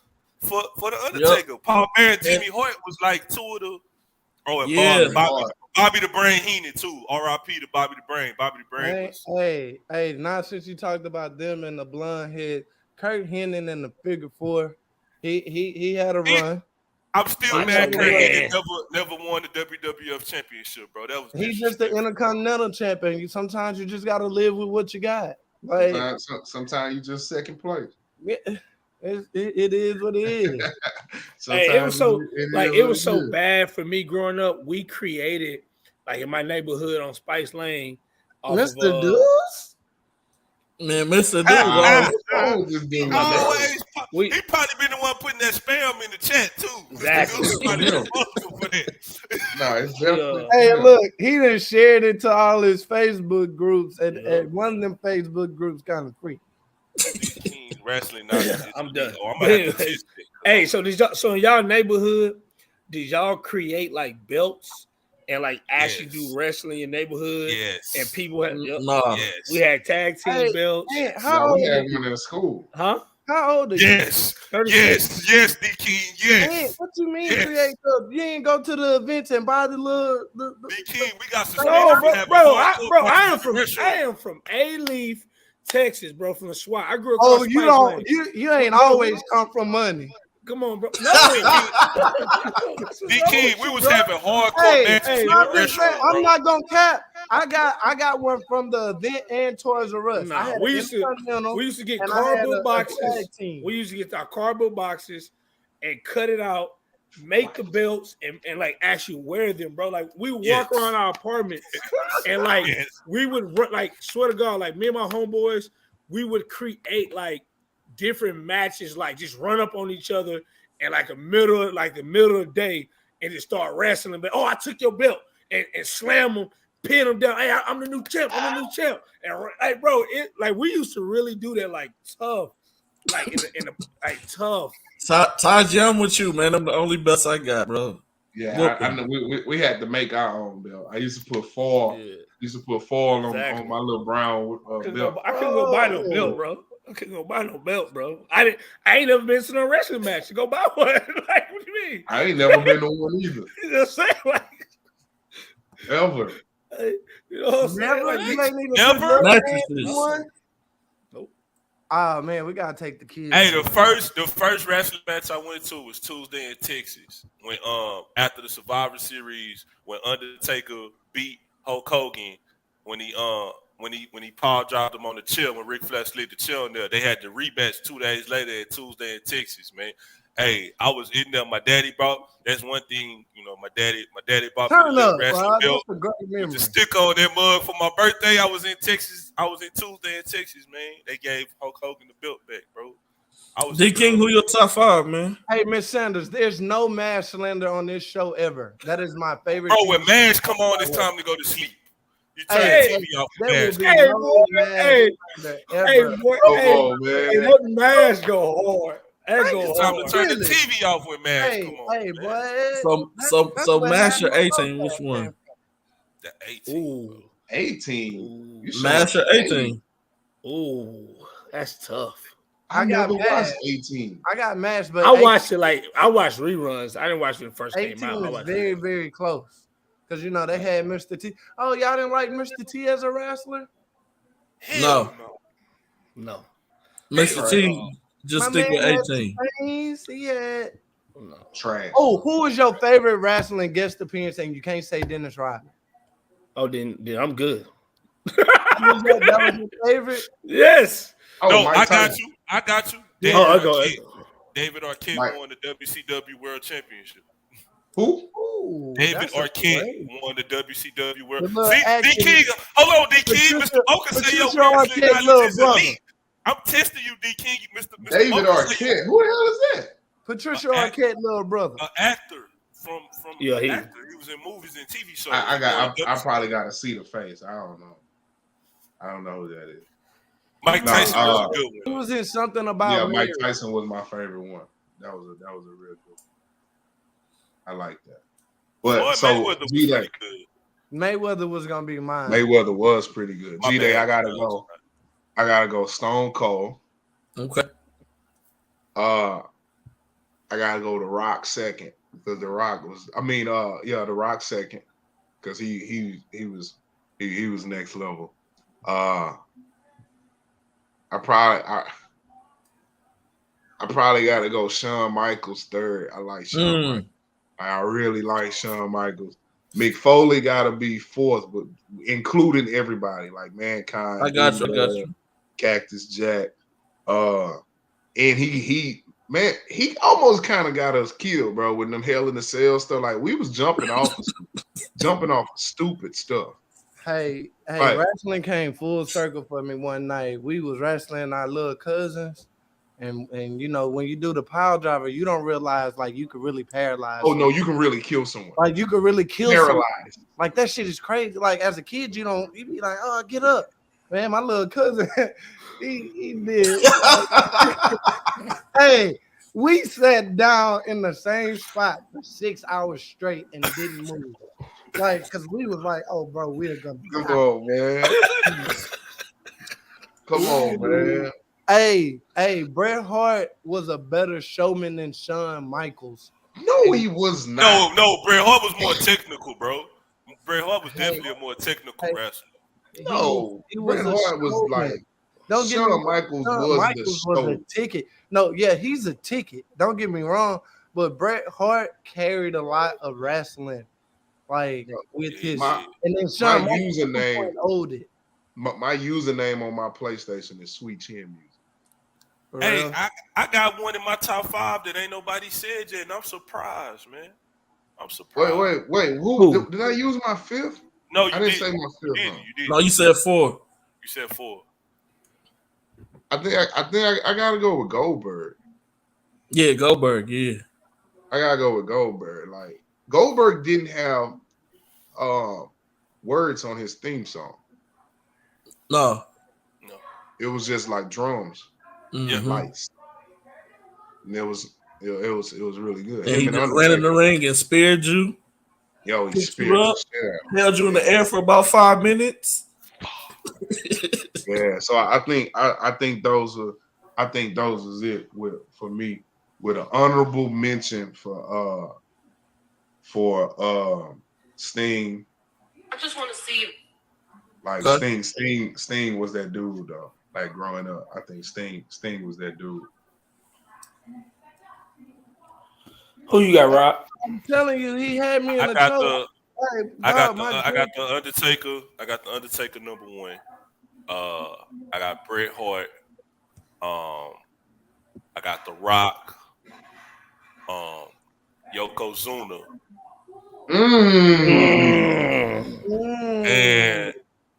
for the Undertaker. Yep. Paul Bear and Jimmy Hoyt was like two of the. Bobby the Brain Heenan too. R.I.P. to Bobby the Brain. Bobby the Brain. Hey! Now since you talked about them and the blonde head, Kurt Hennig in the figure four, he had a run. I'm still mad Kurt Hennig never won the WWF championship, bro. That was he's just the Intercontinental champion. Sometimes you just gotta live with what you got. Like sometimes you just second place. Yeah. It is what it is. Hey, it was so bad for me growing up. We created, like in my neighborhood on Spice Lane, Mr. Deuce. Man, Mr. Deuce. He probably been the one putting that spam in the chat too. Exactly. No, it's definitely. Hey, look, he done shared it to all his Facebook groups, and one of them Facebook groups kind of creepy. Wrestling. I'm done. Hey, so in y'all neighborhood, did y'all create like belts and like actually do wrestling in your neighborhood? Yes. And people had we had tag team belts. Hey, how old we had one in school. Huh? How old are you? Yes, D King. Yes. Hey, what you mean create the? You ain't go to the events and buy the little. D King, we got some. I am from A-Leaf, Texas, bro, from the SWAT. I grew up. Oh, you ain't always come from money. Come on, bro. No. D King, we was having hardcore matches. I'm not gonna cap. I got one from the event and Toys R Us. Nah, we used to get cardboard boxes. We used to get our cardboard boxes and cut it out make the belts and like actually wear them, bro. Like we would walk around our apartments and like we would run, like swear to God, like me and my homeboys, we would create like different matches, like just run up on each other and like the middle of the day and just start wrestling. But I took your belt and slam them, pin them down. Hey, I'm the new champ. I'm the new champ. And like, bro, like we used to really do that, like tough, like in the like tough. Taj, I'm with you, man. I'm the only best I got, bro. Yeah, I know. We had to make our own belt. I used to put foil. On my little brown belt. I couldn't go buy no belt, bro. I couldn't go buy no belt, bro. I ain't never been to no wrestling match to go buy one. Like, what do you mean? I ain't never been to one either. You know what I'm saying? Like, ever. You know what I'm saying? Like, you ain't even Never. one. Nope. Oh man, we gotta take the kids. Hey, the first wrestling match I went to was Tuesday in Texas when after the Survivor Series when Undertaker beat Hulk Hogan when he power dropped him on the chair when Ric Flair slid the chair on there. They had the rematch 2 days later at Tuesday in Texas, man. Hey, I was in there. My daddy brought. That's one thing, my daddy bought me the wrestling belt. With the sticker on that mug for my birthday. I was in Texas. I was in Tuesday in Texas, man. They gave Hulk Hogan the belt back, bro. D King, who your top 5, man? Hey, Miss Sanders, there's no Mash slander on this show ever. That is my favorite. Bro, when Mash come on, it's time to go to sleep. You turn the TV off for Mash. Let Mash go hard. It's time to turn the TV off with Mash. Come on, hey, boy. So Mash or 18, which one? The 18. 18. Mash or 18? Ooh, that's tough. I got watched 18. I got Mash, but I watched it I watched reruns. I didn't watch it when it first came out. 18 was very, very close. Because, they had Mr. T. Oh, y'all didn't like Mr. T as a wrestler? No. Mr. T, just My stick with man 18. He had trash. Oh, who was your favorite wrestling guest appearance? And you can't say Dennis Rodman. Oh, then I'm good. That was your favorite? Yes. Oh, no, I got you. David Arquette won the WCW World Championship. Who? Ooh, David Arquette won the WCW World. See, D King, hold on, D King. Mr. Oka say your elite. I'm testing you, D King. Mr. David Arquette. Who the hell is that? Patricia Arquette, little brother. An actor from he was in movies and TV shows. I probably got to see the face. I don't know who that is. Mike Tyson was a good one. He was in something about Mike Tyson was my favorite one. That was a real good one. I like that. But Mayweather was gonna be mine. Mayweather was pretty good. G-Day, I gotta go Stone Cold. Okay. I gotta go The Rock second because The Rock was. The Rock second because he was next level. I probably got to go Shawn Michaels third. I like Shawn Michaels. I really like Shawn Michaels. Mick Foley got to be fourth, but including everybody like Mankind. I got you. Cactus Jack. And he almost kind of got us killed, bro, with them Hell in the Cell stuff. Like we was jumping off stupid stuff. Hey, wrestling came full circle for me one night. We was wrestling our little cousins, and when you do the pile driver, you don't realize like you could really paralyze. Oh no, you can really kill someone. Like you could really kill someone. Like that shit is crazy. Like as a kid, you be like, oh, get up, man. My little cousin, he did. Hey, we sat down in the same spot for 6 hours straight and didn't move. Like, because we was like, oh, bro, we're gonna be Come on, man. Hey, Bret Hart was a better showman than Shawn Michaels. No, he was not. No, Bret Hart was more technical, bro. Bret Hart was definitely a more technical wrestler. No, Bret Hart was like. Shawn Michaels was a ticket. No, yeah, he's a ticket. Don't get me wrong, but Bret Hart carried a lot of wrestling. Like with his and then Shawn username. My username on my PlayStation is Sweet Chin Music. Hey, I got one in my top 5 that ain't nobody said yet, and I'm surprised, man. I'm surprised. Wait. Who? Did I use my 5th? No, you I didn't didn't. say my You 5th. didn't. You didn't. No, you said 4. You said 4. I think I gotta go with Goldberg. Yeah, Goldberg. Yeah, I gotta go with Goldberg. Like Goldberg didn't have words on his theme song. no. It was just like drums, Mm-hmm. lights, and it was really good. And Him he and just ran in the Undertaker. ring and speared you. Yo, he Picked you speared up, the shit. held you in the air for about 5 minutes. Yeah, so I think those is it for me with an honorable mention for Sting. I just want to see. Like Okay. Sting was that dude though. Like growing up, I think Sting was that dude. Who you got, Rob? I'm telling you, he had me in I a got choke. I got the Undertaker. I got the Undertaker number 1. I got Bret Hart. I got The Rock. Yokozuna.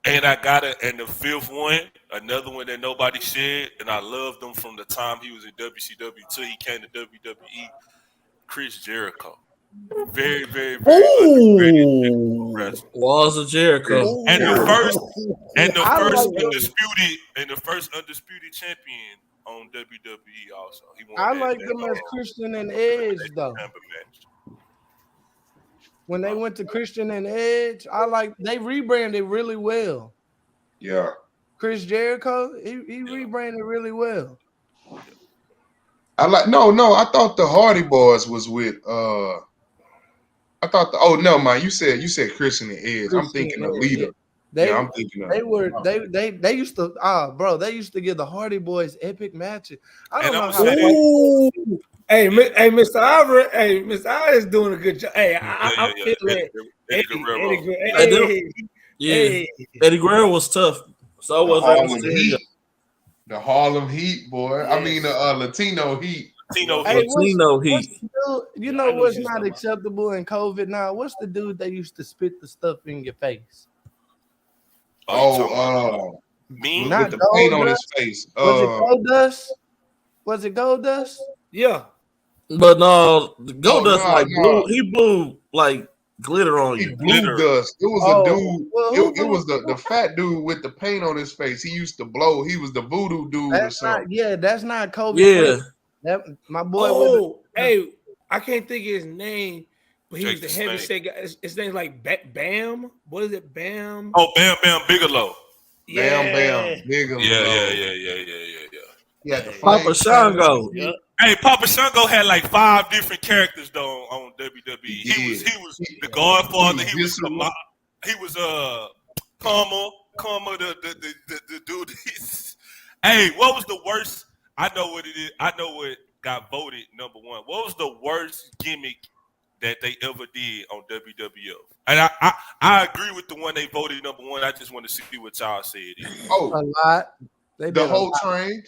And I got it. And the 5th one, another one that nobody said, and I loved him from the time he was in WCW till he came to WWE. Chris Jericho. Very, very, very underrated wrestler. Walls of Jericho. And the first undisputed champion on WWE also. He won I like them as Christian and Edge though. When they went to Christian and Edge, they rebranded really well. Yeah. Chris Jericho, he rebranded really well. I like no. I thought the Hardy Boys was with I thought no man, you said Christian and Edge. I'm thinking the leader. I'm thinking they used to they used to give the Hardy Boys epic matches. I don't know how. Hey, Mr. Ivory. Hey, Mr. Ivory is doing a good job. Hey, I feel it. Eddie Guerrero was tough. So was the Harlem Heat, boy. Yes. I mean the Latino Heat. Latino Heat. You know what's not acceptable in COVID now? What's the dude that used to spit the stuff in your face? Me? Not with the paint on his face. Was it Goldust? Was it Goldust? Yeah. But no, Goldust blue. He blew like glitter on you. Blue dust. It was a dude. It was the fat dude with the paint on his face. He used to blow. He was the voodoo dude or something. That's not Kobe. Yeah. My boy. Hey, I can't think of his name, but he was the heavy guy. His name's like Bam. What is it? Bam. Oh, Bam Bigelow. Bam Bigelow. Yeah. Papa Shango. Yeah. Hey, Papa Shango had like 5 different characters though on WWE. He was the Godfather. He was Karma, the dude. Hey, what was the worst? I know what it is. I know what got voted number 1. What was the worst gimmick that they ever did on WWF? And I agree with the one they voted number 1. I just want to see what y'all said. A lot. The whole train.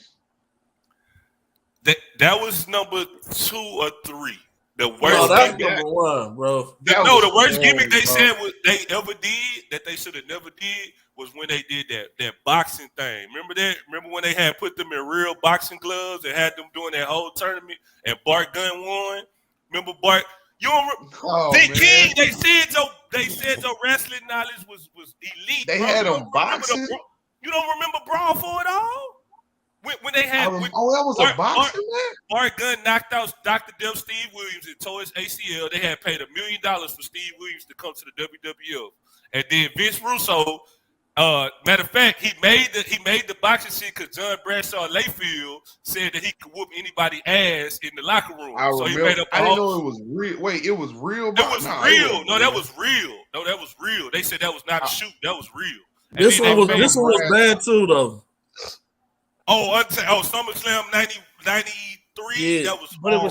That was number 2 or 3. The worst. No, that's number 1, bro. The worst gimmick they said they ever did that they should have never did was when they did that boxing thing. Remember that? Remember when they had put them in real boxing gloves and had them doing that whole tournament and Bart Gunn won? Remember Bart? You don't King, they said your wrestling knowledge was elite. They had them boxing. You don't remember Brawl for It All? When they had that was a boxing match. Bart Gunn knocked out Dr. Dev Steve Williams and tore his ACL. They had paid $1 million for Steve Williams to come to the WWF, and then Vince Russo. Matter of fact, he made the boxing shit because John Bradshaw Layfield said that he could whoop anybody's ass in the locker room. I remember. He made up I didn't know it was real. Wait, it was real. It was real. No, that was real. No, that was real. They said that was not a shoot. That was real. This one was bad too, though. SummerSlam 93. Yeah. That was horrible.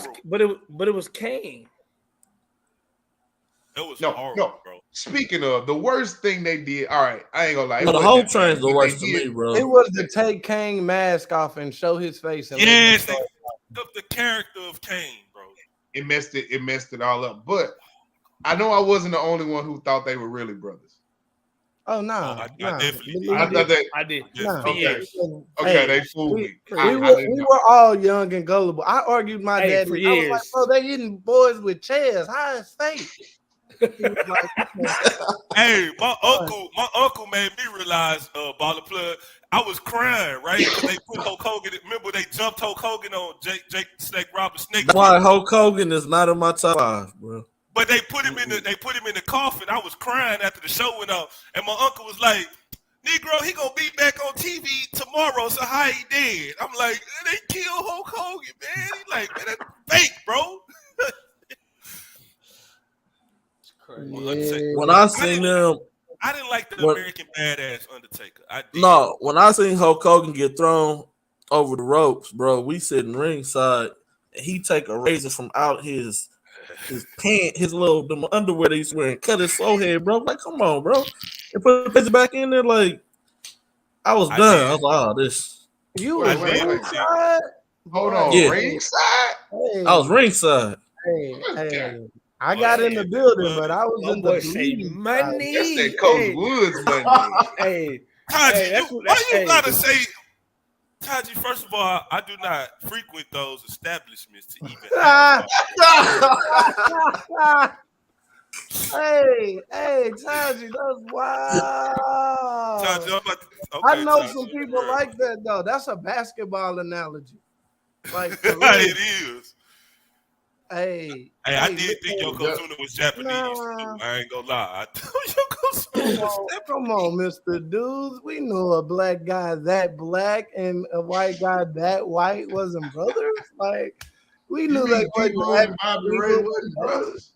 But it was Kane. It was No, horrible, bro. Speaking of the worst thing they did, all right, I ain't gonna lie. No, the whole train's the worst to me, bro. It was to take Kane mask off and show his face. And yes, they fucked up the character of Kane, bro. It messed it all up. But I know I wasn't the only one who thought they were really brothers. Oh no, I definitely did. I thought they. I did. Okay, they fooled me. We were all young and gullible. I argued my daddy. For I years. was like, bro, they hitting boys with chairs. How is fake? He was like, Hey, my uncle made me realize, Baller Plug, I was crying, right? Because they put Hulk Hogan. Remember they jumped Hulk Hogan on Jake Snake Roberts Snake. That's why Hulk Hogan is not in my top 5, bro. But they put him in the coffin. I was crying after the show went off, and my uncle was like, "Negro, he gonna be back on TV tomorrow. So how he dead?" I'm like, "They killed Hulk Hogan, man." He like, "Man, that's fake, bro." yeah. When I seen them, I didn't like the American Badass Undertaker. I did. no, when I seen Hulk Hogan get thrown over the ropes, bro, we sitting ringside, and he take a razor from out his pant, his little underwear that he's wearing, cut his forehead, bro. Like, come on, bro, and put it back in there. Like, I was done. I was like, oh, this. You Wait, was wait, wait. ringside? Hold on, Yeah. ringside. Hey, I was ringside. hey. I got in the building, but I was in the bleeding money. That's that Coach Woods money. Hey, Taji, that's why you gotta say, Taji? First of all, I do not frequent those establishments to even. Hey, Taji, that's wild. Taji, I'm about to, I know Taji, some people like that though. That's a basketball analogy. Like, it is. Hey, I did think Yokozuna was Japanese. Nah. I ain't gonna lie. I thought Yokozuna was Japanese. come on, Mr. Dudes. We know a black guy that black and a white guy that white wasn't brothers. Like, we knew that and Bobby Ray wasn't brothers.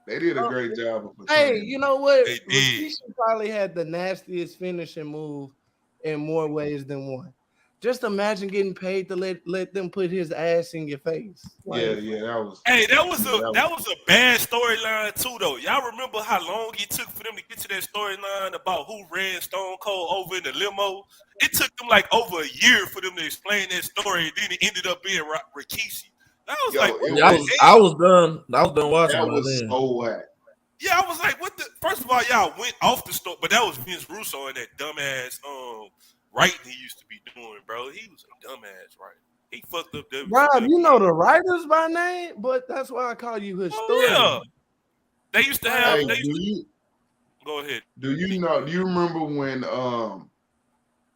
They did a great job of Hey, you know what? They did. Rikishi probably had the nastiest finishing move in more ways than one. Just imagine getting paid to let them put his ass in your face. Like, yeah, that was. Hey, that was a bad storyline too, though. Y'all remember how long it took for them to get to that storyline about who ran Stone Cold over in the limo? It took them like over a year for them to explain that story, and then it ended up being Rikishi. That was I was done. I was done watching. That was so whack. Yeah, I was like, what the? First of all, y'all went off the story, but that was Vince Russo and that dumbass writing he used to be doing, bro. He was a dumbass writer. He fucked up WCW. Rob, you know the writers by name, but that's why I call you historian. Yeah. They used to have. Hey, go ahead. Do you remember when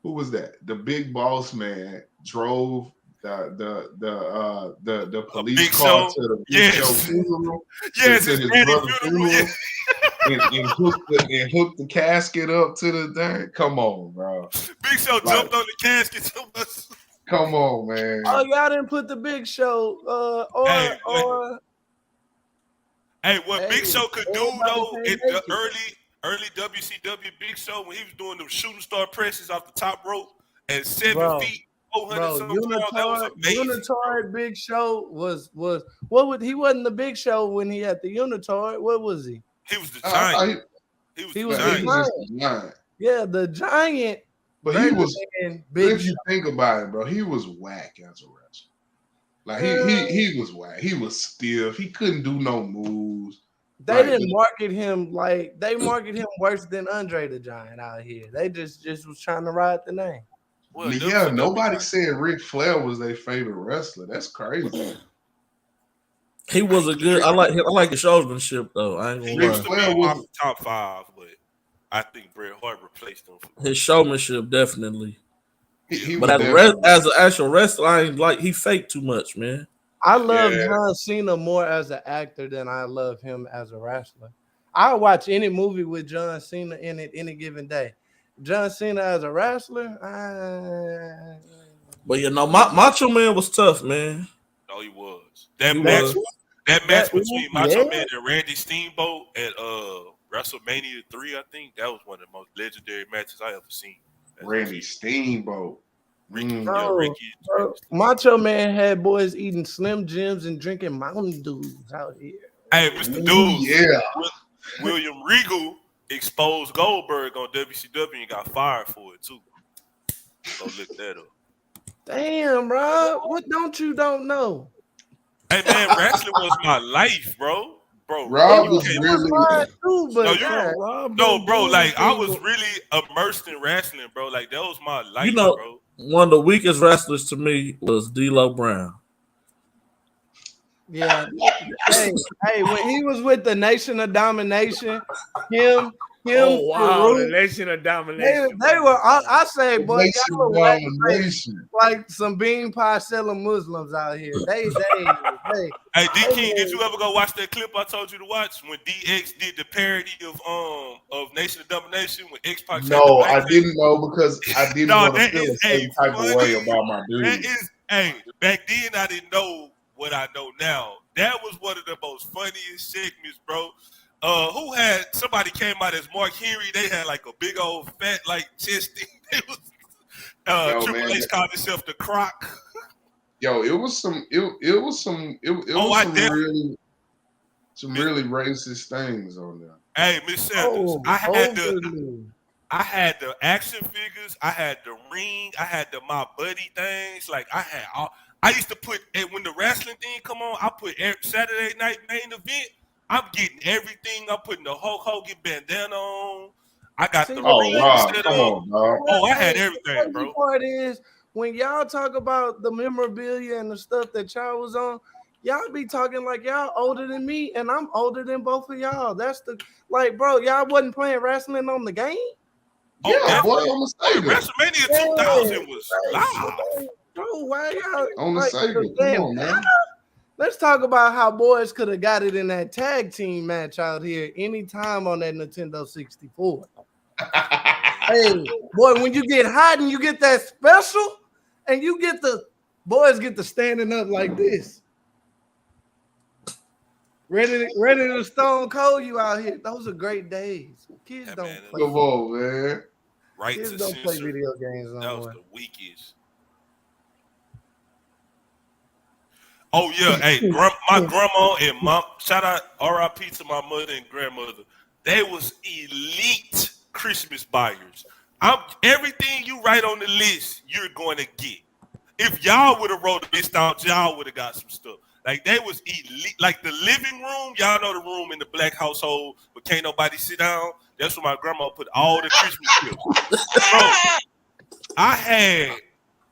who was that? The Big Boss Man drove the police car to the Big Show funeral. Yes, to his brother's funeral. And hooked the casket up to the thing. Come on, bro. Big Show jumped on the casket so much. Come on, man. Oh, y'all didn't put the Big Show Big Show could do though in the early WCW Big Show when he was doing the shooting star presses off the top rope at 7 feet. 400 Unitard Big Show was what would he wasn't the Big Show when he had the Unitard. What was he? He was the giant. He was the giant. Yeah, the giant. But he was big. If you think about it, bro, he was whack as a wrestler. Like he was whack. He was stiff. He couldn't do no moves. They didn't market him like they marketed him worse than Andre the Giant out here. They just was trying to ride the name. Well, yeah, nobody said Ric Flair was their favorite wrestler. That's crazy. He was a good. I like the showmanship though. I ain't gonna lie. Ric Flair was top 5, but I think Bret Hart replaced him. His showmanship definitely. But as an actual wrestler, I ain't like he faked too much, man. I love John Cena more as an actor than I love him as a wrestler. I watch any movie with John Cena in it any given day. John Cena as a wrestler, but you know, Macho Man was tough, man. No, he was. That match between Macho Man and Randy Steamboat at WrestleMania 3, I think that was one of the most legendary matches I ever seen. Randy Steamboat. Ricky. Macho Man had boys eating Slim Jims and drinking Mountain Dews out here. Hey, Mr. Ooh, Dudes. yeah. William Regal exposed Goldberg on WCW and got fired for it too. Go look that up. Damn, bro. What don't know? Hey man, wrestling was my life, bro. Rob It was was really mine too, but bro. Like I was really immersed in wrestling, bro. Like that was my life, You know, bro. one of the weakest wrestlers to me was D'Lo Brown. yeah. Hey, when he was with the Nation of Domination, him, Oh wow, the Farouk, Nation of Domination. they were. I say, boy, Nation y'all were domination. like some bean pie selling Muslims out here. They. Hey, D King, did you ever go watch that clip I told you to watch when DX did the parody of Nation of Domination when X Pac? No, I didn't know because I didn't want to feel the same type of way about my dude. That is, back then I didn't know what I know now. That was one of the most funniest segments, bro. Who had somebody came out as Mark Henry? They had like a big old fat like chest thing. It was Triple H called himself the Croc. Yo, it was some really racist things on there. Hey, Miss Sanders, I had the action figures, I had the ring, I had the My Buddy things. Like I used to put when the wrestling thing come on, I put Saturday night main event. I'm getting everything. I'm putting the Hulk Hogan bandana on. I got the ring set up. I had everything, bro. The part is when y'all talk about the memorabilia and the stuff that y'all was on, y'all be talking like y'all older than me, and I'm older than both of y'all. That's bro, y'all wasn't playing wrestling on the game. Yeah, boy, on the Sega. WrestleMania 2000 was live. Bro, why y'all on the Sega? Come on, man. Let's talk about how boys could have got it in that tag team match out here anytime on that Nintendo 64. Hey, boy, when you get hot and you get that special, and you get the boys get to standing up like this, ready to stone cold you out here. Those are great days. Kids don't play. Come on, man. Kids don't play video games no more. That was the weakest. Oh yeah, hey, my grandma and mom. Shout out R.I.P. to my mother and grandmother. They was elite Christmas buyers. Everything you write on the list, you're going to get. If y'all would have wrote the list out, y'all would have got some stuff. Like they was elite. Like the living room, y'all know the room in the black household, but can't nobody sit down. That's where my grandma put all the Christmas gifts. Bro, I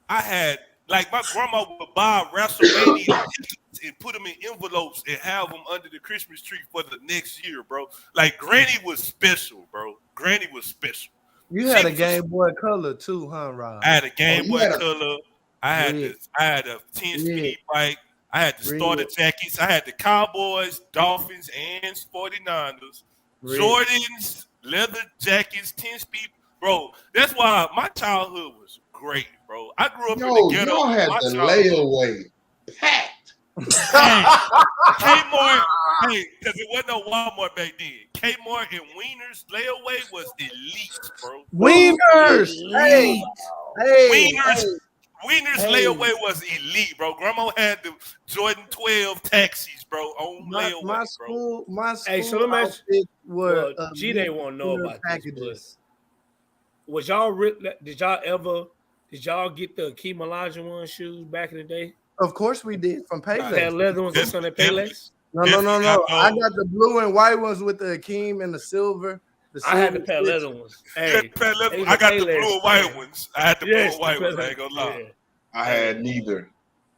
had. Like my grandma would buy WrestleMania tickets and put them in envelopes and have them under the Christmas tree for the next year, bro. Like Granny was special, bro. Granny was special. You had a Game Boy Color too, huh, Rob? I had a Game Boy Color. I had a 10-speed bike. I had the starter jackets. I had the Cowboys, Dolphins, and 49ers. Jordans, leather jackets, 10-speed. Bro, that's why my childhood was great. Bro, I grew up in the ghetto. Y'all had the layaway packed. Kmart, because it wasn't no Walmart back then. Kmart and Wieners layaway was elite, bro. Wieners, Wieners layaway was elite, bro. Grandma had the Jordan 12 taxis, bro, on layaway, my bro. My school hey, so let me ask you, were G they won't know about packages. Was y'all did y'all get the Akeem Olajuwon shoes back in the day? Of course we did from Payless. Had leather ones on the Payless? No. I got the blue and white ones with the Akeem and the silver. I had the pair leather ones. Hey, I got the blue and white ones. I had the blue and white ones. I ain't gonna lie. Yeah. I had neither.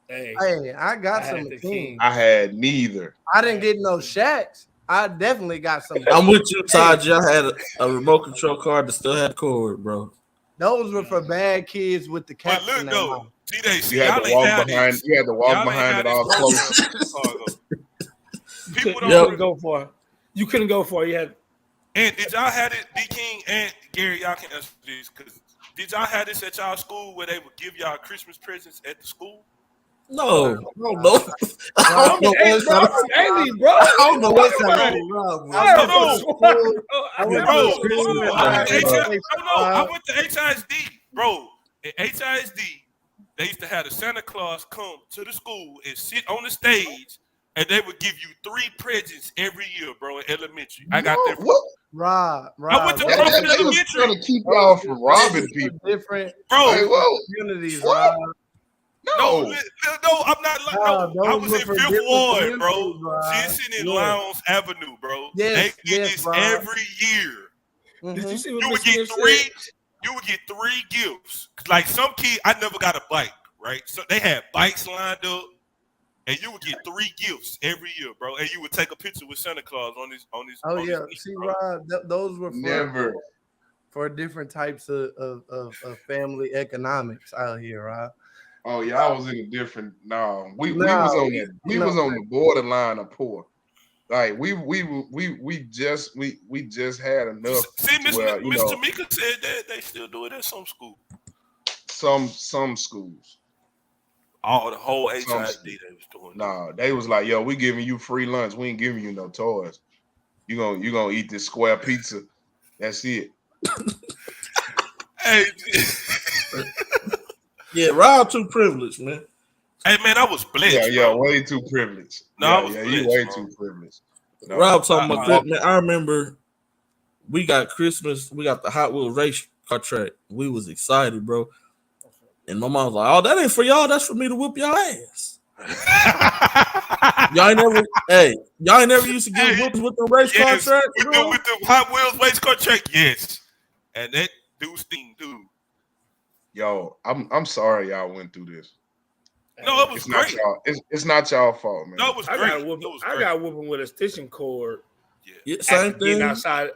Hey, I got some Akeem. I had neither. I didn't get no Shaqs. I definitely got some. I'm with you, Todd. Y'all had a remote control card that still had cord, bro. Those were for bad kids with the cap. But look though, you had to walk behind. You had to walk behind it all close. People don't go for it. You couldn't go for it. You had. And did y'all have it, D King and Gary? Y'all can answer this because did y'all have this at y'all school where they would give y'all Christmas presents at the school? No, I don't know. I don't know what's happening, bro. I don't know what's happening, bro. I went to HISD, bro. At HISD, they used to have the Santa Claus come to the school and sit on the stage and they would give you 3 presents every year, bro, in elementary. I got that. What? Rob, I went to They Crawford was Elementary. trying to keep y'all from robbing people. Different, Bro, Hey, whoa. communities, What? Rob. No, I'm not. No, I those was were in for Fifth different Ward, bro. communities, Rob. Jensen and Yeah. Lowndes Avenue, bro. Yes, they did yes, this Rob. every year. Did you see what You would Mr. get Smith 3. said? You would get 3 gifts. Like some kid, I never got a bike, right? So they had bikes lined up, and you would get 3 gifts every year, bro. And you would take a picture with Santa Claus on his. Oh on yeah, his see, bro. Rob, those were Never. for different types of family economics out here, Rob. Oh, y'all was in a different. No, we was No, on that. We was on the borderline of poor. Like we just had enough. See, Miss Well, Tamika said that they still do it at some school. some schools. Oh, the whole HID Some they was doing. Nah, they was like, yo, we giving you free lunch. We ain't giving you no toys. You gonna eat this square pizza. That's it. Hey, Yeah, Rob too privileged, man. hey, man, I was blessed. Yeah, bro. way too privileged. No, I was you blessed, way bro. too privileged. No. Rob talking about that, man. I remember we got Christmas, we got the Hot Wheels race car track. We was excited, bro. And my mom was like, "Oh, that ain't for y'all. That's for me to whoop y'all ass." y'all ain't never used to get whooped with the race car Yes, track, with the Hot Wheels race car track, yes. And that dude's thing, dude. Yo, I'm sorry y'all went through this. No, it was It's not great. y'all. It's not y'all fault, man. No, it was I great. got whooping. I got whooping with a stitching cord. Yeah, same Getting thing. outside,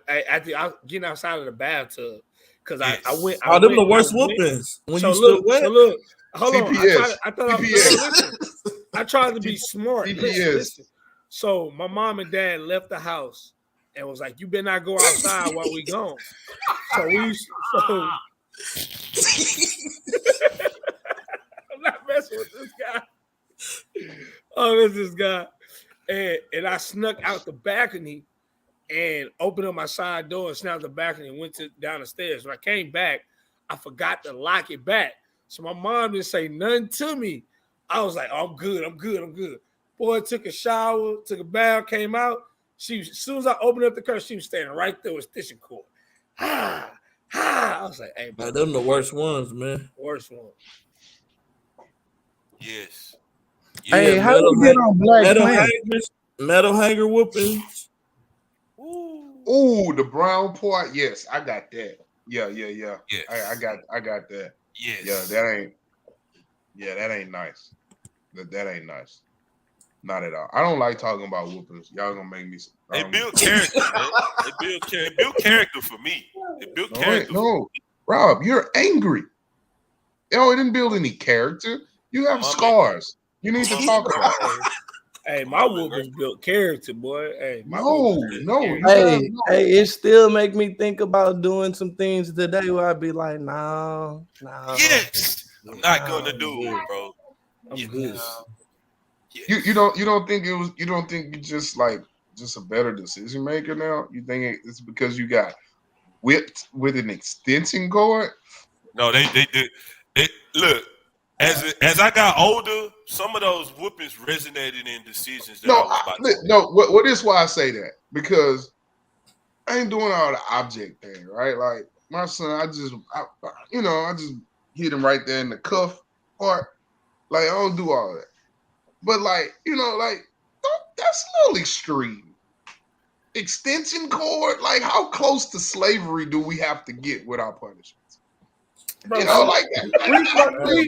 getting outside of the bathtub, because Yes. I went. Oh, them the worst whoopings when you still wet. So look, hold on. CPS. I tried to be smart. CPS. Listen. So my mom and dad left the house and was like, "You better not go outside while we gone." So I'm not messing with this guy. Oh, this guy. And I snuck out the balcony and opened up my side door and snuck out the balcony and went down the stairs. When I came back, I forgot to lock it back. So my mom didn't say nothing to me. I was like, oh, I'm good. Boy, took a shower, took a bath, came out. As soon as I opened up the curtain, she was standing right there with stitching cord. I was like, hey, Man, them the worst ones, man. Worst one. Yes. Hey, how you get on Black Planet? Metal hanger whoopings. Ooh, the brown part. Yes, I got that. Yeah. Yes. I got that. Yes. Yeah, that ain't nice. That ain't nice. Not at all. I don't like talking about whoopings. Y'all gonna make me. They build character, man. They build character for me. They build character. No, Rob, you're angry. Yo, it didn't build any character. You have scars. You need to talk about it. Hey, my whoopings built character, boy. Hey, No. Hey, it still make me think about doing some things today where I'd be like, no. Yes. I'm not gonna do it, bro. I'm good. You don't think you're just a better decision maker now? You think it's because you got whipped with an extension cord? No, they did. They look. As I got older, some of those whoopings resonated in decisions that I was about to make. What is why I say that? Because I ain't doing all the object thing, right? Like my son, I just hit him right there in the cuff part. Like I don't do all that. But that's a little extreme. Extension cord, like how close to slavery do we have to get with our punishments? Bro, we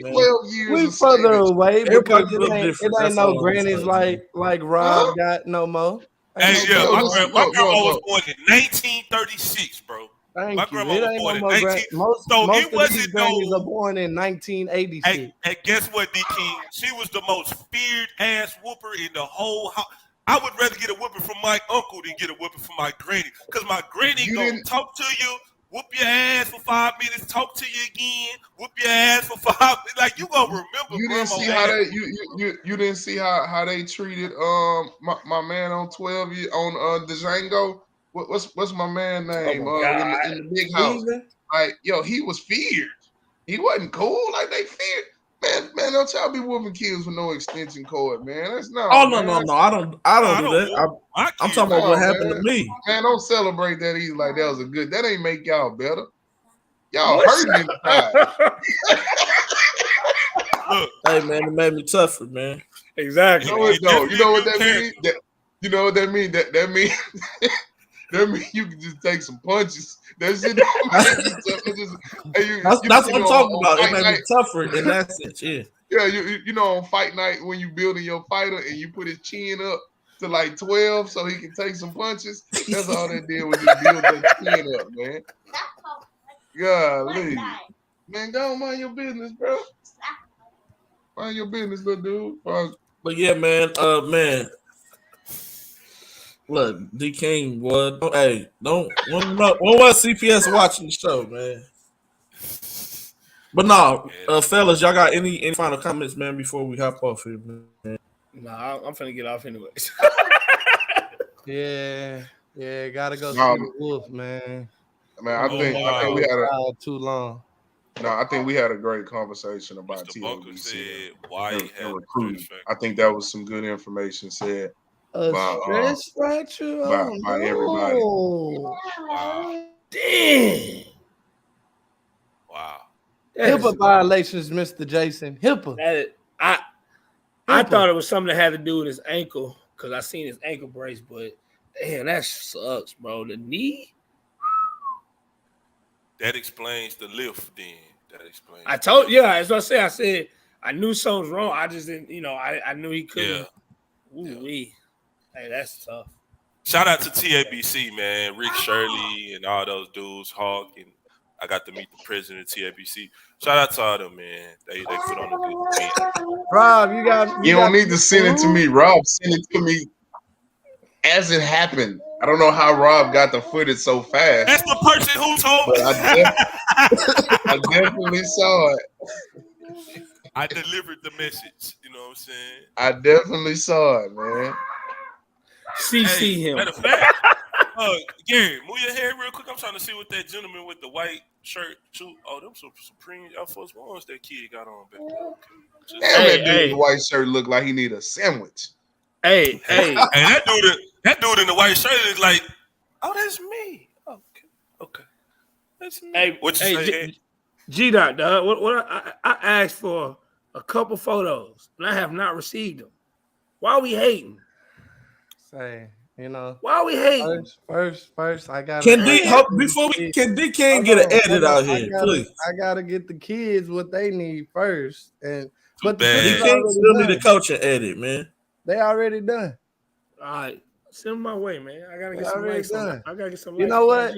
12 years. We further away because Everybody it ain't no grannies like Rob got no more. Hey, my grandma was born in 1936, bro. Thank My you. grandma It was ain't born no in more 19. most So it of wasn't these grannies no. are born in 1986. And guess what, D King? She was the most feared ass whooper in the whole house. I would rather get a whooping from my uncle than get a whooping from my granny. Because my granny gonna talk to you, whoop your ass for 5 minutes, talk to you again, whoop your ass for 5 minutes. Like you gonna remember. You didn't see how they you didn't see how they treated my man on 12 on Django. What's my man name? In the big house. Like, yo, he was feared. He wasn't cool. Like they feared. Man, don't y'all be whooping kids with no extension cord, man. That's not. Oh man. no, I don't do that. I'm talking about what happened to me. Man, don't celebrate that easy like that was a good. That ain't make y'all better. Y'all hurting inside. Hey man, it made me tougher, man. Exactly. No, it don't. You know what that means? You know what that means? That means that means you can just take some punches. That shit don't make you tough. That's what I'm talking about. It made me tougher in that sense. Yeah. Yeah, you know on fight night when you building your fighter and you put his chin up to like 12 so he can take some punches. That's all that did was just build that chin up, man. Golly. Man, go on, mind your business, bro. Mind your business, little dude. But yeah, man, look, D King, what? Don't when was CPS watching the show, man? But no, fellas, y'all got any final comments, man, before we hop off here, man? Nah, I'm finna get off anyways. Yeah, gotta go see the Wolf, man. Man, I think we had too long. No, I think we had a great conversation about TABC and recruiting. I think that was some good information said by everybody. Wow. Damn. Wow. HIPAA violations, Mr. Jason. HIPAA. I thought it was something that had to do with his ankle because I seen his ankle brace, but damn, that sucks, bro. The knee. That explains the lift. Then that explains. As I said I knew something was wrong. I just didn't, I knew he couldn't. Hey, that's tough. Shout out to TABC, man. Rick Shirley and all those dudes, Hawk, and I got to meet the president of TABC. Shout out to all them, man. They put on a good team. Rob, you don't need to send it to me. Rob, send it to me as it happened. I don't know how Rob got the footage so fast. That's the person who told me. I definitely saw it. I delivered the message. You know what I'm saying? I definitely saw it, man. CC him. Matter of fact, Gary, move your head real quick. I'm trying to see what that gentleman with the white shirt, too. Oh, them some Supreme Air Force Ones that kid got on back there. That dude in the white shirt looked like he need a sandwich. Hey, that dude in the white shirt is like, oh, that's me. Okay, that's me. Hey, what you say? G-Dot, dog. What I asked for a couple photos, and I have not received them. Why are we hating? Say, why are we hating? First, I got. Can D King get an edit out here, please? I gotta get the kids what they need first, but D King still need a coaching edit, man. They already done. All right, send them my way, man. I gotta get some likes. I gotta get some. You know what?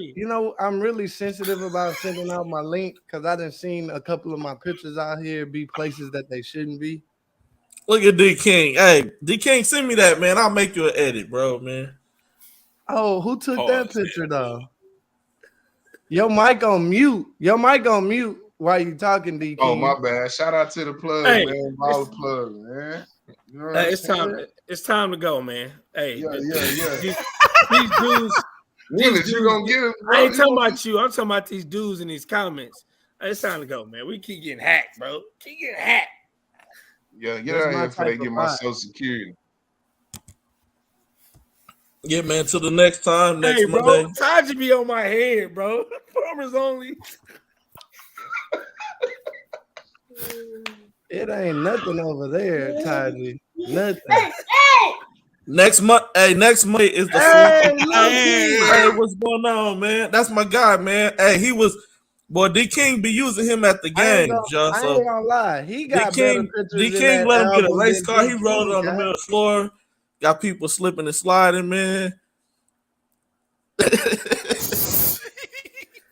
I'm really sensitive about sending out my link because I done seen a couple of my pictures out here be places that they shouldn't be. Look at D King. Hey, D King, send me that, man. I'll make you an edit, bro, man. Oh, who took that picture though? Your mic on mute. While you talking, D King. Oh, my bad. Shout out to the plug, man. All the plug, man. You know it's time to go, man. Hey, yeah. These dudes. You gonna get it? I ain't talking about you. I'm talking about these dudes in these comments. Hey, it's time to go, man. We keep getting hacked, bro. Yeah, get out here before they get my Social Security. Yeah, man. Till the next time, next bro, Monday. Taji be on my head, bro. Farmers only. It ain't nothing over there, Taji. Nothing. Next month is the Hey, what's going on, man? That's my guy, man. Hey, D King be using him at the game, Joe. I ain't gonna lie. He got D King let him get a race car. He rode it on the middle floor. Got people slipping and sliding, man.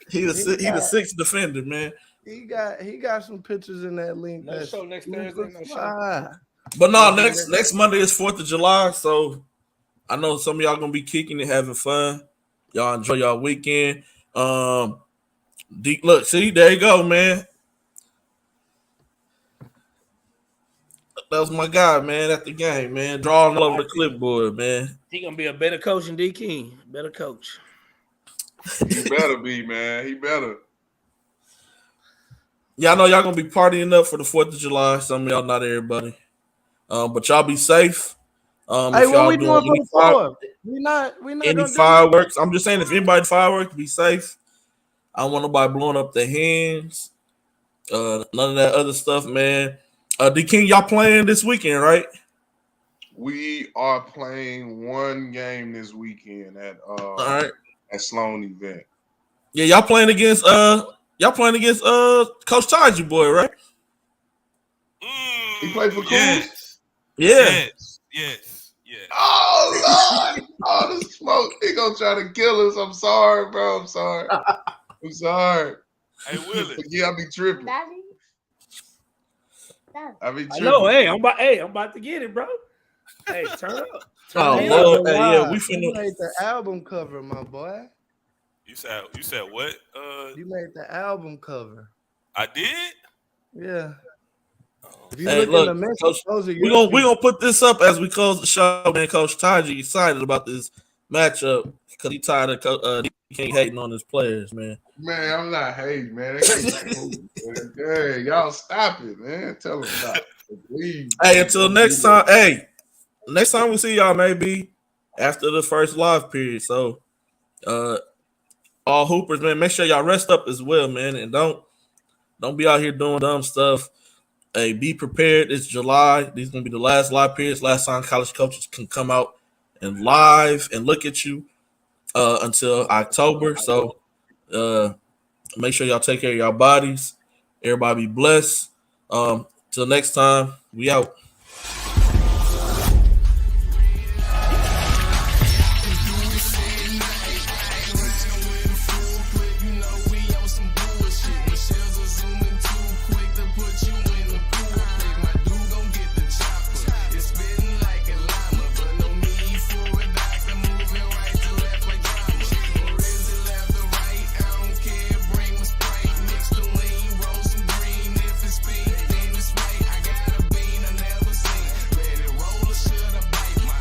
He the sixth defender, man. He got some pictures in that link. No show next Thursday. No show. But no, next Monday is 4th of July, so I know some of y'all gonna be kicking and having fun. Y'all enjoy y'all weekend. Look, see, there you go, man. That was my guy, man, at the game, man. Drawing all over the clipboard, man. He gonna be a better coach than D King. Better coach. He better be, man. He better. Yeah, I know y'all gonna be partying up for the 4th of July. Some of y'all, not everybody. But y'all be safe. Hey, If what y'all we doing doing for the fourth? We not any gonna do nothing. fireworks, I'm just saying if anybody fireworks, be safe. I don't want nobody blowing up their hands. None of that other stuff, man. D King, y'all playing this weekend, right? We are playing one game this weekend at All right. Sloan event. Yeah, y'all playing against Coach Taji boy, right? He played for Coons? Yes. Yeah. Yes. Oh Lord! All the smoke. He gonna try to kill us. I'm sorry, bro. I'm sorry. I'm sorry. Hey, Willie. Yeah, I be tripping. I be I tripping. know. Hey, I'm about to get it, bro. Hey, turn up. Oh Turn Lord. Hey, Hey, yeah, we you finna. made the album cover, my boy. You said what? You made the album cover. I did? Yeah. If you Hey, look in look, the message, Coach, those are we your gonna people. put this up as we close the show, man. Coach Taji excited about this matchup because he tired of D King hating on his players, man. Man, I'm not hating, man. They can't be cool, man. Hey, y'all stop it, man. Tell them stop. Please. Hey, until next time. Hey, next time we see y'all may be after the first live period. So, all hoopers, man, make sure y'all rest up as well, man, and don't be out here doing dumb stuff. Hey, be prepared. It's July. These gonna be the last live periods. Last time college coaches can come out and live and look at you until October. So, make sure y'all take care of y'all bodies. Everybody be blessed. Till next time, we out.